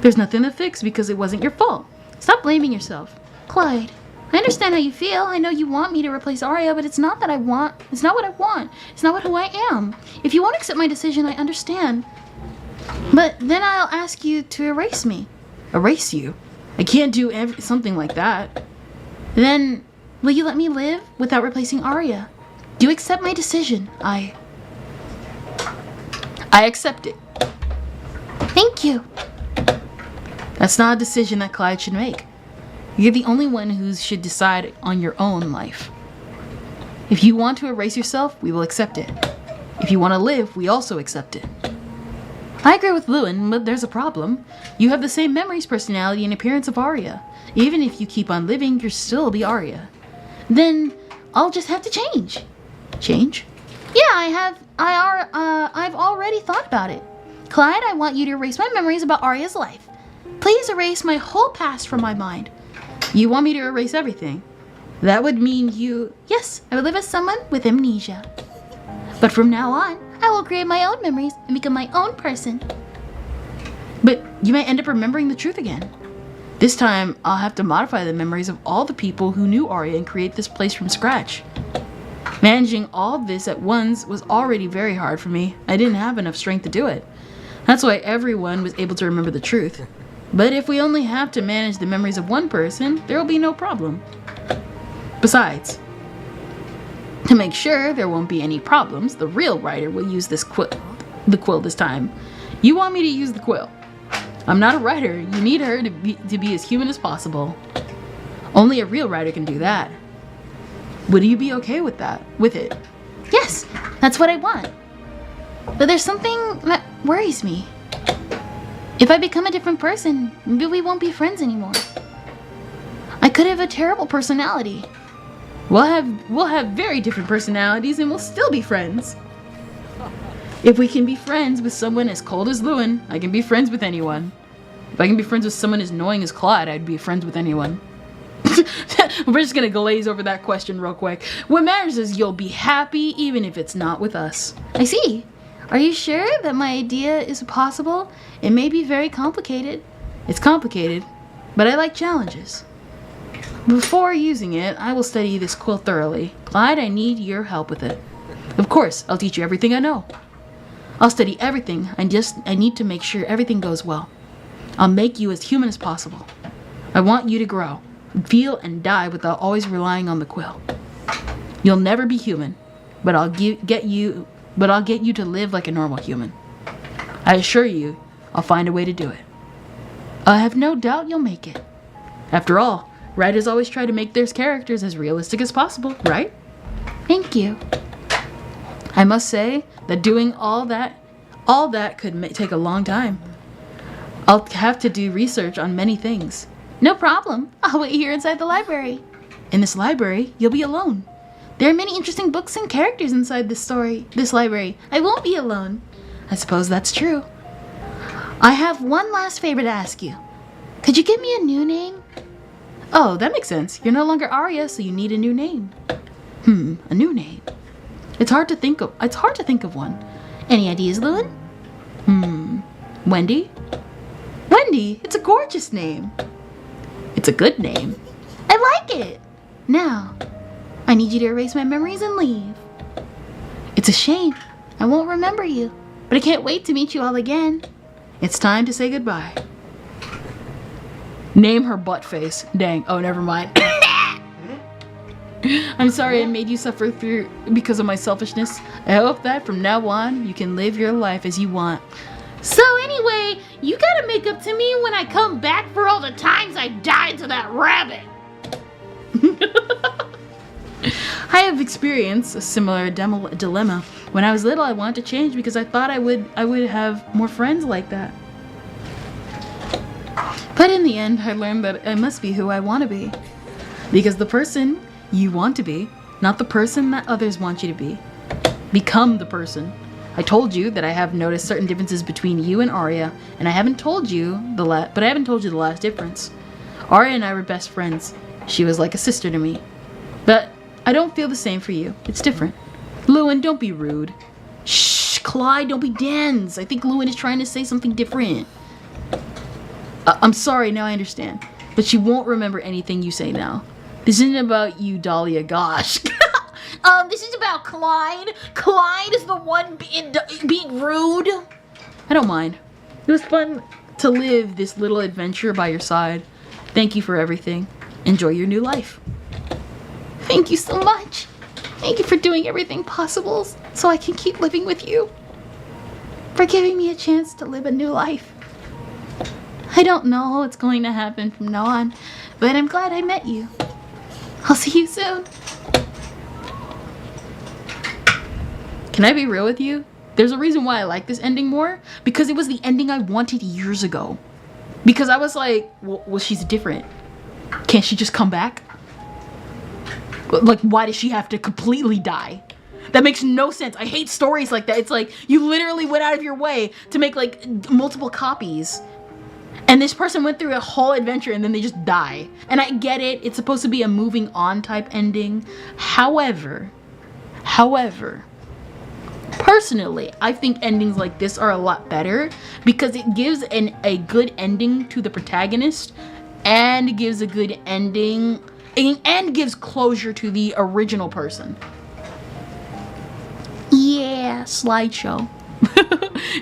There's nothing to fix because it wasn't your fault. Stop blaming yourself. Clyde, I understand how you feel. I know you want me to replace Aria, but it's not what I want. It's not who I am. If you won't accept my decision, I understand. But then I'll ask you to erase me. Erase you? I can't do something like that. Then will you let me live without replacing Aria? Do you accept my decision? I accept it. Thank you. That's not a decision that Clyde should make. You're the only one who should decide on your own life. If you want to erase yourself, we will accept it. If you want to live, we also accept it. I agree with Lewin, but there's a problem. You have the same memories, personality, and appearance of Aria. Even if you keep on living, you'll still be Aria. Then I'll just have to change. Change? Yeah, I've already thought about it. Clyde, I want you to erase my memories about Aria's life. Please erase my whole past from my mind. You want me to erase everything? That would mean you... Yes, I would live as someone with amnesia. But from now on, I will create my own memories and become my own person. But you may end up remembering the truth again. This time, I'll have to modify the memories of all the people who knew Aria and create this place from scratch. Managing all of this at once was already very hard for me. I didn't have enough strength to do it. That's why everyone was able to remember the truth. But if we only have to manage the memories of one person, there will be no problem. Besides, to make sure there won't be any problems, the real writer will use the quill this time. You want me to use the quill. I'm not a writer. You need her to be as human as possible. Only a real writer can do that. Would you be okay with that? With it? Yes, that's what I want. But there's something that worries me. If I become a different person, maybe we won't be friends anymore. I could have a terrible personality. We'll have very different personalities and we'll still be friends. If we can be friends with someone as cold as Lewin, I can be friends with anyone. If I can be friends with someone as annoying as Clyde, I'd be friends with anyone. We're just gonna glaze over that question real quick. What matters is you'll be happy even if it's not with us. I see. Are you sure that my idea is possible? It may be very complicated. It's complicated, but I like challenges. Before using it, I will study this quill thoroughly. Clyde, I need your help with it. Of course, I'll teach you everything I know. I'll study everything. I need to make sure everything goes well. I'll make you as human as possible. I want you to grow, feel, and die without always relying on the quill. You'll never be human, but I'll get you to live like a normal human. I assure you, I'll find a way to do it. I have no doubt you'll make it. After all, writers always try to make their characters as realistic as possible, right? Thank you. I must say that doing all that could take a long time. I'll have to do research on many things. No problem. I'll wait here inside the library. In this library, you'll be alone. There are many interesting books and characters inside this library. I won't be alone. I suppose that's true. I have one last favor to ask you. Could you give me a new name? Oh, that makes sense. You're no longer Aria, so you need a new name. A new name. It's hard to think of one. Any ideas, Lewin? Wendy? Wendy, it's a gorgeous name. It's a good name. I like it. Now, I need you to erase my memories and leave. It's a shame. I won't remember you, but I can't wait to meet you all again. It's time to say goodbye. Name her butt face. Dang. Oh, never mind. I'm sorry I made you suffer through because of my selfishness. I hope that from now on you can live your life as you want. So anyway, you gotta make up to me when I come back for all the times I died to that rabbit. I have experienced a similar dilemma. When I was little, I wanted to change because I thought I would have more friends like that. But in the end, I learned that I must be who I want to be. Because the person you want to be, not the person that others want you to be. Become the person. I told you that I have noticed certain differences between you and Aria, and I haven't told you the last difference. Aria and I were best friends. She was like a sister to me. But I don't feel the same for you. It's different. Lewin, don't be rude. Shh, Clyde, don't be dense. I think Lewin is trying to say something different. I'm sorry, now I understand. But she won't remember anything you say now. This isn't about you, Dahlia, gosh. This is about Clyde. Clyde is the one being rude. I don't mind. It was fun to live this little adventure by your side. Thank you for everything. Enjoy your new life. Thank you so much. Thank you for doing everything possible so I can keep living with you. For giving me a chance to live a new life. I don't know what's going to happen from now on, but I'm glad I met you. I'll see you soon. Can I be real with you? There's a reason why I like this ending more, because it was the ending I wanted years ago. Because I was like, well, she's different. Can't she just come back? Like, why does she have to completely die? That makes no sense. I hate stories like that. It's like, you literally went out of your way to make like multiple copies. And this person went through a whole adventure and then they just die. And I get it. It's supposed to be a moving on type ending. However, personally, I think endings like this are a lot better because it gives a good ending to the protagonist and gives a good ending and gives closure to the original person. Yeah, slideshow.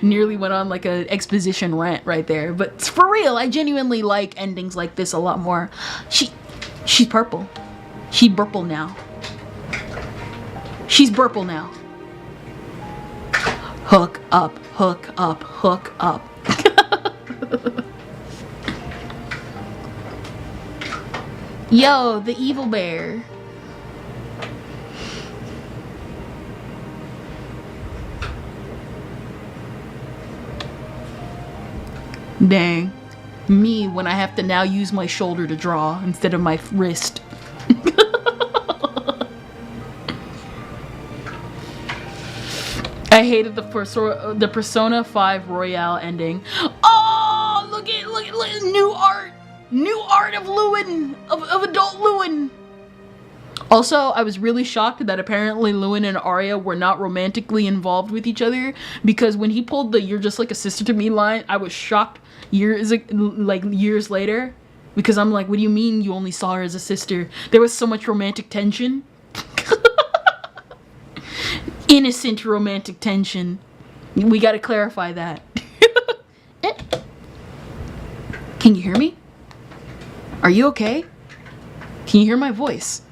Nearly went on like an exposition rant right there. But for real, I genuinely like endings like this a lot more. She's purple. She burple now. She's burple now. Hook up, hook up, hook up. Yo, the evil bear. Dang. Me when I have to now use my shoulder to draw instead of my wrist. I hated the Persona 5 Royale ending. Oh, look at new art of Lewin, of adult Lewin. Also, I was really shocked that apparently Lewin and Aria were not romantically involved with each other, because when he pulled the "you're just like a sister to me" line, I was shocked years later, because I'm like, what do you mean you only saw her as a sister? There was so much romantic tension. Innocent romantic tension. We gotta clarify that. Can you hear me? Are you okay? Can you hear my voice?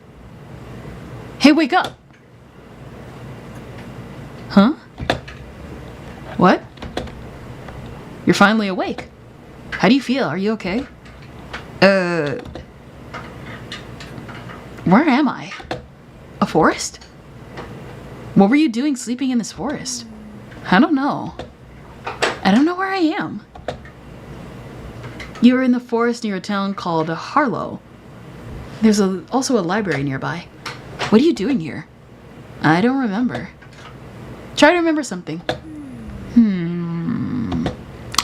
Hey, wake up! Huh? What? You're finally awake. How do you feel? Are you okay? Where am I? A forest? What were you doing sleeping in this forest? I don't know. I don't know where I am. You were in the forest near a town called Harlow. There's also a library nearby. What are you doing here? I don't remember. Try to remember something.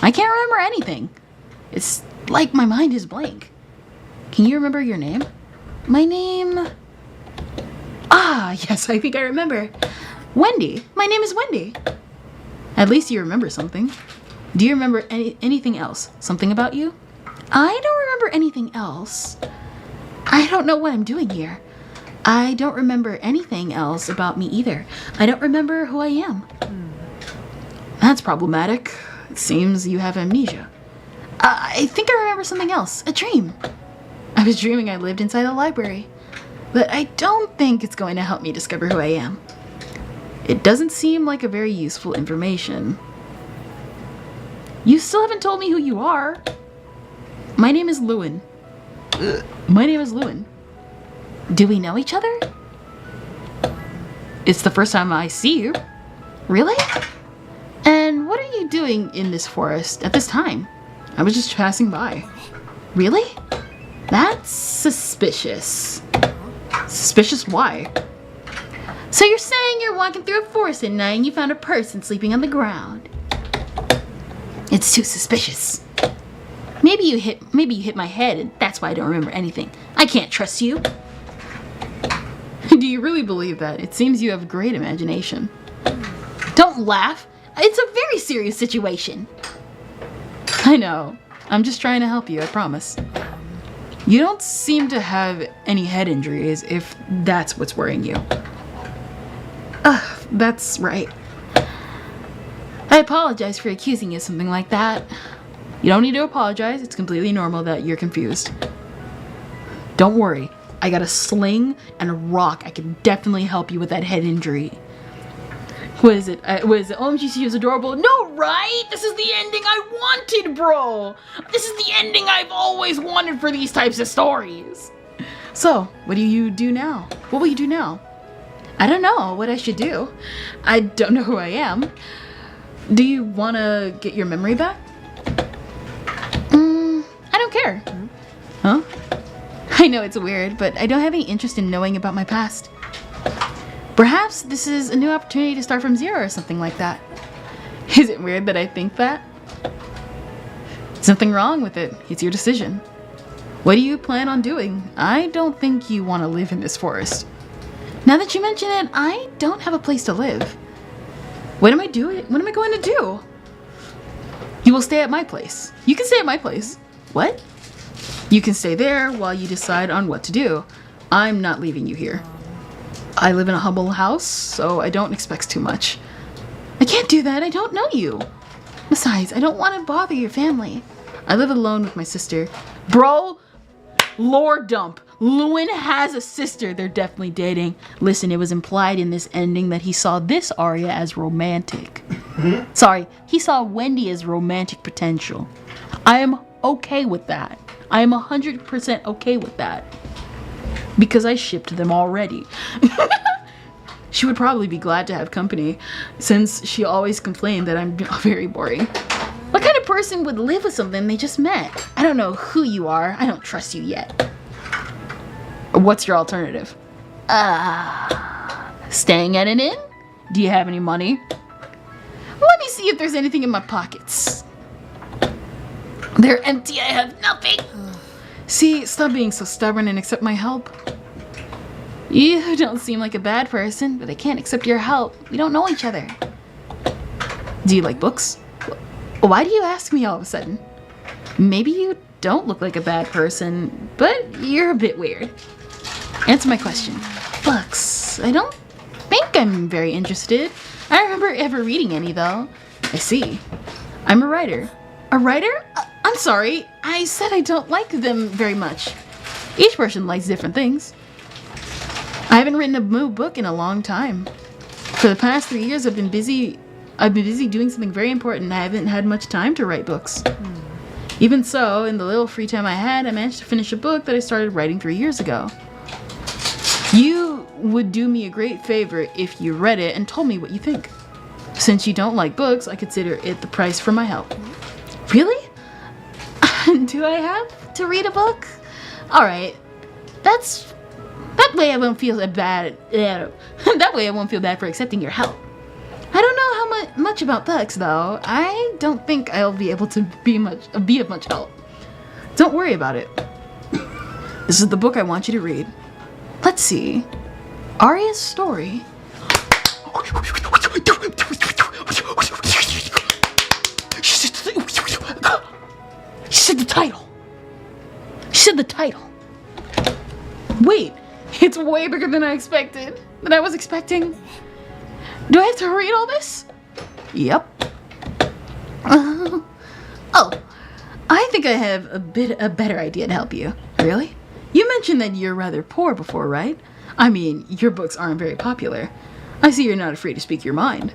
I can't remember anything. It's like my mind is blank. Can you remember your name? My name... Ah, yes, I think I remember. Wendy. My name is Wendy. At least you remember something. Do you remember anything else? Something about you? I don't remember anything else. I don't know what I'm doing here. I don't remember anything else about me either. I don't remember who I am. That's problematic. It seems you have amnesia. I think I remember something else. A dream. I was dreaming I lived inside a library. But I don't think it's going to help me discover who I am. It doesn't seem like a very useful information. You still haven't told me who you are. My name is Lewin. My name is Lewin. Do we know each other? It's the first time I see you. Really? And what are you doing in this forest at this time? I was just passing by. Really? That's suspicious. Suspicious why? So you're saying you're walking through a forest at night and you found a person sleeping on the ground? It's too suspicious. Maybe you hit my head and that's why I don't remember anything. I can't trust you. Do you really believe that? It seems you have great imagination. Don't laugh. It's a very serious situation. I know. I'm just trying to help you, I promise. You don't seem to have any head injuries if that's what's worrying you. That's right. I apologize for accusing you of something like that. You don't need to apologize. It's completely normal that you're confused. Don't worry. I got a sling and a rock. I can definitely help you with that head injury. What is it? OMG, she is adorable. No, right? This is the ending I wanted, bro. This is the ending I've always wanted for these types of stories. So, what do you do now? What will you do now? I don't know what I should do. I don't know who I am. Do you want to get your memory back? I don't care. Huh? I know it's weird, but I don't have any interest in knowing about my past. Perhaps this is a new opportunity to start from zero or something like that. Is it weird that I think that? There's nothing wrong with it. It's your decision. What do you plan on doing? I don't think you want to live in this forest. Now that you mention it, I don't have a place to live. What am I doing? What am I going to do? You will stay at my place. You can stay at my place. What? You can stay there while you decide on what to do. I'm not leaving you here. I live in a humble house, so I don't expect too much. I can't do that. I don't know you. Besides, I don't want to bother your family. I live alone with my sister. Bro, lore dump. Lewin has a sister. They're definitely dating. Listen, it was implied in this ending that he saw this Aria as romantic. Sorry, he saw Wendy as romantic potential. I am okay with that. I am 100% okay with that. Because I shipped them already. She would probably be glad to have company, since she always complained that I'm very boring. What kind of person would live with someone they just met? I don't know who you are. I don't trust you yet. What's your alternative? Staying at an inn? Do you have any money? Let me see if there's anything in my pockets. They're empty. I have nothing. See, stop being so stubborn and accept my help. You don't seem like a bad person, but I can't accept your help. We don't know each other. Do you like books? Why do you ask me all of a sudden? Maybe you don't look like a bad person, but you're a bit weird. Answer my question. Books. I don't think I'm very interested. I don't remember ever reading any, though. I see. I'm a writer. A writer? I'm sorry. I said I don't like them very much. Each person likes different things. I haven't written a new book in a long time. For the past 3 years, I've been busy doing something very important and I haven't had much time to write books. Even so, in the little free time I had, I managed to finish a book that I started writing 3 years ago. You would do me a great favor if you read it and told me what you think. Since you don't like books, I consider it the price for my help. Really? Do I have to read a book? Alright. That way I won't feel bad. That way I won't feel bad for accepting your help. I don't know how much about books, though. I don't think I'll be able to be of much help. Don't worry about it. This is the book I want you to read. Let's see. Aria's Story. She said the title. She said the title. Wait, it's way bigger than I expected. Than I was expecting. Do I have to read all this? Yep. Oh, I think I have a better idea to help you. Really? You mentioned that you're rather poor before, right? I mean, your books aren't very popular. I see you're not afraid to speak your mind.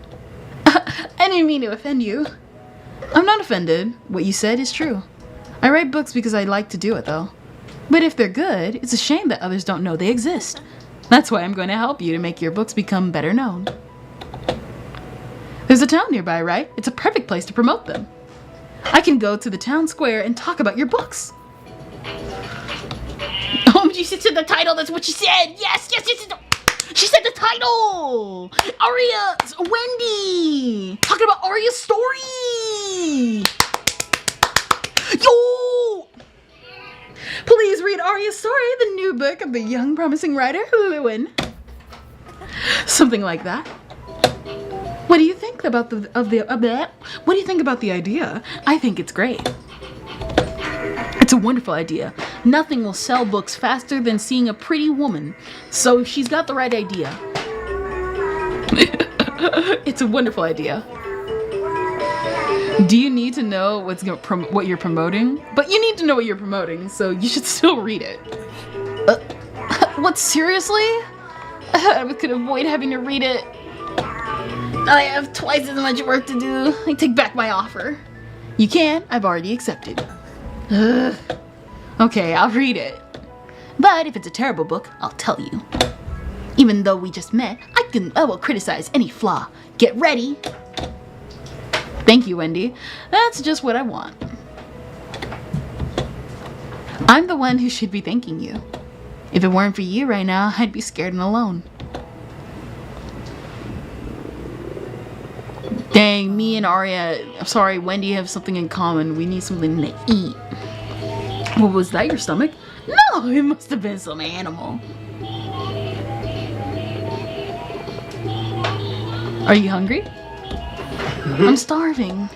I didn't mean to offend you. I'm not offended. What you said is true. I write books because I like to do it, though. But if they're good, it's a shame that others don't know they exist. That's why I'm going to help you to make your books become better known. There's a town nearby, right? It's a perfect place to promote them. I can go to the town square and talk about your books. Oh, she said the title. That's what she said. Yes. She said the title. Wendy. Talking about Aria's Story. Yo. Please read Aria's Story, the new book of the young promising writer, Lewin. Something like that. What do you think about what do you think about the idea? I think it's great. It's a wonderful idea. Nothing will sell books faster than seeing a pretty woman. So she's got the right idea. It's a wonderful idea. Do you need to know what you're promoting? But you need to know what you're promoting, so you should still read it. What, seriously? I could avoid having to read it. I have twice as much work to do. I take back my offer. You can. I've already accepted. Okay, I'll read it. But if it's a terrible book, I'll tell you. Even though we just met, I will criticize any flaw. Get ready. Thank you, Wendy. That's just what I want. I'm the one who should be thanking you. If it weren't for you right now, I'd be scared and alone. Dang, me and Wendy have something in common. We need something to eat. What was that, your stomach? No, it must have been some animal. Are you hungry? I'm starving.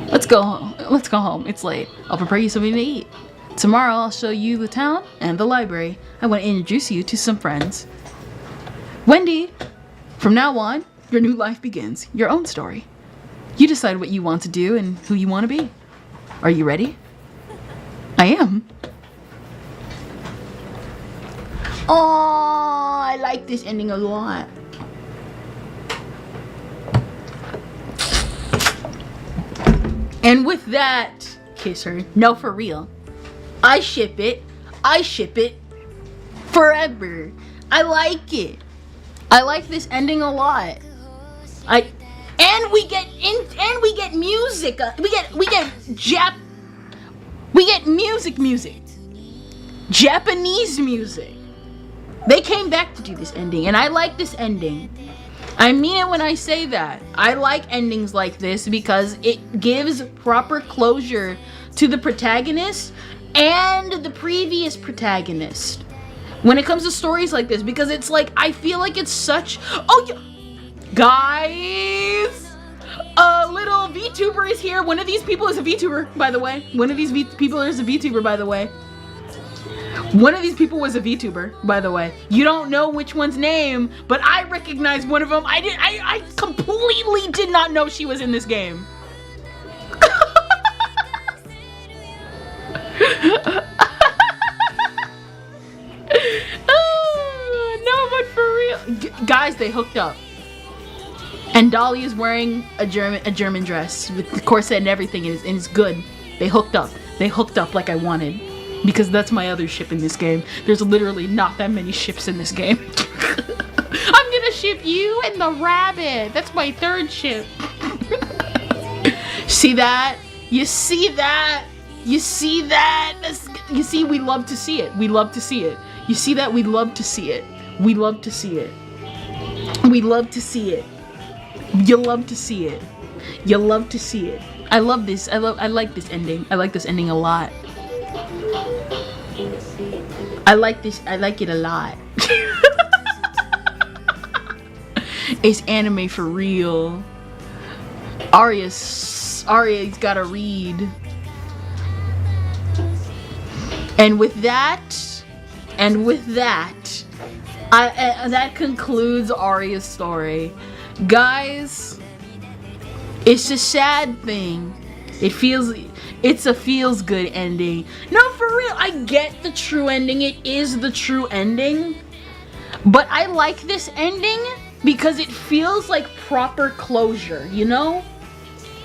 Let's go home. It's late. I'll prepare you something to eat. Tomorrow I'll show you the town and the library. I want to introduce you to some friends. Wendy, from now on, your new life begins. Your own story. You decide what you want to do and who you want to be. Are you ready? I am. Oh, I like this ending a lot. And with that, kiss her. No, for real. I ship it. I ship it forever. I like it. I like this ending a lot. And we get music. We get music. Japanese music. They came back to do this ending, and I like this ending. I mean it when I say that. I like endings like this because it gives proper closure to the protagonist and the previous protagonist. When it comes to stories like this, because it's like, I feel like it's such... Oh, yeah. Guys! A little VTuber is here. One of these people is a VTuber, by the way. One of these people was a VTuber, by the way. You don't know which one's name, but I recognize one of them. I completely did not know she was in this game. No, but for real. Guys, they hooked up. And Dolly is wearing a German dress with the corset and everything, and it's good. They hooked up. They hooked up like I wanted. Because that's my other ship in this game. There's literally not that many ships in this game. I'm gonna ship you and the rabbit. That's my third ship. See that? You see that? You see that? You see, we love to see it. We love to see it. You see that? We love to see it. We love to see it. We love to see it. You love to see it. You love to see it. I love this. I like this ending. I like this ending a lot. I like this. I like it a lot. It's anime for real. Aria's gotta read. And with that, that concludes Aria's story. Guys, it's a sad thing. It's a feels good ending. No, for real, I get the true ending. It is the true ending. But I like this ending because it feels like proper closure, you know?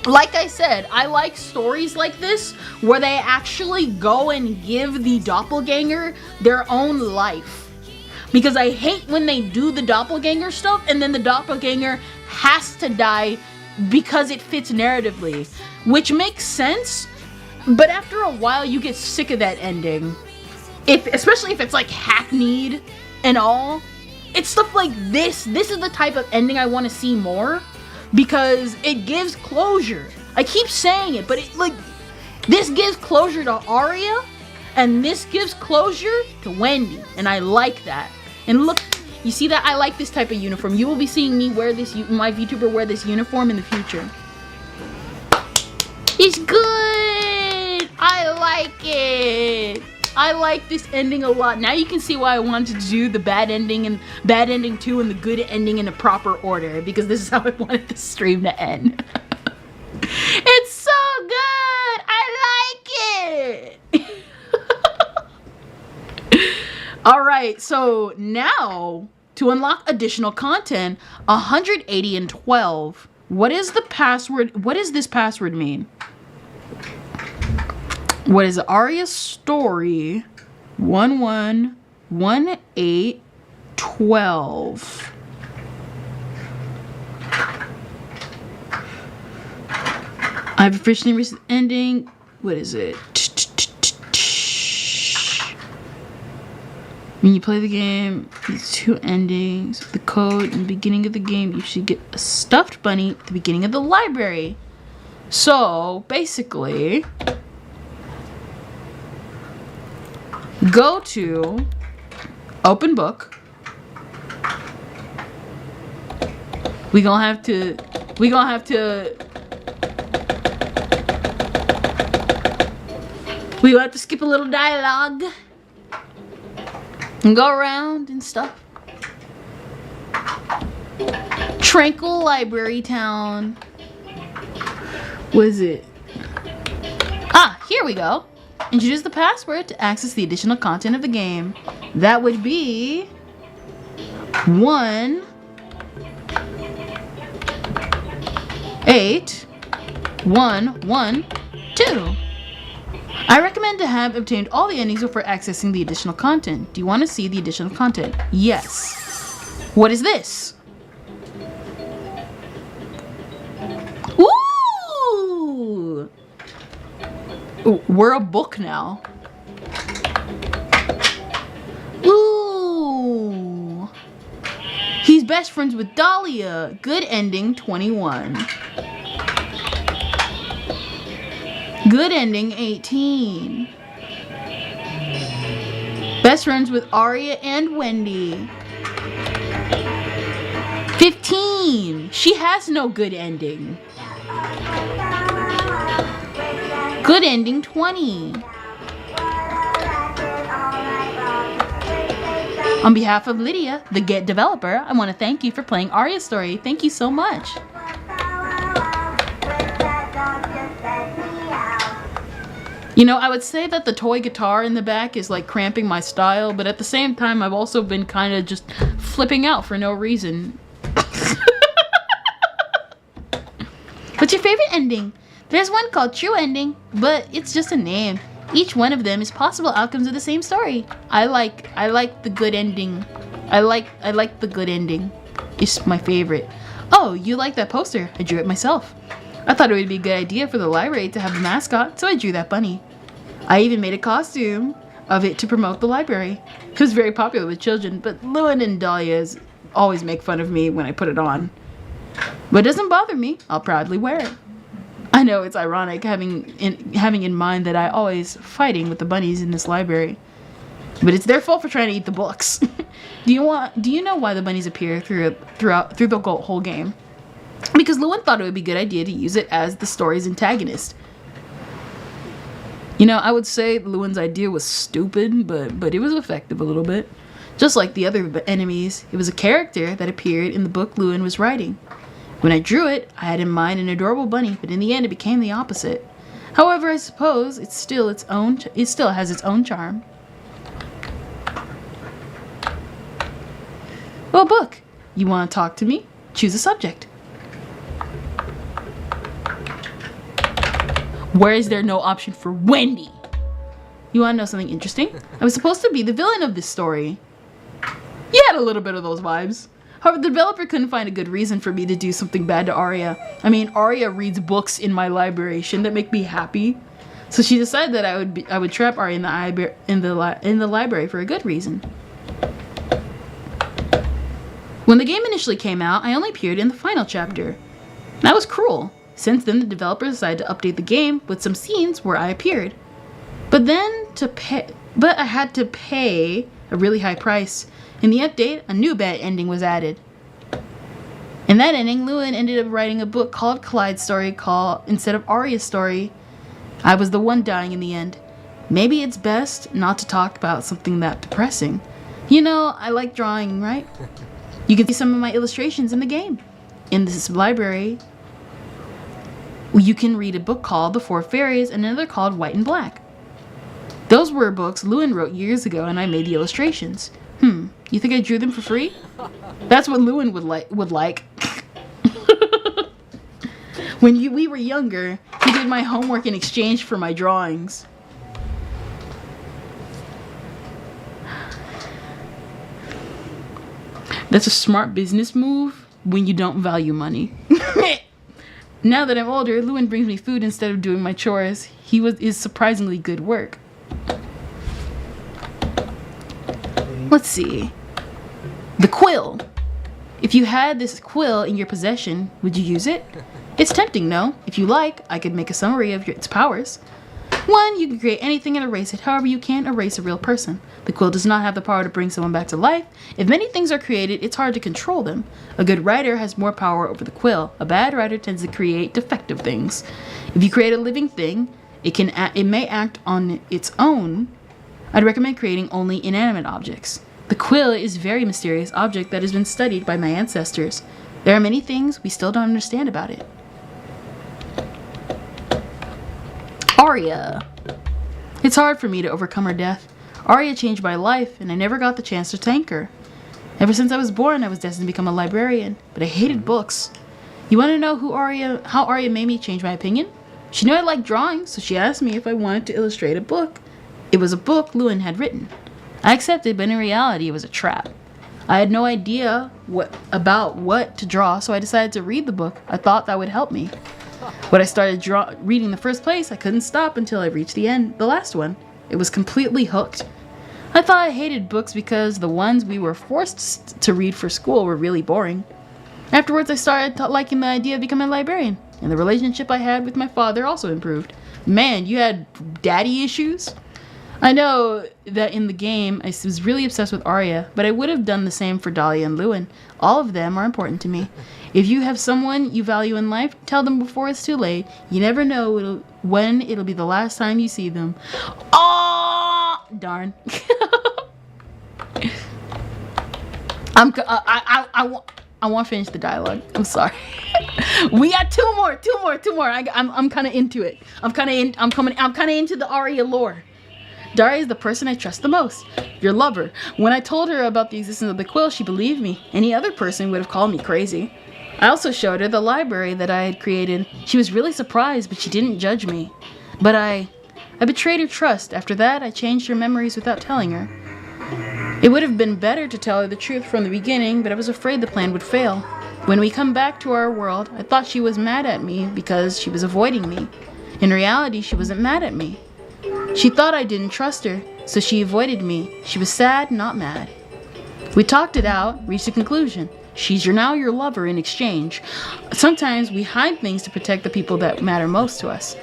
Like I said, I like stories like this where they actually go and give the doppelganger their own life. Because I hate when they do the doppelganger stuff and then the doppelganger has to die because it fits narratively. Which makes sense, but after a while you get sick of that ending. Especially if it's like hackneyed and all. It's stuff like this. This is the type of ending I want to see more. Because it gives closure. I keep saying it, but this gives closure to Aria. And this gives closure to Wendy. And I like that. And look, you see that? I like this type of uniform. You will be seeing me wear this, my VTuber wear this uniform in the future. It's good! I like it! I like this ending a lot. Now you can see why I wanted to do the bad ending 2 and the good ending in a proper order. Because this is how I wanted the stream to end. It's so good! I like it! Alright, so now, to unlock additional content, 180 and 12. What is the password? What does this password mean? What is it? Aria'sStory 111812. I've officially reached the ending. What is it? When you play the game, these 2 endings. The code in the beginning of the game, you should get a stuffed bunny at the beginning of the library. So, basically, go to open book. We gonna have to skip a little dialogue and go around and stuff. Tranquil Library Town. What is it? Ah, here we go. Introduce the password to access the additional content of the game. That would be 18112. I recommend to have obtained all the endings before accessing the additional content. Do you want to see the additional content? Yes. What is this? Ooh! We're a book now. Ooh! He's best friends with Dahlia. Good ending 21. Good ending 18. Best friends with Aria and Wendy. 15. She has no good ending. Good ending 20. On behalf of Lydia, the Get developer, I want to thank you for playing Aria'sStory. Thank you so much. You know, I would say that the toy guitar in the back is like cramping my style, but at the same time, I've also been kind of just flipping out for no reason. What's your favorite ending? There's one called True Ending, but it's just a name. Each one of them is possible outcomes of the same story. I like the good ending. I like the good ending. It's my favorite. Oh, you like that poster? I drew it myself. I thought it would be a good idea for the library to have a mascot, so I drew that bunny. I even made a costume of it to promote the library. It was very popular with children, but Lewin and Dahlia always make fun of me when I put it on. But it doesn't bother me. I'll proudly wear it. I know it's ironic having in mind that I always fighting with the bunnies in this library. But it's their fault for trying to eat the books. Do you know why the bunnies appear through the whole game? Because Lewin thought it would be a good idea to use it as the story's antagonist. You know, I would say Lewin's idea was stupid, but it was effective a little bit. Just like the other enemies, it was a character that appeared in the book Lewin was writing. When I drew it, I had in mind an adorable bunny, but in the end it became the opposite. However, I suppose it still has its own charm. Well, book. You want to talk to me? Choose a subject. Where is there no option for Wendy? You want to know something interesting? I was supposed to be the villain of this story. You had a little bit of those vibes. However, the developer couldn't find a good reason for me to do something bad to Aria. I mean, Aria reads books in my library. Shouldn't that make me happy? So she decided that I would trap Aria in the library for a good reason. When the game initially came out, I only appeared in the final chapter. That was cruel. Since then, the developers decided to update the game with some scenes where I appeared. But I had to pay a really high price. In the update, a new bad ending was added. In that ending, Lewin ended up writing a book called Clyde's Story instead of Aria's Story. I was the one dying in the end. Maybe it's best not to talk about something that depressing. You know, I like drawing, right? You can see some of my illustrations in the game. In this library, you can read a book called The Four Fairies and another called White and Black. Those were books Lewin wrote years ago and I made the illustrations. You think I drew them for free? That's what Lewin would like. When we were younger, he did my homework in exchange for my drawings. That's a smart business move when you don't value money. Now that I'm older, Lewin brings me food instead of doing my chores. Is surprisingly good work. Let's see. The quill. If you had this quill in your possession, would you use it? It's tempting, no? If you like, I could make a summary of its powers. 1, you can create anything and erase it. However, you can't erase a real person. The quill does not have the power to bring someone back to life. If many things are created, it's hard to control them. A good writer has more power over the quill. A bad writer tends to create defective things. If you create a living thing, it may act on its own. I'd recommend creating only inanimate objects. The quill is a very mysterious object that has been studied by my ancestors. There are many things we still don't understand about it. Aria. It's hard for me to overcome her death. Aria changed my life, and I never got the chance to thank her. Ever since I was born, I was destined to become a librarian, but I hated books. You want to know how Aria made me change my opinion? She knew I liked drawing, so she asked me if I wanted to illustrate a book. It was a book Lewin had written. I accepted, but in reality, it was a trap. I had no idea about what to draw, so I decided to read the book. I thought that would help me. When I started reading the first place, I couldn't stop until I reached the end, the last one. It was completely hooked. I thought I hated books because the ones we were forced to read for school were really boring. Afterwards, I started liking the idea of becoming a librarian, and the relationship I had with my father also improved. Man, you had daddy issues? I know that in the game, I was really obsessed with Aria, but I would have done the same for Dahlia and Lewin. All of them are important to me. If you have someone you value in life, tell them before it's too late. You never know when it'll be the last time you see them. Oh, darn. I want to finish the dialogue. I'm sorry. We got two more. I'm kind of into it. I'm kind of into the Aria lore. Daria is the person I trust the most. Your lover. When I told her about the existence of the quill, she believed me. Any other person would have called me crazy. I also showed her the library that I had created. She was really surprised, but she didn't judge me. But I betrayed her trust. After that, I changed her memories without telling her. It would have been better to tell her the truth from the beginning, but I was afraid the plan would fail. When we come back to our world, I thought she was mad at me because she was avoiding me. In reality, she wasn't mad at me. She thought I didn't trust her, so she avoided me. She was sad, not mad. We talked it out, reached a conclusion. She's now your lover in exchange. Sometimes we hide things to protect the people that matter most to us.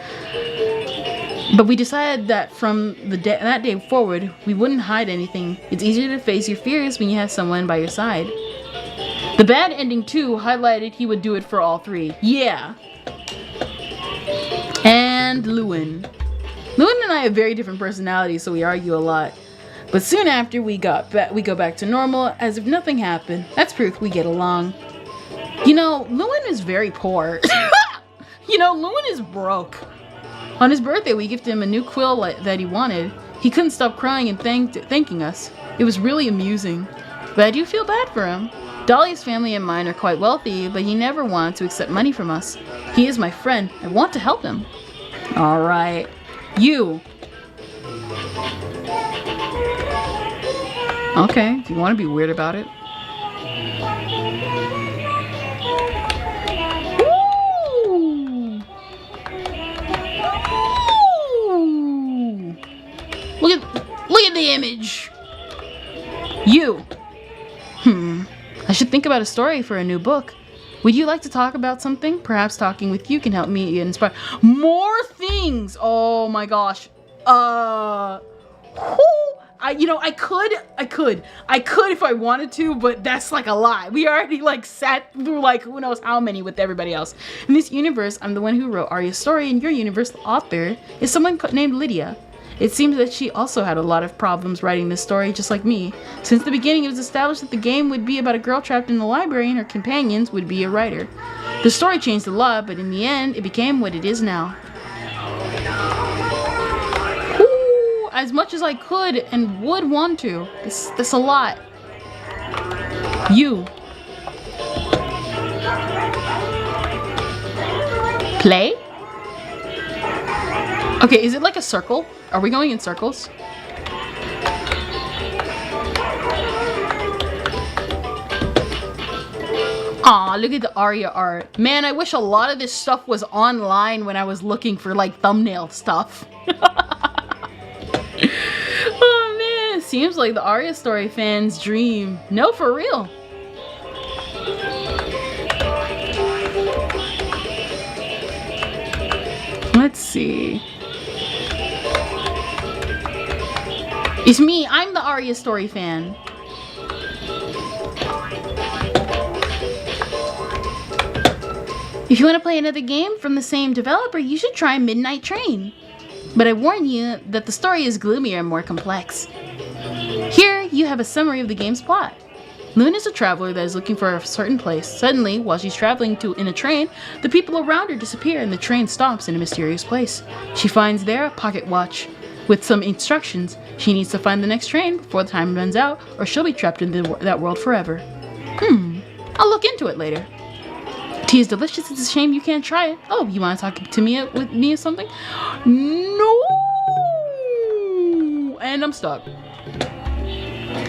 But we decided that from that day forward, we wouldn't hide anything. It's easier to face your fears when you have someone by your side. The bad ending too highlighted he would do it for all three. Yeah. And Lewin. Lewin and I have very different personalities, so we argue a lot. But soon after, we go back to normal as if nothing happened. That's proof we get along. You know, Lewin is very poor. Lewin is broke. On his birthday, we gifted him a new quill that he wanted. He couldn't stop crying and thanking us. It was really amusing. But I do feel bad for him. Dolly's family and mine are quite wealthy, but he never wanted to accept money from us. He is my friend. I want to help him. Alright. You. Okay, if you want to be weird about it. Look at the image. You. I should think about a story for a new book. Would you like to talk about something? Perhaps talking with you can help me get inspired. More things. Oh my gosh. I could if I wanted to, but that's like a lie. We already sat through who knows how many with everybody else. In this universe, I'm the one who wrote Aria'sStory, and your universe author is someone named Lydia. It seems that she also had a lot of problems writing this story, just like me. Since the beginning, it was established that the game would be about a girl trapped in the library and her companions would be a writer. The story changed a lot, but in the end, it became what it is now. Ooh, as much as I could and would want to. That's a lot. You. Play? Okay, is it like a circle? Are we going in circles? Aw, look at the Aria art. Man, I wish a lot of this stuff was online when I was looking for thumbnail stuff. Oh man, seems like the Aria'sStory fans' dream. No, for real. Let's see. It's me, I'm the Aria'sStory fan. If you want to play another game from the same developer, you should try Midnight Train. But I warn you that the story is gloomier and more complex. Here, you have a summary of the game's plot. Loon is a traveler that is looking for a certain place. Suddenly, while she's traveling in a train, the people around her disappear and the train stops in a mysterious place. She finds there a pocket watch with some instructions. She needs to find the next train before the time runs out, or she'll be trapped in that world forever. I'll look into it later. Tea is delicious. It's a shame you can't try it. Oh, you want to talk to me with me or something? No! And I'm stuck.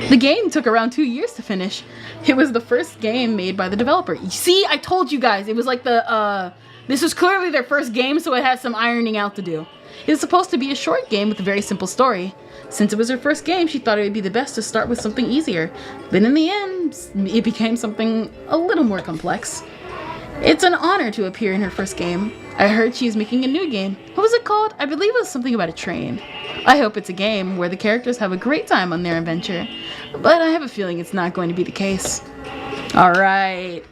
The game took around 2 years to finish. It was the first game made by the developer. You see, I told you guys. It was like this was clearly their first game, so it had some ironing out to do. It was supposed to be a short game with a very simple story. Since it was her first game, she thought it would be the best to start with something easier. But in the end, it became something a little more complex. It's an honor to appear in her first game. I heard she is making a new game. What was it called? I believe it was something about a train. I hope it's a game where the characters have a great time on their adventure. But I have a feeling it's not going to be the case. Alright.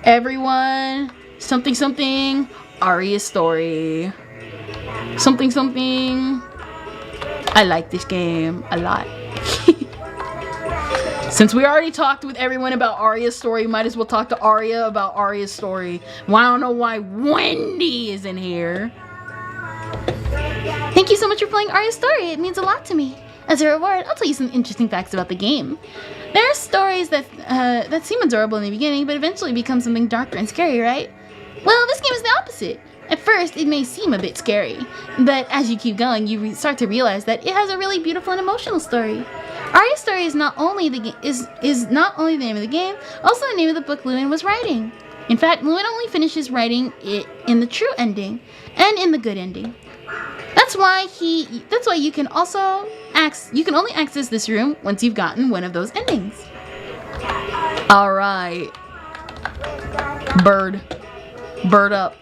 Everyone, something something, Aria'sStory. Something something. I like this game a lot. Since we already talked with everyone about Aria's story, might as well talk to Aria about Aria's story. Well, I don't know why Wendy isn't here. Thank you so much for playing Aria's Story. It means a lot to me. As a reward, I'll tell you some interesting facts about the game. There are stories that seem adorable in the beginning, but eventually become something darker and scary, right? Well, this game is the opposite. At first, it may seem a bit scary, but as you keep going, you start to realize that it has a really beautiful and emotional story. Aria's Story is not only the not only the name of the game, also the name of the book Lewin was writing. In fact, Lewin only finishes writing it in the true ending and in the good ending. That's why you can only access this room once you've gotten one of those endings. All right. Bird up.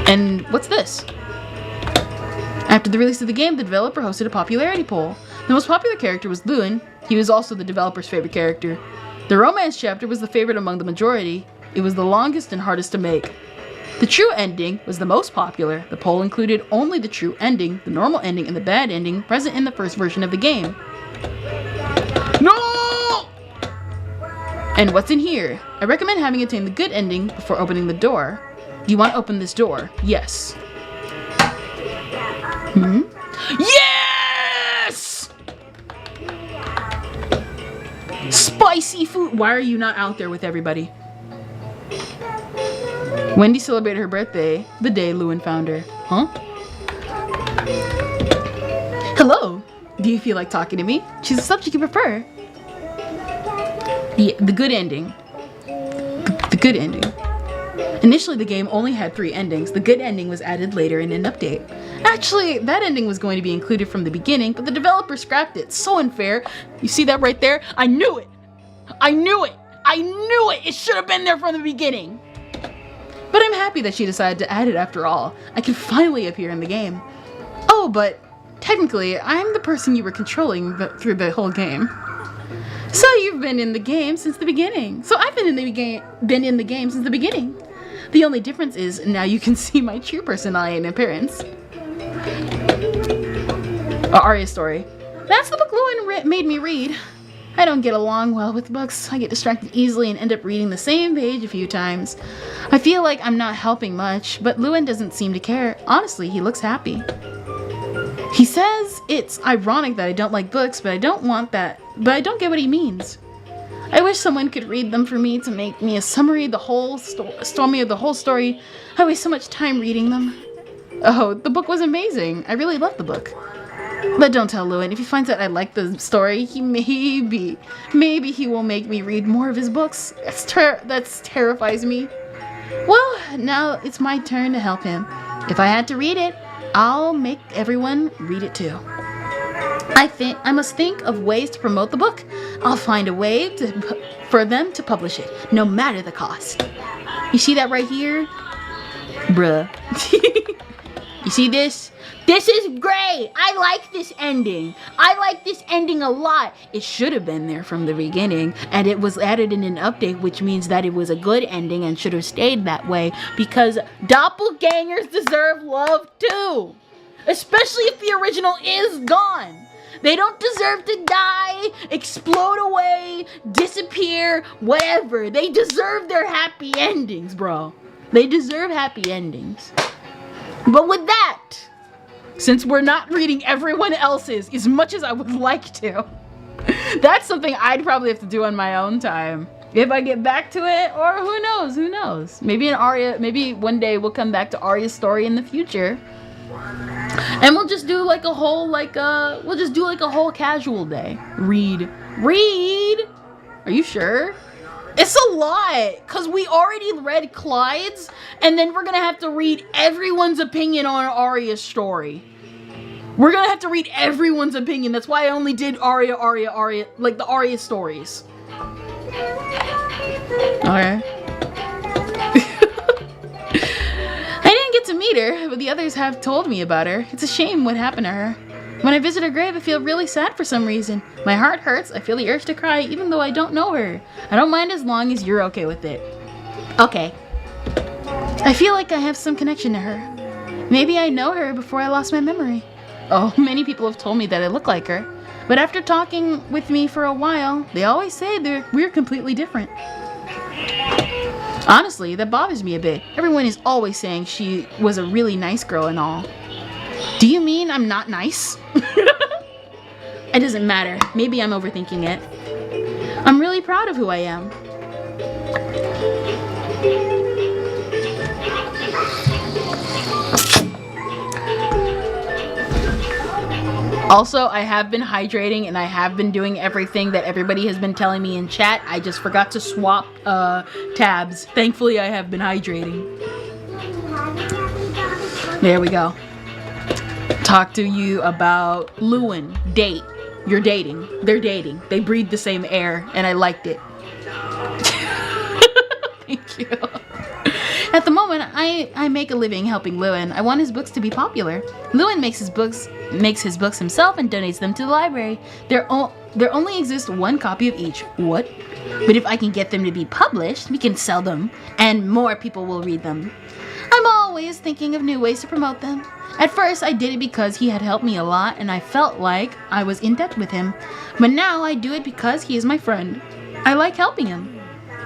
And what's this? After the release of the game, the developer hosted a popularity poll. The most popular character was Lewin. He was also the developer's favorite character. The romance chapter was the favorite among the majority. It was the longest and hardest to make. The true ending was the most popular. The poll included only the true ending, the normal ending, and the bad ending present in the first version of the game. No! And what's in here? I recommend having attained the good ending before opening the door. Do you want to open this door? Yes. Yes! Spicy food. Why are you not out there with everybody? Wendy celebrated her birthday the day Lewin found her. Huh? Hello. Do you feel like talking to me? Choose a subject you prefer. Yeah, the good ending. The good ending. Initially, the game only had 3 endings. The good ending was added later in an update. Actually, that ending was going to be included from the beginning, but the developer scrapped it. So unfair. You see that right there? I knew it. I knew it. I knew it. It should have been there from the beginning. But I'm happy that she decided to add it after all. I can finally appear in the game. Oh, but technically, I'm the person you were controlling through the whole game. So you've been in the game since the beginning. So I've been in the game since the beginning. The only difference is now you can see my true personality and appearance. Aria's Story. That's the book Lewin made me read. I don't get along well with books. I get distracted easily and end up reading the same page a few times. I feel like I'm not helping much, but Lewin doesn't seem to care. Honestly, he looks happy. He says it's ironic that I don't like books, but I don't get what he means. I wish someone could read them for me to make me a summary of the whole story. I waste so much time reading them. Oh, the book was amazing. I really loved the book. But don't tell Lewin. If he finds out I like the story, he maybe he will make me read more of his books. That terrifies me. Well, now it's my turn to help him. If I had to read it, I'll make everyone read it too. I must think of ways to promote the book. I'll find a way for them to publish it, no matter the cost. You see that right here? Bruh. You see this? This is great! I like this ending. I like this ending a lot. It should have been there from the beginning, and it was added in an update, which means that it was a good ending and should have stayed that way, because doppelgangers deserve love too. Especially if the original is gone. They don't deserve to die, explode away, disappear, whatever. They deserve their happy endings, bro. They deserve happy endings. But with that, since we're not reading everyone else's as much as I would like to, that's something I'd probably have to do on my own time. If I get back to it, or who knows. Maybe one day we'll come back to Aria's Story in the future. And we'll just do like a whole casual day. Read. Are you sure? It's a lot, because we already read Clyde's, and then we're going to have to read everyone's opinion on Aria's Story. We're going to have to read everyone's opinion. That's why I only did Aria, like the Aria stories. Okay. I didn't get to meet her, but the others have told me about her. It's a shame what happened to her. When I visit her grave, I feel really sad for some reason. My heart hurts. I feel the urge to cry, even though I don't know her. I don't mind as long as you're okay with it. Okay. I feel like I have some connection to her. Maybe I know her before I lost my memory. Oh, many people have told me that I look like her. But after talking with me for a while, they always say we're completely different. Honestly, that bothers me a bit. Everyone is always saying she was a really nice girl and all. Do you mean I'm not nice? It doesn't matter. Maybe I'm overthinking it. I'm really proud of who I am. Also, I have been hydrating and I have been doing everything that everybody has been telling me in chat. I just forgot to swap tabs. Thankfully, I have been hydrating. There we go. Talk to you about Lewin. Date. You're dating. They're dating. They breathe the same air and I liked it. Thank you. At the moment, I make a living helping Lewin. I want his books to be popular. Lewin makes his books himself and donates them to the library. There only exists one copy of each. What? But if I can get them to be published, we can sell them, and more people will read them. I'm always thinking of new ways to promote them. At first, I did it because he had helped me a lot, and I felt like I was in debt with him. But now I do it because he is my friend. I like helping him.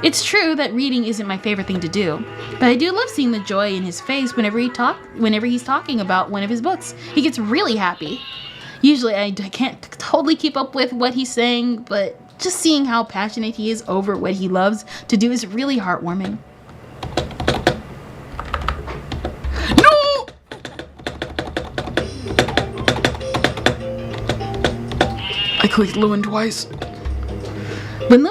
It's true that reading isn't my favorite thing to do, but I do love seeing the joy in his face whenever he's talking about one of his books. He gets really happy. Usually I can't totally keep up with what he's saying, but just seeing how passionate he is over what he loves to do is really heartwarming. No! I clicked Lewin twice. When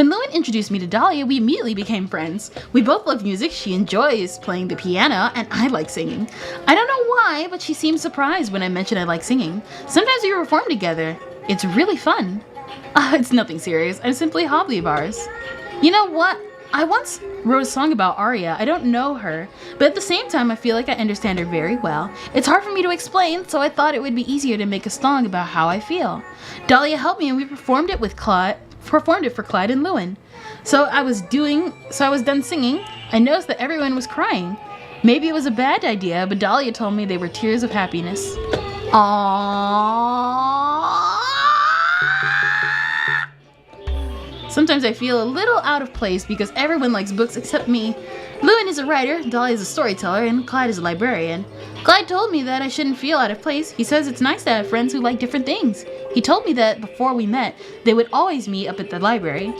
Lewin introduced me to Dahlia, we immediately became friends. We both love music. She enjoys playing the piano, and I like singing. I don't know why, but she seems surprised when I mention I like singing. Sometimes we perform together. It's really fun. It's nothing serious. I'm simply a hobby of ours. You know what? I once wrote a song about Aria. I don't know her, but at the same time, I feel like I understand her very well. It's hard for me to explain, so I thought it would be easier to make a song about how I feel. Dahlia helped me, and we performed it for Clyde and Lewin. So I was done singing. I noticed that everyone was crying. Maybe it was a bad idea, but Dahlia told me they were tears of happiness. Aww. Sometimes I feel a little out of place because everyone likes books except me. Lewin is a writer, Dahlia is a storyteller, and Clyde is a librarian. Clyde told me that I shouldn't feel out of place. He says it's nice to have friends who like different things. He told me that before we met, they would always meet up at the library.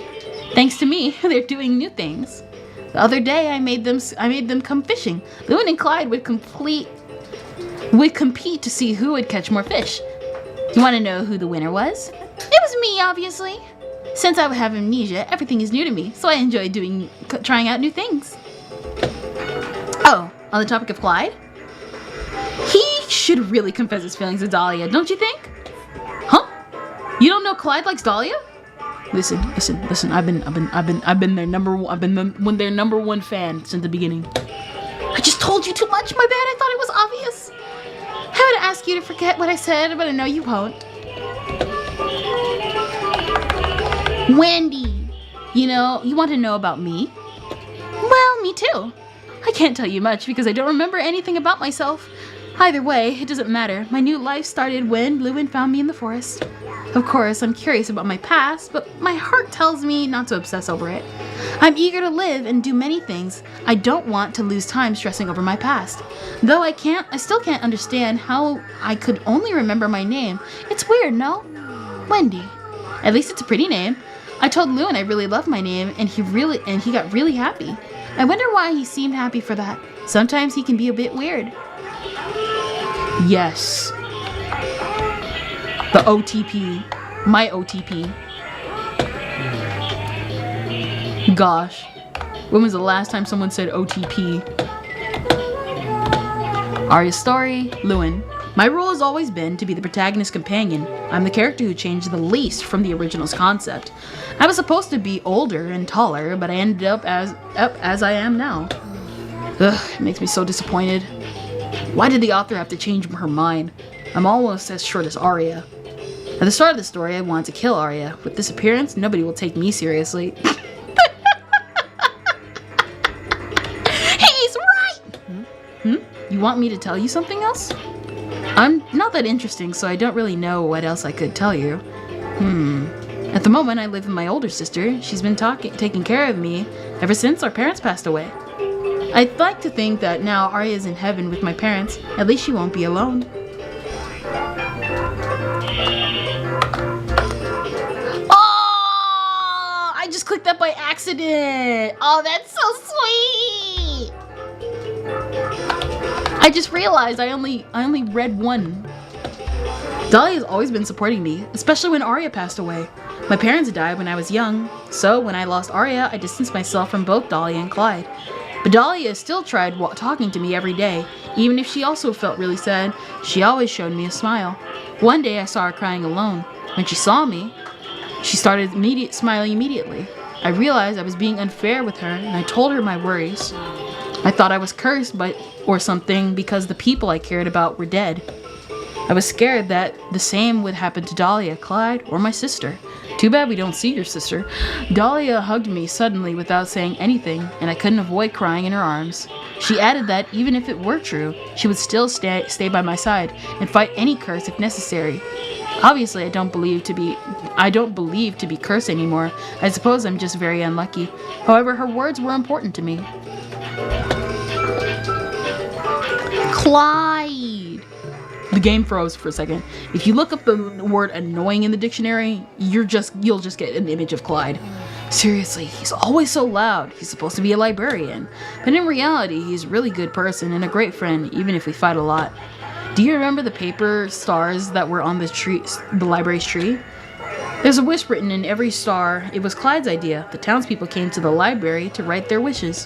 Thanks to me, they're doing new things. The other day, I made them come fishing. Lewin and Clyde would compete to see who would catch more fish. You want to know who the winner was? It was me, obviously. Since I have amnesia, everything is new to me, so I enjoy trying out new things. Oh, on the topic of Clyde? He should really confess his feelings to Dahlia, don't you think? Huh? You don't know Clyde likes Dahlia? Listen. I've been their number one fan since the beginning. I just told you too much. My bad. I thought it was obvious. I would ask you to forget what I said, but I know you won't. Wendy, you want to know about me? Well, me too. I can't tell you much because I don't remember anything about myself. Either way, it doesn't matter. My new life started when Lewin found me in the forest. Of course, I'm curious about my past, but my heart tells me not to obsess over it. I'm eager to live and do many things. I don't want to lose time stressing over my past. Though I still can't understand how I could only remember my name. It's weird, no? Wendy. At least it's a pretty name. I told Lewin I really loved my name, and he got really happy. I wonder why he seemed happy for that. Sometimes he can be a bit weird. Yes. The OTP. My OTP. Gosh. When was the last time someone said OTP? Aria'sStory, Lewin. My role has always been to be the protagonist's companion. I'm the character who changed the least from the original's concept. I was supposed to be older and taller, but I ended up as I am now. Ugh, it makes me so disappointed. Why did the author have to change her mind? I'm almost as short as Aria. At the start of the story, I wanted to kill Aria. With this appearance, nobody will take me seriously. He's right! You want me to tell you something else? I'm not that interesting, so I don't really know what else I could tell you. At the moment, I live with my older sister. She's been taking care of me ever since our parents passed away. I'd like to think that now Aria is in heaven with my parents. At least she won't be alone. Oh! I just clicked that by accident! Oh, that's so sweet! I just realized I only read one. Dahlia has always been supporting me, especially when Aria passed away. My parents died when I was young, so when I lost Aria, I distanced myself from both Dahlia and Clyde. But Dahlia still tried talking to me every day. Even if she also felt really sad, she always showed me a smile. One day I saw her crying alone. When she saw me, she started smiling immediately. I realized I was being unfair with her, and I told her my worries. I thought I was cursed or something because the people I cared about were dead. I was scared that the same would happen to Dahlia, Clyde, or my sister. Too bad we don't see your sister. Dahlia hugged me suddenly without saying anything, and I couldn't avoid crying in her arms. She added that even if it were true, she would still stay by my side and fight any curse if necessary. Obviously, I don't believe to be cursed anymore. I suppose I'm just very unlucky. However, her words were important to me. Clyde! The game froze for a second. If you look up the word annoying in the dictionary, you'll just get an image of Clyde. Seriously, he's always so loud. He's supposed to be a librarian. But in reality, he's a really good person and a great friend, even if we fight a lot. Do you remember the paper stars that were on the library's tree? There's a wish written in every star. It was Clyde's idea. The townspeople came to the library to write their wishes.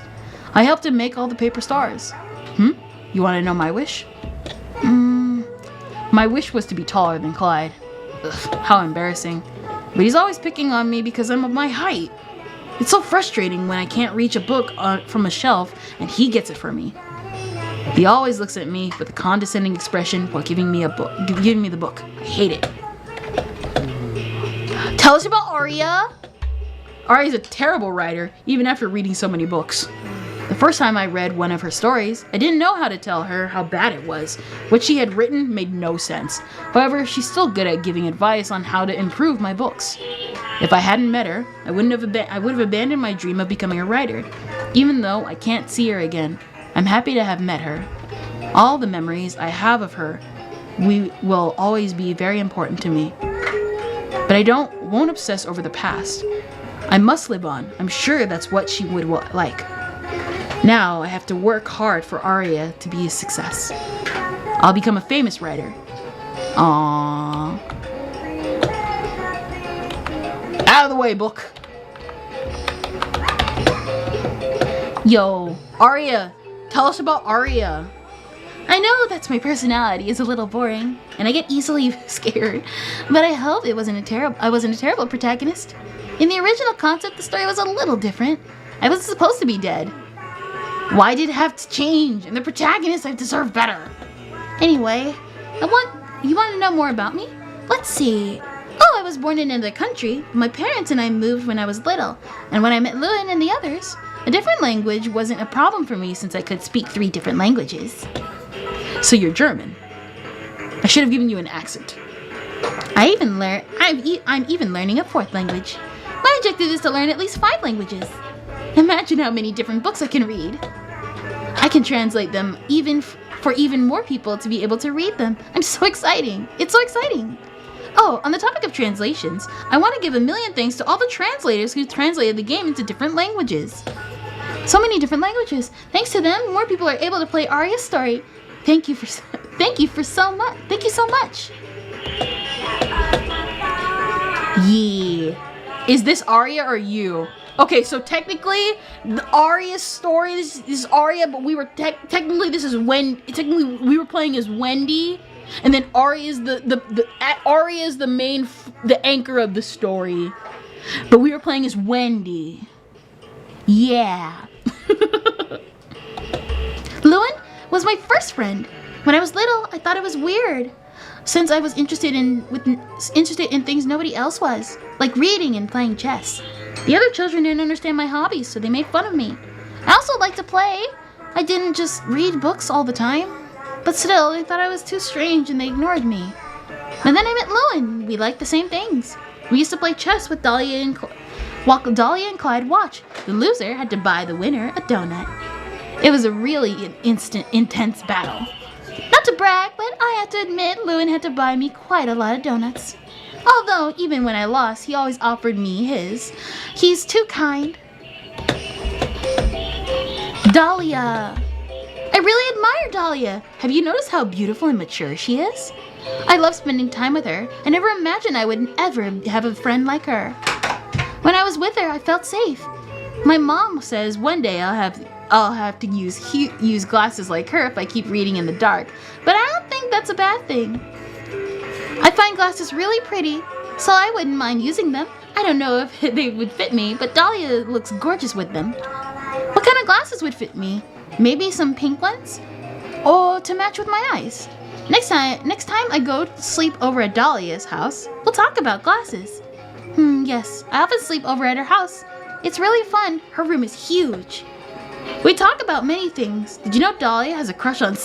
I helped him make all the paper stars. You want to know my wish? My wish was to be taller than Clyde. Ugh, how embarrassing. But he's always picking on me because I'm of my height. It's so frustrating when I can't reach a book from a shelf and he gets it for me. He always looks at me with a condescending expression while giving me the book. I hate it. Tell us about Aria. Aria's a terrible writer, even after reading so many books. The first time I read one of her stories, I didn't know how to tell her how bad it was. What she had written made no sense. However, she's still good at giving advice on how to improve my books. If I hadn't met her, I would have abandoned my dream of becoming a writer. Even though I can't see her again, I'm happy to have met her. All the memories I have of her will always be very important to me. But I won't obsess over the past. I must live on. I'm sure that's what she would like. Now I have to work hard for Aria to be a success. I'll become a famous writer. Aww. Out of the way, book. Yo, Aria, tell us about Aria. I know that's my personality is a little boring, and I get easily scared, but I hope I wasn't a terrible protagonist. In the original concept, the story was a little different. I was supposed to be dead. Why did it have to change? And the protagonist, I deserve better. Anyway, you want to know more about me? Let's see. Oh, I was born in another country. My parents and I moved when I was little, and when I met Lewin and the others, a different language wasn't a problem for me since I could speak 3 different languages. So you're German. I should have given you an accent. I'm even learning a 4th language. My objective is to learn at least 5 languages. Imagine how many different books I can read. I can translate them for even more people to be able to read them. It's so exciting. Oh, on the topic of translations, I want to give a million thanks to all the translators who translated the game into different languages. So many different languages. Thanks to them, more people are able to play Aria'sStory. Thank you so much. Yeah. Is this Aria or you? Okay, so technically, the Aria'sStory, this is Aria, but we were technically we were playing as Wendy, and then Aria's Aria's the anchor of the story, but we were playing as Wendy. Yeah. Lewin was my first friend. When I was little, I thought it was weird, since I was interested in things nobody else was, like reading and playing chess. The other children didn't understand my hobbies, so they made fun of me. I also liked to play. I didn't just read books all the time. But still, they thought I was too strange and they ignored me. And then I met Lewin. We liked the same things. We used to play chess with Dahlia and while Dahlia and Clyde watched. The loser had to buy the winner a donut. It was a really intense battle. Not to brag, but I have to admit Lewin had to buy me quite a lot of donuts. Although, even when I lost, he always offered me his. He's too kind. Dahlia. I really admire Dahlia. Have you noticed how beautiful and mature she is? I love spending time with her. I never imagined I would ever have a friend like her. When I was with her, I felt safe. My mom says one day I'll have to use glasses like her if I keep reading in the dark. But I don't think that's a bad thing. I find glasses really pretty, so I wouldn't mind using them. I don't know if they would fit me, but Dahlia looks gorgeous with them. What kind of glasses would fit me? Maybe some pink ones? Or to match with my eyes? Next time I go to sleep over at Dahlia's house, we'll talk about glasses. Yes, I often sleep over at her house. It's really fun. Her room is huge. We talk about many things. Did you know Dahlia has a crush on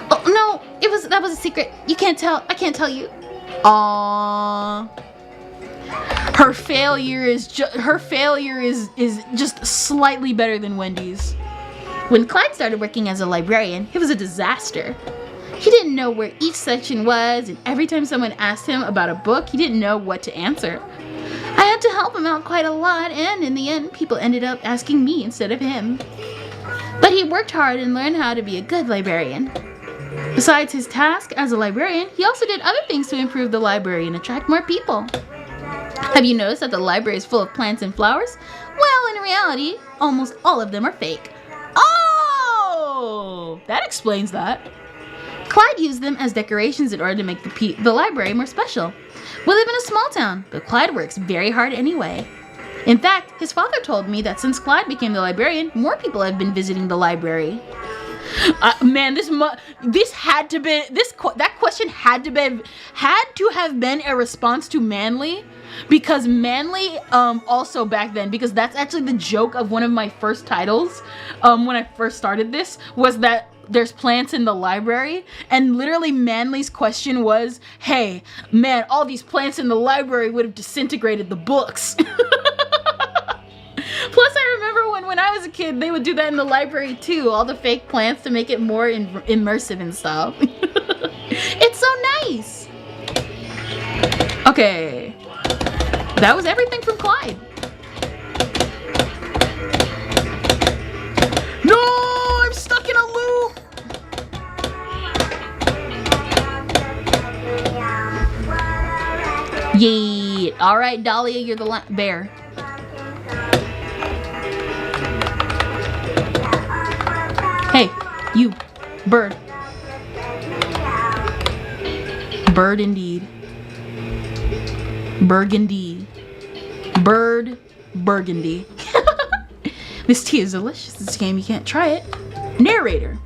Oh no, that was a secret. You can't tell. I can't tell you. Aww. Her failure is just slightly better than Wendy's. When Clyde started working as a librarian, it was a disaster. He didn't know where each section was, and every time someone asked him about a book, he didn't know what to answer. I had to help him out quite a lot, and in the end, people ended up asking me instead of him. But he worked hard and learned how to be a good librarian. Besides his task as a librarian, he also did other things to improve the library and attract more people. Have you noticed that the library is full of plants and flowers? Well, in reality, almost all of them are fake. Oh! That explains that. Clyde used them as decorations in order to make the library more special. We live in a small town, but Clyde works very hard anyway. In fact, his father told me that since Clyde became the librarian, more people have been visiting the library. Man, that question had to have been a response to Manly, because Manly also back then, because that's actually the joke of one of my first titles when I first started this, was that there's plants in the library, and literally Manly's question was, hey man, all these plants in the library would have disintegrated the books. Plus, I remember when I was a kid, they would do that in the library too, all the fake plants to make it more immersive and stuff. It's so nice. Okay, that was everything from Clyde. No, I'm stuck in a loop. Yay. All right, Dahlia, you're the bear. Hey, you, bird. Bird indeed. Burgundy. Bird burgundy. This tea is delicious. This game, you can't try it. Narrator.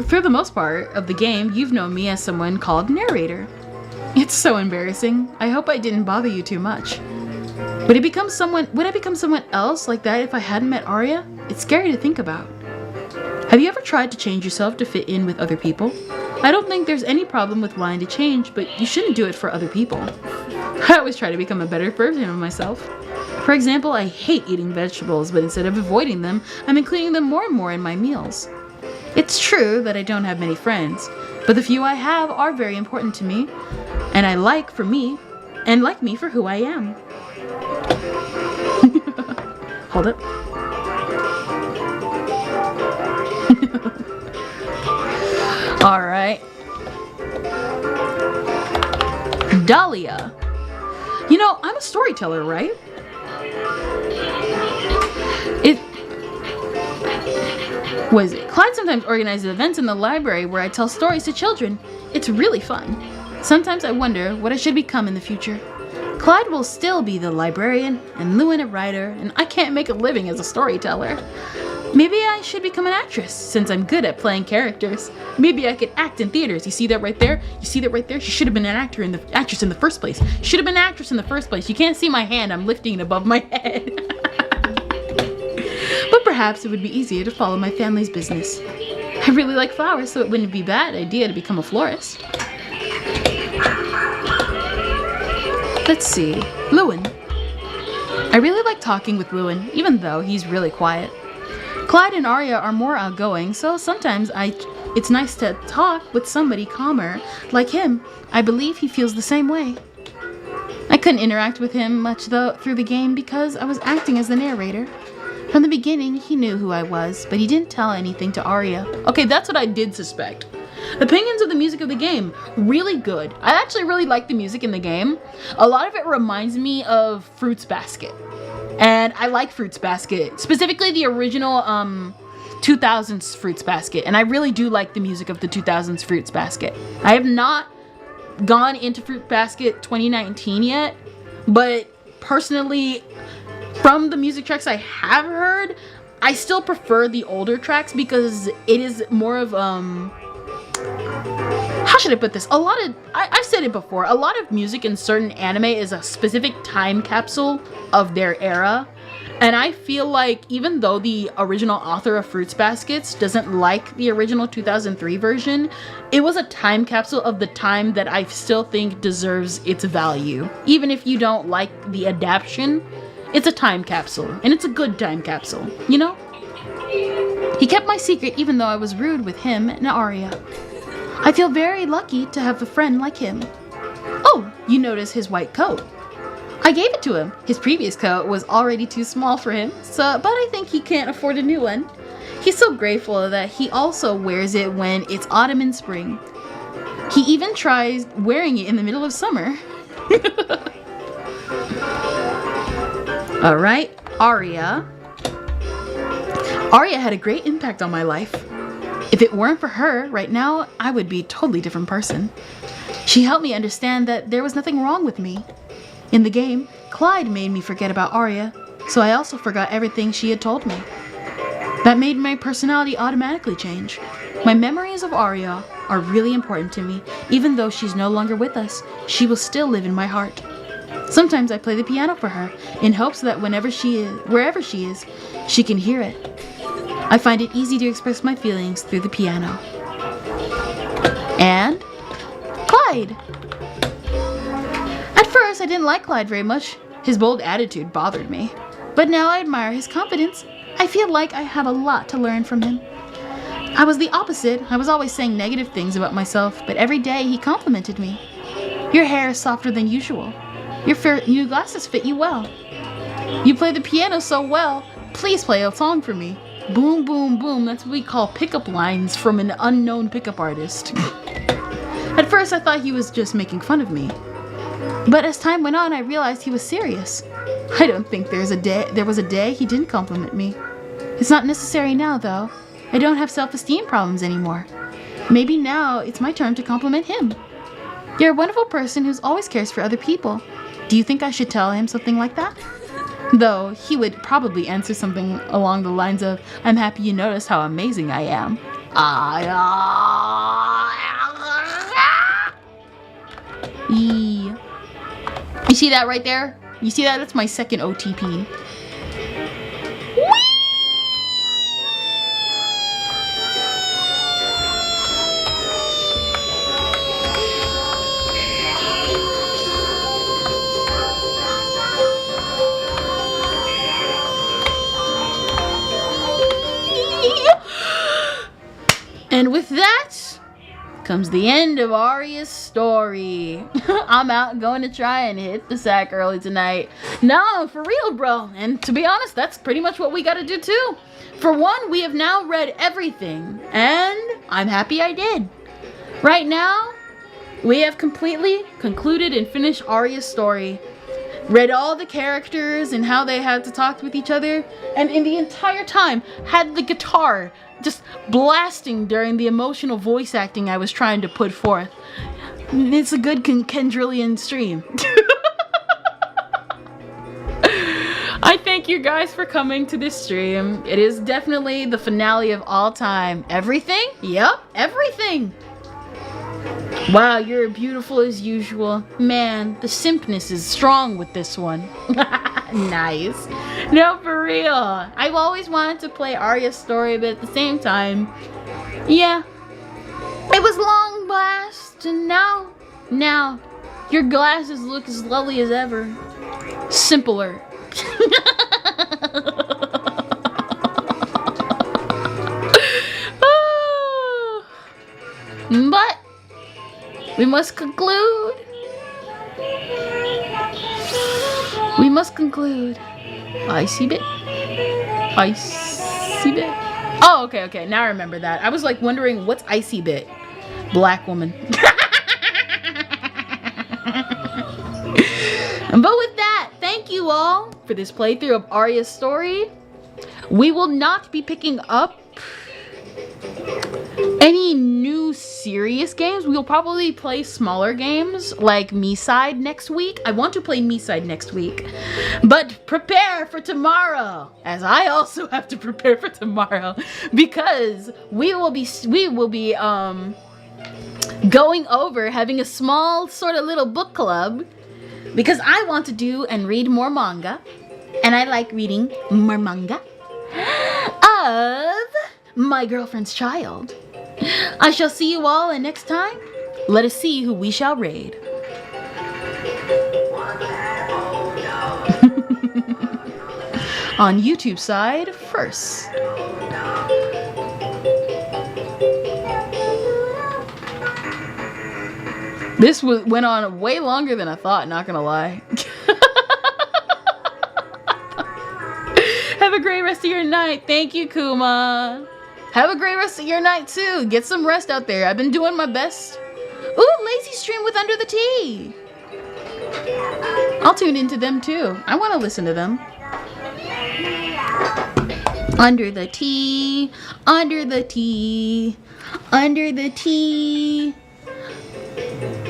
For the most part of the game, you've known me as someone called narrator. It's so embarrassing. I hope I didn't bother you too much. Would I become someone else like that if I hadn't met Aria? It's scary to think about. Have you ever tried to change yourself to fit in with other people? I don't think there's any problem with wanting to change, but you shouldn't do it for other people. I always try to become a better version of myself. For example, I hate eating vegetables, but instead of avoiding them, I'm including them more and more in my meals. It's true that I don't have many friends, but the few I have are very important to me, and like me for who I am. Hold up. All right. Dahlia. You know, I'm a storyteller, right? Clyde sometimes organizes events in the library where I tell stories to children. It's really fun. Sometimes I wonder what I should become in the future. Clyde will still be the librarian, and Lewin a writer, and I can't make a living as a storyteller. Maybe I should become an actress, since I'm good at playing characters. Maybe I could act in theaters. You see that right there? She should have been an actress in the first place. Should have been an actress in the first place. You can't see my hand. I'm lifting it above my head. But perhaps it would be easier to follow my family's business. I really like flowers, so it wouldn't be a bad idea to become a florist. Let's see. Lewin. I really like talking with Lewin, even though he's really quiet. Clyde and Aria are more outgoing, so sometimes it's nice to talk with somebody calmer like him. I believe he feels the same way. I couldn't interact with him much though through the game because I was acting as the narrator. From the beginning, he knew who I was, but he didn't tell anything to Aria. Okay, that's what I did suspect. Opinions of the music of the game, really good. I actually really like the music in the game. A lot of it reminds me of Fruits Basket. And I like Fruits Basket, specifically the original 2000s Fruits Basket. And I really do like the music of the 2000s Fruits Basket. I have not gone into Fruit Basket 2019 yet, but personally, from the music tracks I have heard, I still prefer the older tracks because it is more of how should I put this? I've said it before, a lot of music in certain anime is a specific time capsule of their era. And I feel like even though the original author of Fruits Baskets doesn't like the original 2003 version, it was a time capsule of the time that I still think deserves its value. Even if you don't like the adaptation, it's a time capsule, and it's a good time capsule, you know? He kept my secret even though I was rude with him and Aria. I feel very lucky to have a friend like him. Oh, you notice his white coat. I gave it to him. His previous coat was already too small for him, but I think he can't afford a new one. He's so grateful that he also wears it when it's autumn and spring. He even tries wearing it in the middle of summer. Alright, Aria. Aria had a great impact on my life. If it weren't for her, right now, I would be a totally different person. She helped me understand that there was nothing wrong with me. In the game, Clyde made me forget about Aria, so I also forgot everything she had told me. That made my personality automatically change. My memories of Aria are really important to me. Even though she's no longer with us, she will still live in my heart. Sometimes I play the piano for her, in hopes that wherever she is, she can hear it. I find it easy to express my feelings through the piano. And Clyde! At first, I didn't like Clyde very much. His bold attitude bothered me. But now I admire his confidence. I feel like I have a lot to learn from him. I was the opposite. I was always saying negative things about myself, but every day he complimented me. Your hair is softer than usual. Your new glasses fit you well. You play the piano so well. Please play a song for me. Boom, boom, boom. That's what we call pickup lines from an unknown pickup artist. At first, I thought he was just making fun of me. But as time went on, I realized he was serious. I don't think there was a day he didn't compliment me. It's not necessary now, though. I don't have self-esteem problems anymore. Maybe now it's my turn to compliment him. You're a wonderful person who always cares for other people. Do you think I should tell him something like that? Though he would probably answer something along the lines of, I'm happy you noticed how amazing I am. You see that right there? You see that? That's my second OTP. And with that comes the end of Aria's story. I'm out going to try and hit the sack early tonight. No, for real, bro. And to be honest, that's pretty much what we gotta do too. For one, we have now read everything, and I'm happy I did. Right now, we have completely concluded and finished Aria's story. Read all the characters and how they had to talk with each other, and in the entire time had the guitar just blasting during the emotional voice acting I was trying to put forth. It's a good Kendrillian stream. I thank you guys for coming to this stream. It is definitely the finale of all time. Everything? Yep, everything. Wow, you're beautiful as usual. Man, the simpness is strong with this one. Nice. No, for real. I've always wanted to play Aria'sStory, but at the same time, yeah. It was long blast, and now, your glasses look as lovely as ever. Simpler. But we must conclude. Icy bit. Oh, okay. Now I remember that. I was like wondering what's icy bit. Black woman. But with that, thank you all for this playthrough of Aria'sStory. We will not be picking up any new serious games. We'll probably play smaller games like Me-Side next week. I want to play Me-Side next week. But prepare for tomorrow, as I also have to prepare for tomorrow, because we will be going over having a small sort of little book club, because I want to do and read more manga, and I like reading more manga of My Girlfriend's Child. I shall see you all, and next time, let us see who we shall raid. On YouTube side first. This went on way longer than I thought, not gonna lie. Have a great rest of your night. Thank you, Kuma. Have a great rest of your night, too. Get some rest out there. I've been doing my best. Ooh, Lazy Stream with Under the Tea. I'll tune into them, too. I want to listen to them. Under the tea, under the tea, under the tea.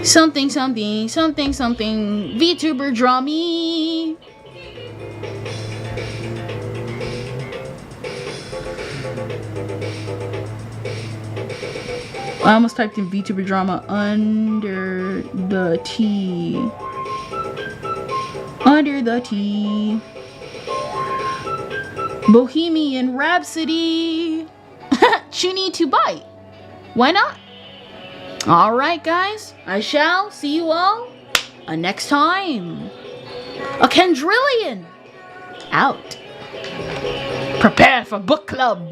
Something, VTuber draw me. I almost typed in VTuber drama under the tea. Under the tea. Bohemian Rhapsody. Chuni to bite. Why not? Alright, guys. I shall see you all next time. A Kendrillion out. Prepare for book club.